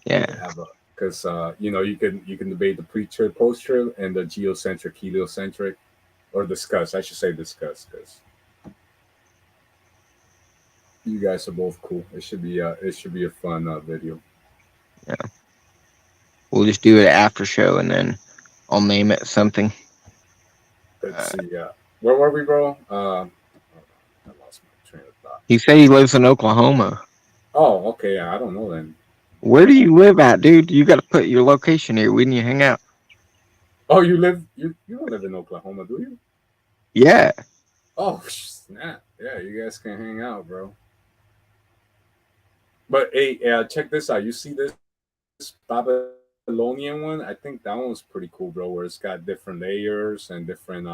Speaker 3: Yeah.
Speaker 2: Because you can debate the pre-trib, post-trib, and the geocentric, heliocentric, or discuss. I should say discuss, because you guys are both cool. It should be a fun video.
Speaker 3: Yeah. We'll just do it after show, and then I'll name it something.
Speaker 2: Let's see. Where were we, bro? I lost my train of thought.
Speaker 3: He said he lives in Oklahoma.
Speaker 2: Oh, okay. I don't know then.
Speaker 3: Where do you live at, dude? You got to put your location here when you hang out.
Speaker 2: Oh, you don't live in Oklahoma, do you?
Speaker 3: Yeah.
Speaker 2: Oh, snap. Yeah, you guys can hang out, bro. But hey, check this out. You see this Babylonian one? I think that one's pretty cool, bro, where it's got different layers and different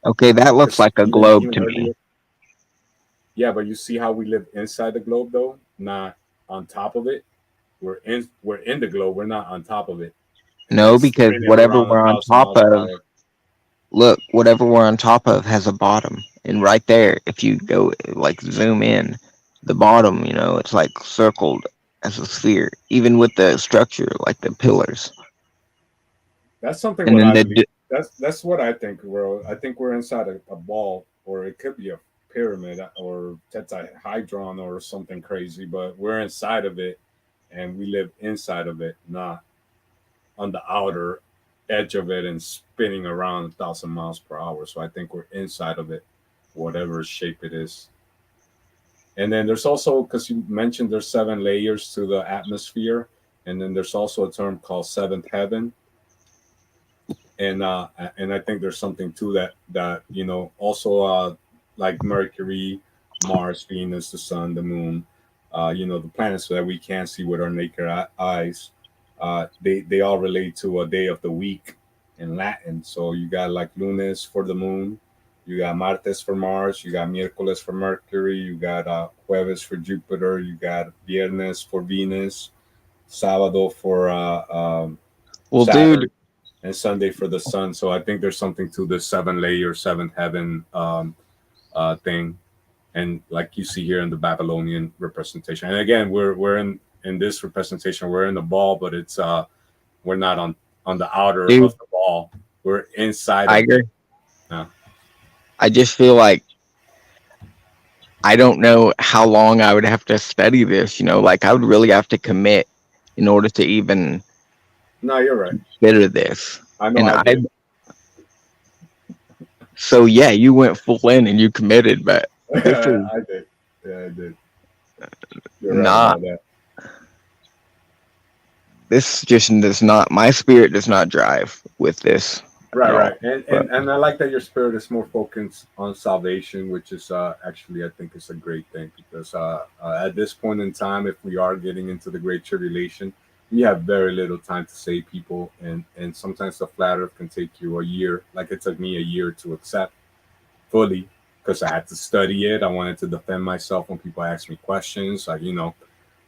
Speaker 3: Okay, that looks like a globe to me.
Speaker 2: Yeah, but you see how we live inside the globe though, not on top of it. We're in the globe, we're not on top of it.
Speaker 3: No, because whatever we're on top of, look, whatever we're on top of has a bottom. And right there, if you go like zoom in, the bottom, it's like circled as a sphere, even with the structure, like the pillars.
Speaker 2: That's something.
Speaker 3: And then
Speaker 2: that's what I think. I think we're inside a ball, or it could be a pyramid or tetrahedron or something crazy. But we're inside of it, and we live inside of it, not on the outer edge of it and spinning around 1,000 miles per hour. So I think we're inside of it, whatever shape it is. And then there's also, because you mentioned there's 7 layers to the atmosphere, and then there's also a term called seventh heaven. And I think there's something to that also like Mercury, Mars, Venus, the Sun, the Moon. The planets that we can't see with our naked eyes. They all relate to a day of the week in Latin. So you got like lunes for the moon, you got martes for Mars, you got miércoles for Mercury, you got jueves for Jupiter, you got viernes for Venus, sábado for
Speaker 3: Well,
Speaker 2: Saturn,
Speaker 3: dude,
Speaker 2: and Sunday for the Sun. So I think there's something to this seven layer, seventh heaven thing, and like you see here in the Babylonian representation. And again, we're in this representation, we're in the ball, but it's we're not on the outer
Speaker 3: dude,
Speaker 2: of the ball. We're inside of
Speaker 3: Tiger,
Speaker 2: it. Yeah.
Speaker 3: I just feel like I don't know how long I would have to study this. Like I would really have to commit in order to even
Speaker 2: No, you're right.
Speaker 3: consider this.
Speaker 2: I know
Speaker 3: And
Speaker 2: I did.
Speaker 3: So yeah, you went full in and you committed, but this is
Speaker 2: I did. Yeah, I did. You're right
Speaker 3: not.
Speaker 2: about that.
Speaker 3: This just does not. My spirit does not drive with this.
Speaker 2: Right,
Speaker 3: at all.
Speaker 2: right.
Speaker 3: But
Speaker 2: And I like that your spirit is more focused on salvation, which is actually I think is a great thing because at this point in time, if we are getting into the Great Tribulation, we have very little time to save people, and sometimes the flat Earth can take you a year, like it took me a year to accept fully because I had to study it. I wanted to defend myself when people asked me questions, like.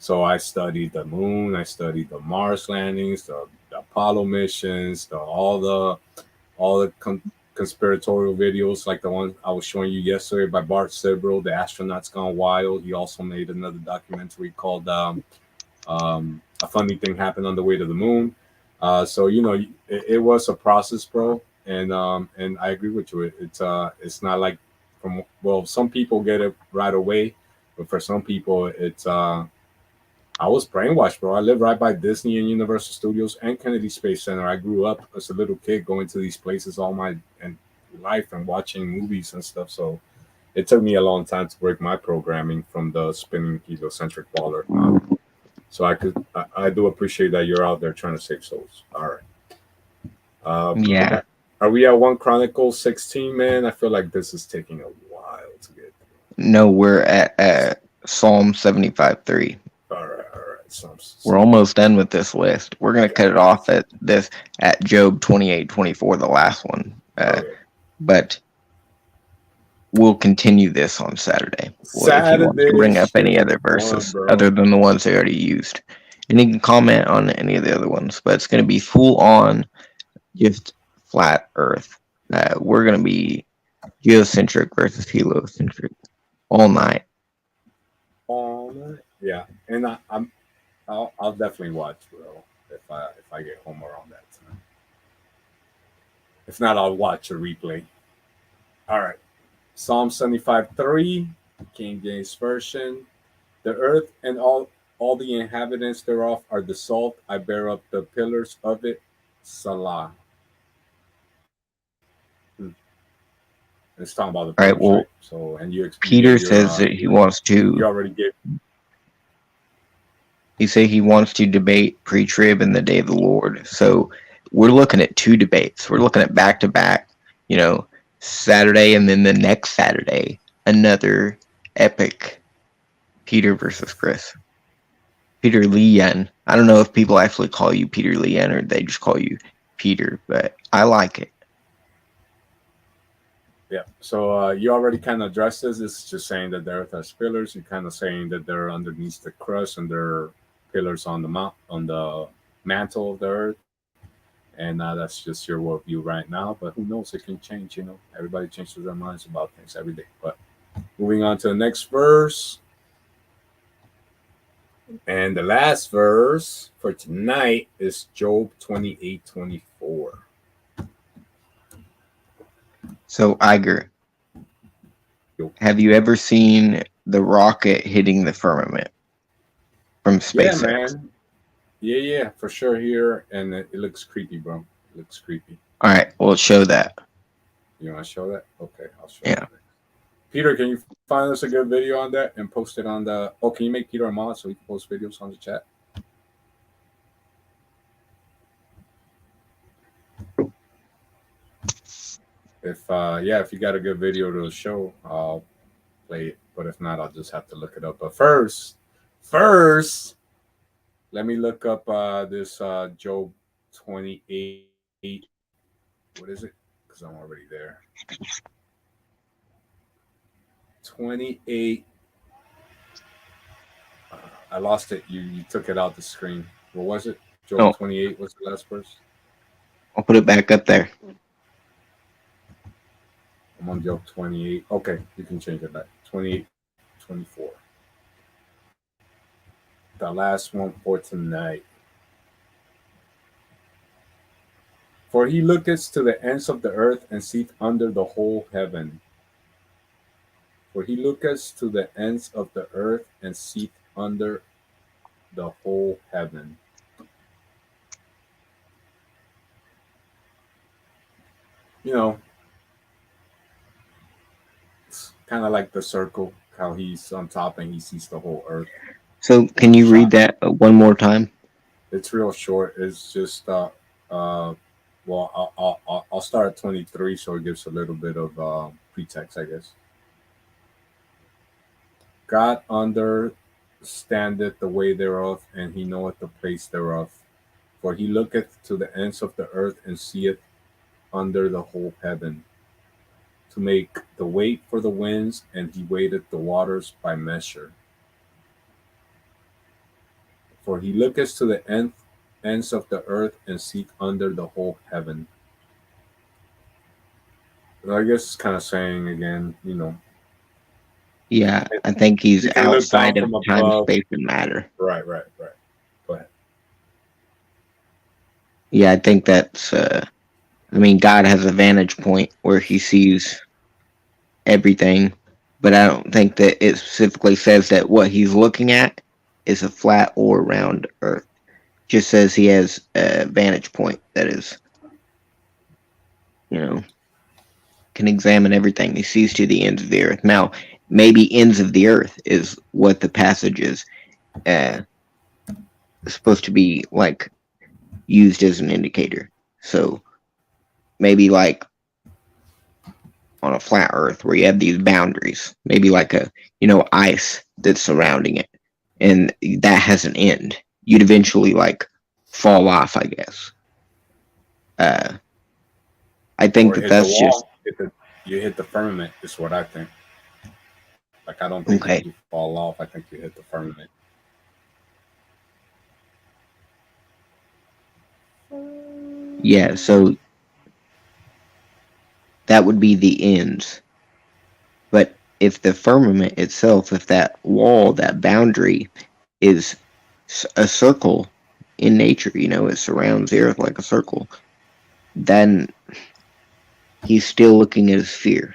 Speaker 2: So I studied the moon, I studied the Mars landings, the Apollo missions, all the conspiratorial videos like the one I was showing you yesterday by Bart Sibrel, The Astronauts Gone Wild. He also made another documentary called A Funny Thing Happened on the Way to the Moon. So it was a process, bro, and I agree with you. It's not like some people get it right away, but for some people it's I was brainwashed, bro. I live right by Disney and Universal Studios and Kennedy Space Center. I grew up as a little kid going to these places all my life and watching movies and stuff. So it took me a long time to break my programming from the spinning heliocentric baller. So I do appreciate that you're out there trying to save souls. All right.
Speaker 3: yeah,
Speaker 2: Are we at 1 Chronicles 16, man? I feel like this is taking a while to get through.
Speaker 3: no, we're at Psalm 75:3.
Speaker 2: All right.
Speaker 3: We're almost done with this list. We're gonna cut it off at Job 28:24, the last one. But we'll continue this on Saturday. If you want to bring up any other verses other than the ones they already used, and you can comment on any of the other ones. But it's gonna be full on, just flat Earth. We're gonna be geocentric versus heliocentric all night.
Speaker 2: All night. Yeah, and I'll definitely watch, bro, if I get home around that time. If not, I'll watch a replay. All right. Psalm 75:3, King James Version. The earth and all the inhabitants thereof are the salt. I bear up the pillars of it. Salah. It's talking about the
Speaker 3: all right. Well,
Speaker 2: right? So
Speaker 3: Peter says that he wants to.
Speaker 2: You already gave.
Speaker 3: He said he wants to debate pre-trib and the day of the Lord. So we're looking at 2 debates. We're looking at back-to-back, Saturday and then the next Saturday, another epic Peter versus Chris. Peter Lian. I don't know if people actually call you Peter Lian or they just call you Peter, but I like it.
Speaker 2: Yeah. So you already kind of addressed this. It's just saying that the earth has pillars. You're kind of saying that they're underneath the crust and they're pillars on the mantle of the earth. And that's just your worldview right now. But who knows? It can change. Everybody changes their minds about things every day. But moving on to the next verse. And the last verse for tonight is Job 28:24.
Speaker 3: So, Iger, have you ever seen the rocket hitting the firmament from SpaceX?
Speaker 2: Yeah, man. Yeah, for sure here. And it looks creepy, bro. It looks creepy.
Speaker 3: All right, well, show that.
Speaker 2: You want to show that? Okay, I'll show
Speaker 3: Yeah.
Speaker 2: you. Peter, can you find us a good video on that and post it on the... Oh, can you make Peter a mod so he can post videos on the chat? If you got a good video to show, I'll play play it, but if not, I'll just have to look it up. But first, let me look up this Job 28. What is it? Because I'm already there. 28. I lost it. You took it out the screen. What was it? Job 28 was the last verse.
Speaker 10: I'll put it back up there.
Speaker 2: I'm on Job 28. Okay, you can change it back. 28, 24. The last one for tonight. For he looketh to the ends of the earth and seeth under the whole heaven. For he looketh to the ends of the earth and seeth under the whole heaven. You know, it's kind of like the circle, how he's on top and he sees the whole earth.
Speaker 10: So can you read that one more time?
Speaker 2: It's real short. It's just well, I'll start at 23, so it gives a little bit of pretext, I guess. God understandeth the way thereof, and he knoweth the place thereof. For he looketh to the ends of the earth, and seeth under the whole heaven, to make the weight for the winds, and he weighteth the waters by measure. For he looketh to the ends of the earth, and seeth under the whole heaven. I guess it's kind of saying again, you know.
Speaker 10: Yeah, I think he's outside of time,
Speaker 2: above.
Speaker 10: space, and matter.
Speaker 2: Right. Go ahead.
Speaker 10: Yeah, I think that's, I mean, God has a vantage point where he sees everything, but I don't think that it specifically says that what he's looking at is a flat or round earth. It just says he has a vantage point that is, you know, can examine everything. He sees to the ends of the earth. Now, maybe ends of the earth is what the passage is supposed to be like used as an indicator. So maybe like on a flat earth where you have these boundaries, maybe like a, you know, ice that's surrounding it, and that has an end. You'd eventually like fall off, I guess. I think that that's just
Speaker 2: you hit the firmament is what I think. Like, I don't think you fall off. I think you hit the firmament.
Speaker 10: Yeah, so that would be the ends. But if the firmament itself, if that wall, that boundary is a circle in nature, you know, it surrounds the earth like a circle, then he's still looking at a sphere.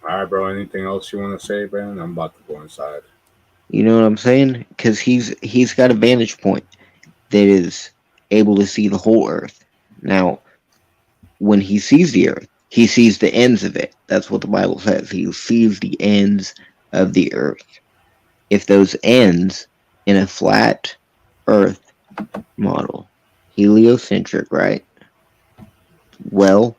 Speaker 2: All right, bro. Anything else you want to say, man? I'm about to go inside.
Speaker 10: You know what I'm saying? Because he's got a vantage point that is able to see the whole earth. Now, when he sees the earth, he sees the ends of it. That's what the Bible says. He sees the ends of the earth. If those ends in a flat earth model, heliocentric, right? Well,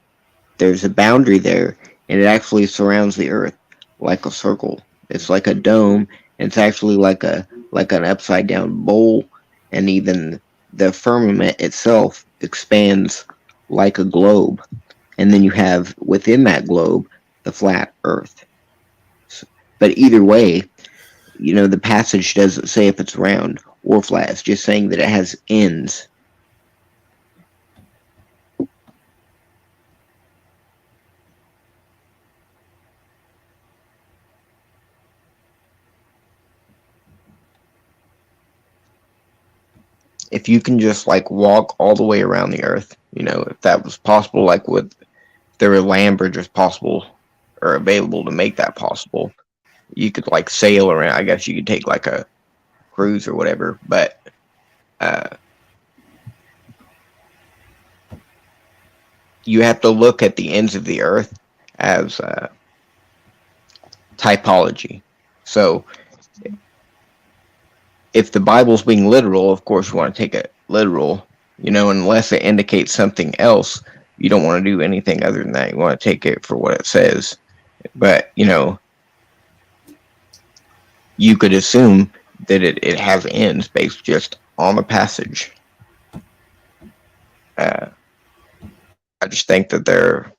Speaker 10: there's a boundary there, and it actually surrounds the earth like a circle. It's like a dome. It's actually like an upside down bowl, and even the firmament itself expands like a globe. And then you have within that globe the flat earth. But either way, you know, the passage doesn't say if it's round or flat. It's just saying that it has ends. If you can just like walk all the way around the earth, you know, if that was possible, like if there were land bridges possible or available to make that possible, you could like sail around. I guess you could take like a cruise or whatever, but you have to look at the ends of the earth as typology. So if the Bible's being literal, of course you want to take it literal, unless it indicates something else. You don't want to do anything other than that. You want to take it for what it says. But, you could assume that it has ends based just on the passage. I just think that there are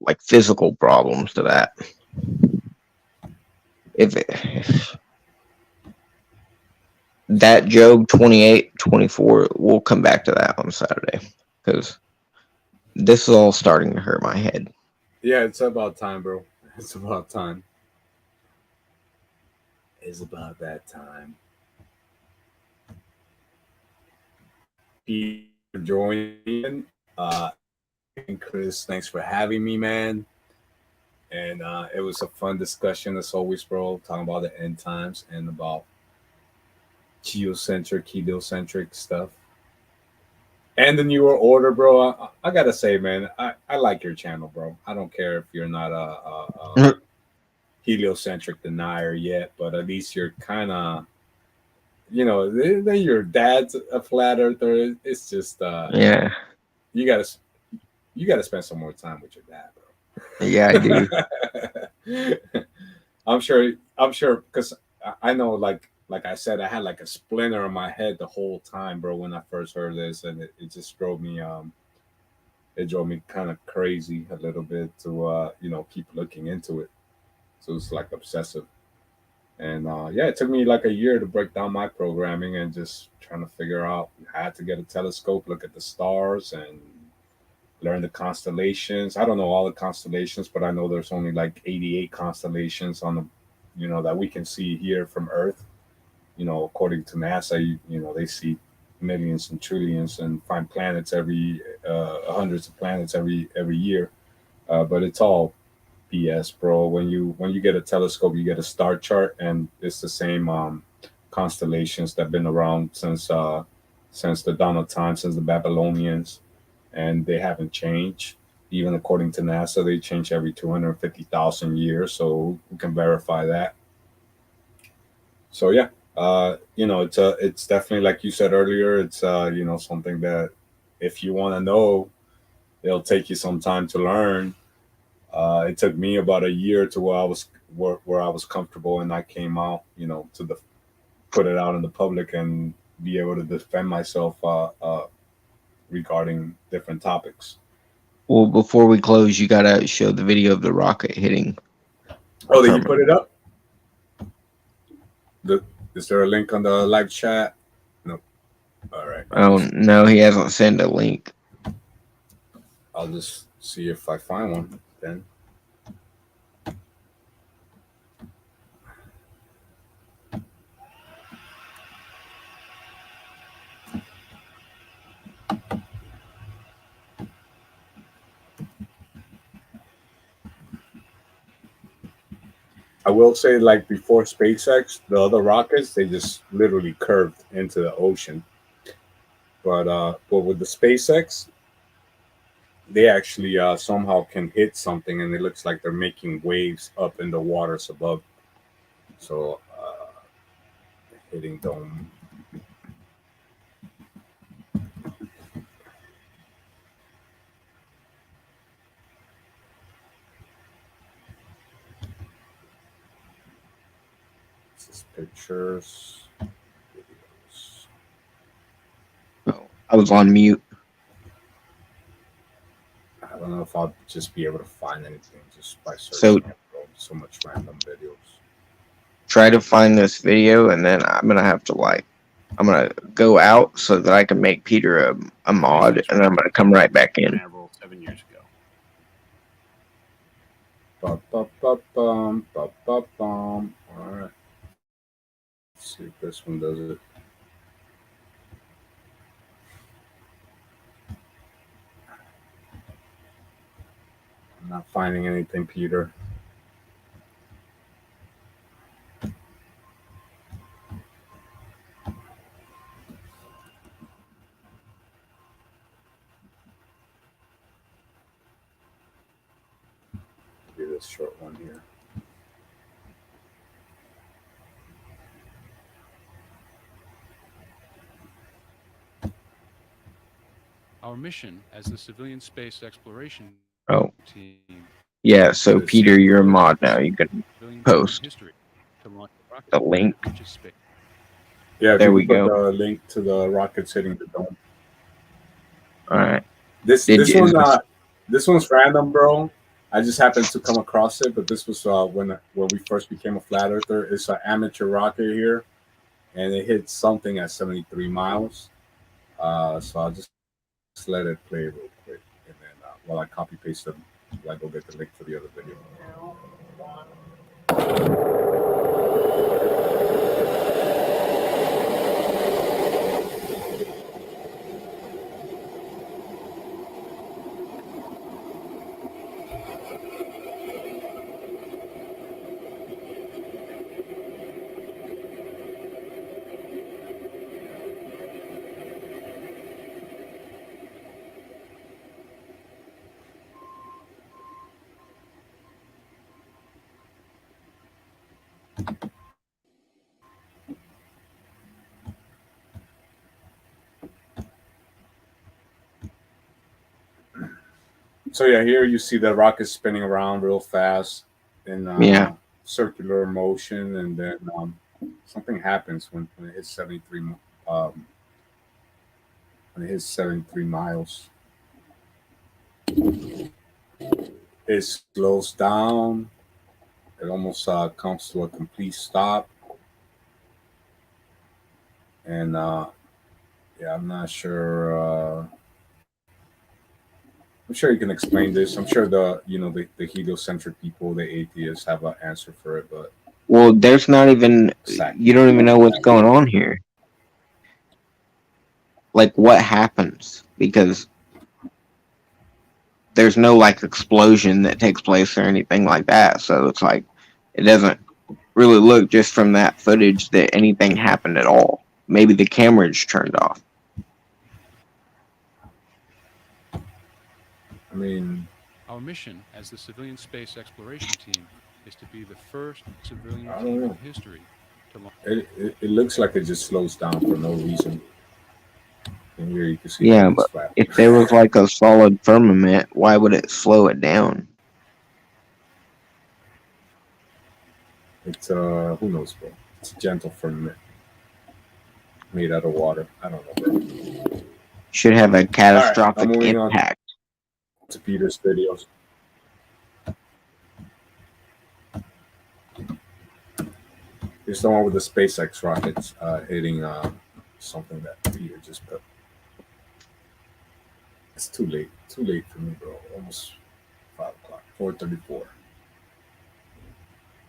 Speaker 10: like physical problems to that. If that Job 28:24, we'll come back to that on Saturday because this is all starting to hurt my head.
Speaker 2: Yeah, it's about time, bro. It's about time. It's about that time. Peter for joining. And Chris, thanks for having me, man. And it was a fun discussion as always, bro. Talking about the end times and about geocentric, heliocentric stuff. And the newer order, bro. I gotta say, man, I like your channel, bro. I don't care if you're not a heliocentric denier yet, but at least you're kind of, then your dad's a flat earther. It's just
Speaker 10: Yeah.
Speaker 2: You gotta spend some more time with your dad, bro.
Speaker 10: Yeah, I
Speaker 2: do. I'm sure because I know, like I said, I had like a splinter on my head the whole time, bro, when I first heard this, and it just drove me kind of crazy a little bit to keep looking into it. So it's like obsessive. And it took me like a year to break down my programming and just trying to figure out. I had to get a telescope, look at the stars, and learn the constellations. I don't know all the constellations, but I know there's only like 88 constellations on the, that we can see here from Earth. According to NASA, they see millions and trillions and find planets hundreds of planets every year. But it's all BS, bro. When you get a telescope, you get a star chart, and it's the same constellations that have been around since the dawn of time, since the Babylonians, and they haven't changed. Even according to NASA, they change every 250,000 years, so we can verify that. So yeah, it's definitely, like you said earlier, it's something that if you want to know, it'll take you some time to learn. It took me about a year to where I was comfortable, and I came out, to put it out in the public and be able to defend myself regarding different topics.
Speaker 10: Well, before we close, you gotta show the video of the rocket hitting.
Speaker 2: Oh, did you put it up? Is there a link on the live chat? No. All right.
Speaker 10: Oh no, he hasn't sent a link.
Speaker 2: I'll just see if I find one then. I will say, like before SpaceX, the other rockets, they just literally curved into the ocean. But with the SpaceX, they actually somehow can hit something, and it looks like they're making waves up in the waters above. So hitting dome. This is pictures. Videos.
Speaker 10: Oh, I was on mute.
Speaker 2: I don't know if I'll just be able to find anything just by searching. So much random videos.
Speaker 10: Try to find this video, and then I'm gonna go out so that I can make Peter a mod, and I'm gonna come right back in.
Speaker 11: 7 years ago.
Speaker 2: All right. Let's see if this one does it. I'm not finding anything, Peter. Do this short one here.
Speaker 11: Our mission as the civilian space exploration
Speaker 10: Oh,
Speaker 11: team
Speaker 10: yeah. So
Speaker 2: Let's
Speaker 10: Peter,
Speaker 2: see.
Speaker 10: you're a mod now. You can
Speaker 11: civilian
Speaker 10: post
Speaker 11: history to launch a rocket
Speaker 10: the link.
Speaker 11: that reaches space.
Speaker 2: Yeah, if
Speaker 10: There
Speaker 2: you
Speaker 10: we
Speaker 2: can put
Speaker 10: go.
Speaker 2: the link to the rockets hitting the dome.
Speaker 10: All right.
Speaker 2: This
Speaker 10: Did
Speaker 2: this
Speaker 10: you?
Speaker 2: one this one's random, bro. I just happened to come across it, but this was when we first became a flat earther. It's an amateur rocket here, and it hit something at 73 miles. So I'll just let it play real quick, and then while I copy paste them, I go get the link for the other video. So yeah, here you see the rocket spinning around real fast in
Speaker 10: Yeah.
Speaker 2: circular motion, and then something happens when it hits 73. When it hits 73 miles, it slows down. It almost comes to a complete stop, and yeah, I'm not sure. I'm sure you can explain this. I'm sure the heliocentric people, the atheists, have an answer for it, but
Speaker 10: Well, there's not even.
Speaker 2: exactly.
Speaker 10: You don't even know what's going on here. Like, what happens? Because there's no like explosion that takes place or anything like that. So it's like it doesn't really look just from that footage that anything happened at all. Maybe the camera's turned off.
Speaker 2: I mean,
Speaker 11: Our mission as the civilian space exploration team is to be the first civilian
Speaker 2: I don't
Speaker 11: team in
Speaker 2: know.
Speaker 11: history to launch.
Speaker 2: It looks like it just slows down for no reason. And here you can see
Speaker 10: Yeah,
Speaker 2: that it's
Speaker 10: but
Speaker 2: flat.
Speaker 10: if there was like a solid firmament, why would it slow it down?
Speaker 2: It's who knows, bro? It's a gentle firmament made out of water. I don't know, bro.
Speaker 10: Should have a
Speaker 2: All right,
Speaker 10: catastrophic
Speaker 2: I'm moving on
Speaker 10: impact.
Speaker 2: to Peter's videos. Here's the one with the SpaceX rockets hitting something that Peter just put. It's too late. Too late for me, bro. Almost 5 o'clock. 4:34.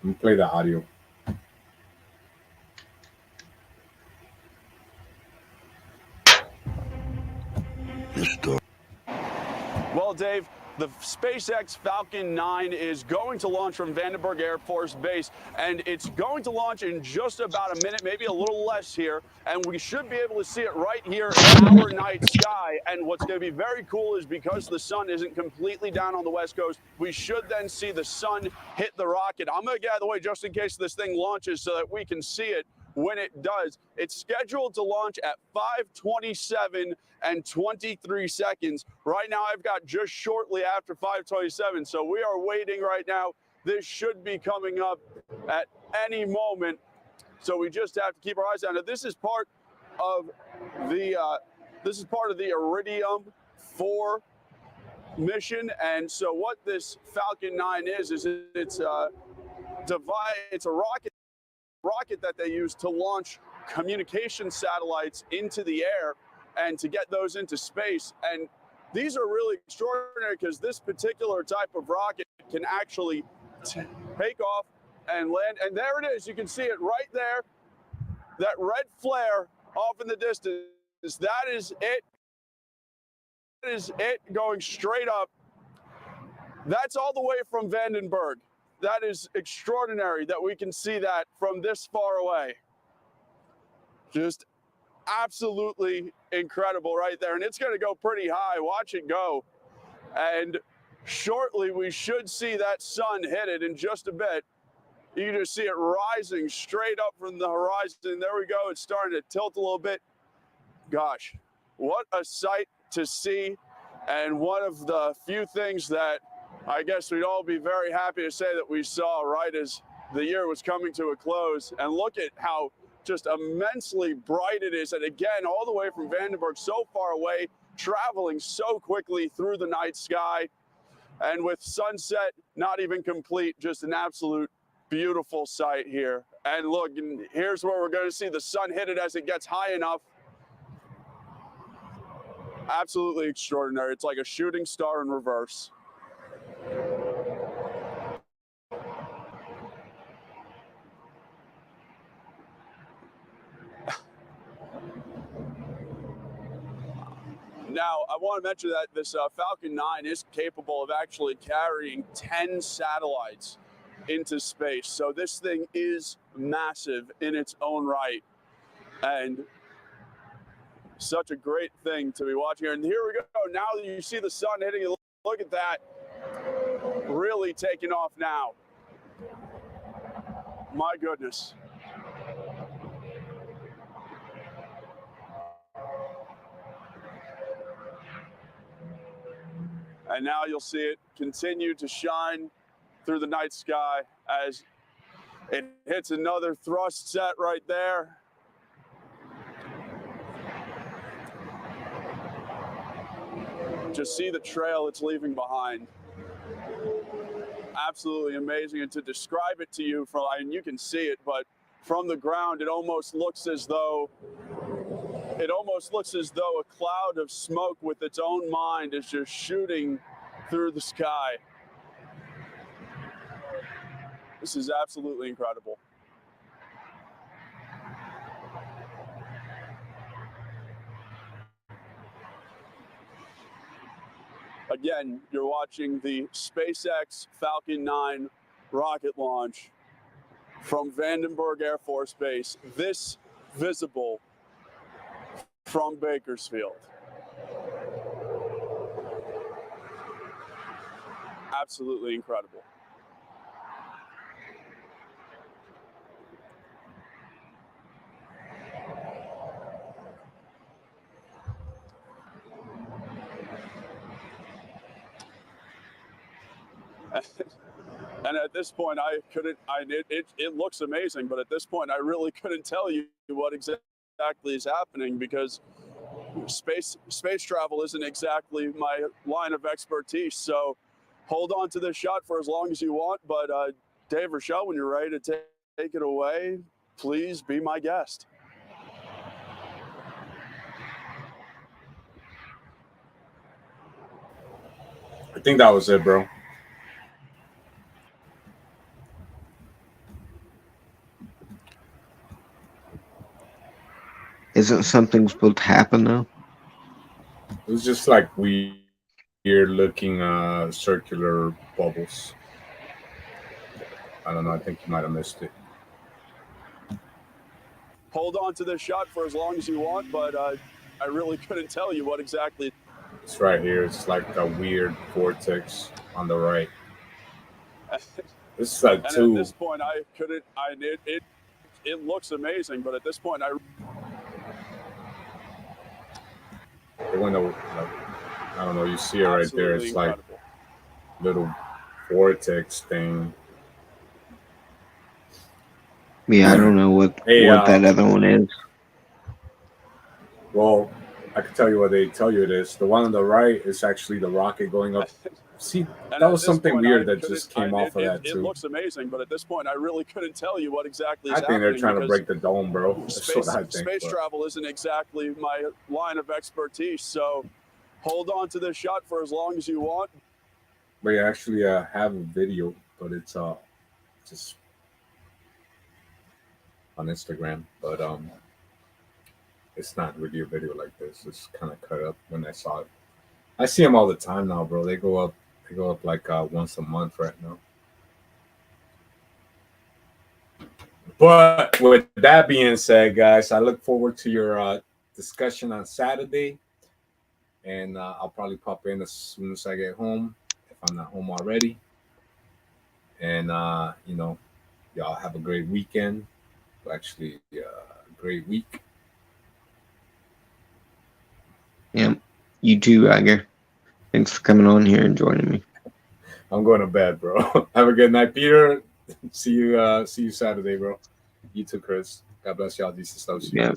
Speaker 2: I'm gonna play the audio.
Speaker 12: Well, Dave, the SpaceX Falcon 9 is going to launch from Vandenberg Air Force Base, and it's going to launch in just about a minute, maybe a little less here, and we should be able to see it right here in our night sky. And what's going to be very cool is because the sun isn't completely down on the West Coast, we should then see the sun hit the rocket. I'm going to get out of the way just in case this thing launches so that we can see it when it does. It's scheduled to launch at 5:27 and 23 seconds. Right now, I've got just shortly after 5:27, so we are waiting right now. This should be coming up at any moment, so we just have to keep our eyes on it. This is part of the Iridium 4 mission, and so what this Falcon 9 is it's a rocket that they use to launch communication satellites into the air and to get those into space. And these are really extraordinary because this particular type of rocket can actually take off and land. And there it is. You can see it right there. That red flare off in the distance. That is it. That is it going straight up. That's all the way from Vandenberg. That is extraordinary that we can see that from this far away. Just absolutely incredible right there. And it's going to go pretty high. Watch it go. And shortly we should see that sun hit it in just a bit. You can just see it rising straight up from the horizon. There we go. It's starting to tilt a little bit. Gosh, what a sight to see, and one of the few things that I guess we'd all be very happy to say that we saw right as the year was coming to a close. And look at how just immensely bright it is. And again, all the way from Vandenberg, so far away, traveling so quickly through the night sky. And with sunset not even complete, just an absolute beautiful sight here. And look, and here's where we're going to see the sun hit it as it gets high enough. Absolutely extraordinary. It's like a shooting star in reverse. Now, I want to mention that this Falcon 9 is capable of actually carrying 10 satellites into space. So this thing is massive in its own right. And such a great thing to be watching here. And here we go. Now that you see the sun hitting it, look at that. Really taking off now. My goodness. And now you'll see it continue to shine through the night sky as it hits another thrust set right there. Just see the trail it's leaving behind. Absolutely amazing. And to describe it to you, from, and you can see it, but from the ground, it almost looks as though a cloud of smoke with its own mind is just shooting through the sky. This is absolutely incredible. Again, you're watching the SpaceX Falcon 9 rocket launch from Vandenberg Air Force Base, this visible from Bakersfield. Absolutely incredible. And at this point, it looks amazing, but at this point, I really couldn't tell you what exactly is happening, because space travel isn't exactly my line of expertise. So hold on to this shot for as long as you want. But Dave, Rochelle, when you're ready to take it away, please be my guest.
Speaker 2: I think that was it, bro.
Speaker 10: Isn't something supposed to happen though?
Speaker 2: It was just like weird looking circular bubbles. I don't know. I think you might have missed it.
Speaker 12: Hold on to this shot for as long as you want, but I really couldn't tell you what exactly.
Speaker 2: It's right here. It's like a weird vortex on the right. This is like
Speaker 12: And at this point, it looks amazing, but at this point,
Speaker 2: It went over, like, I don't know. You see it right there. It's like little vortex thing.
Speaker 10: Yeah, I don't know what that other one is.
Speaker 2: Well, I can tell you what they tell you it is. The one on the right is actually the rocket going up. See, that was something weird that just came off of that
Speaker 12: It
Speaker 2: too.
Speaker 12: looks amazing, but at this point, I really couldn't tell you what exactly is
Speaker 2: I think
Speaker 12: happening.
Speaker 2: they're trying to break the dome, bro. That's
Speaker 12: Space,
Speaker 2: what I think.
Speaker 12: space
Speaker 2: but-
Speaker 12: travel isn't exactly my line of expertise, so hold on to this shot for as long as you want.
Speaker 2: We actually have a video, but it's just on Instagram. But it's not really a video like this. It's kind of cut up when I saw it. I see them all the time now, bro. They go up like once a month right now. But with that being said, guys, I look forward to your discussion on Saturday. And I'll probably pop in as soon as I get home, if I'm not home already. And, y'all have a great weekend. Well, actually, a great week.
Speaker 10: Yeah. You too, Iger. Thanks for coming on here and joining me.
Speaker 2: I'm going to bed, bro. Have a good night, Peter. See you Saturday, bro. You too, Chris. God bless y'all. Decent stuff.
Speaker 10: Yeah,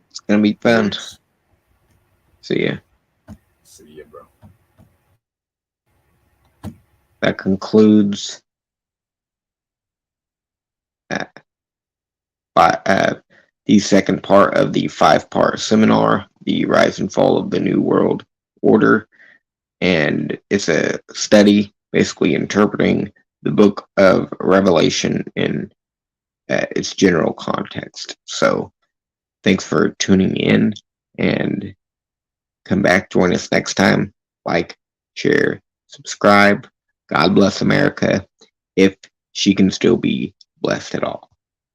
Speaker 10: it's gonna be fun. See ya.
Speaker 2: See ya, bro.
Speaker 10: That concludes the second part of the 5-part seminar, The Rise and Fall of the New World Order. And it's a study basically interpreting the book of Revelation in its general context. So thanks for tuning in, and come back, join us next time. Like, share, subscribe. God bless America, if she can still be blessed at all.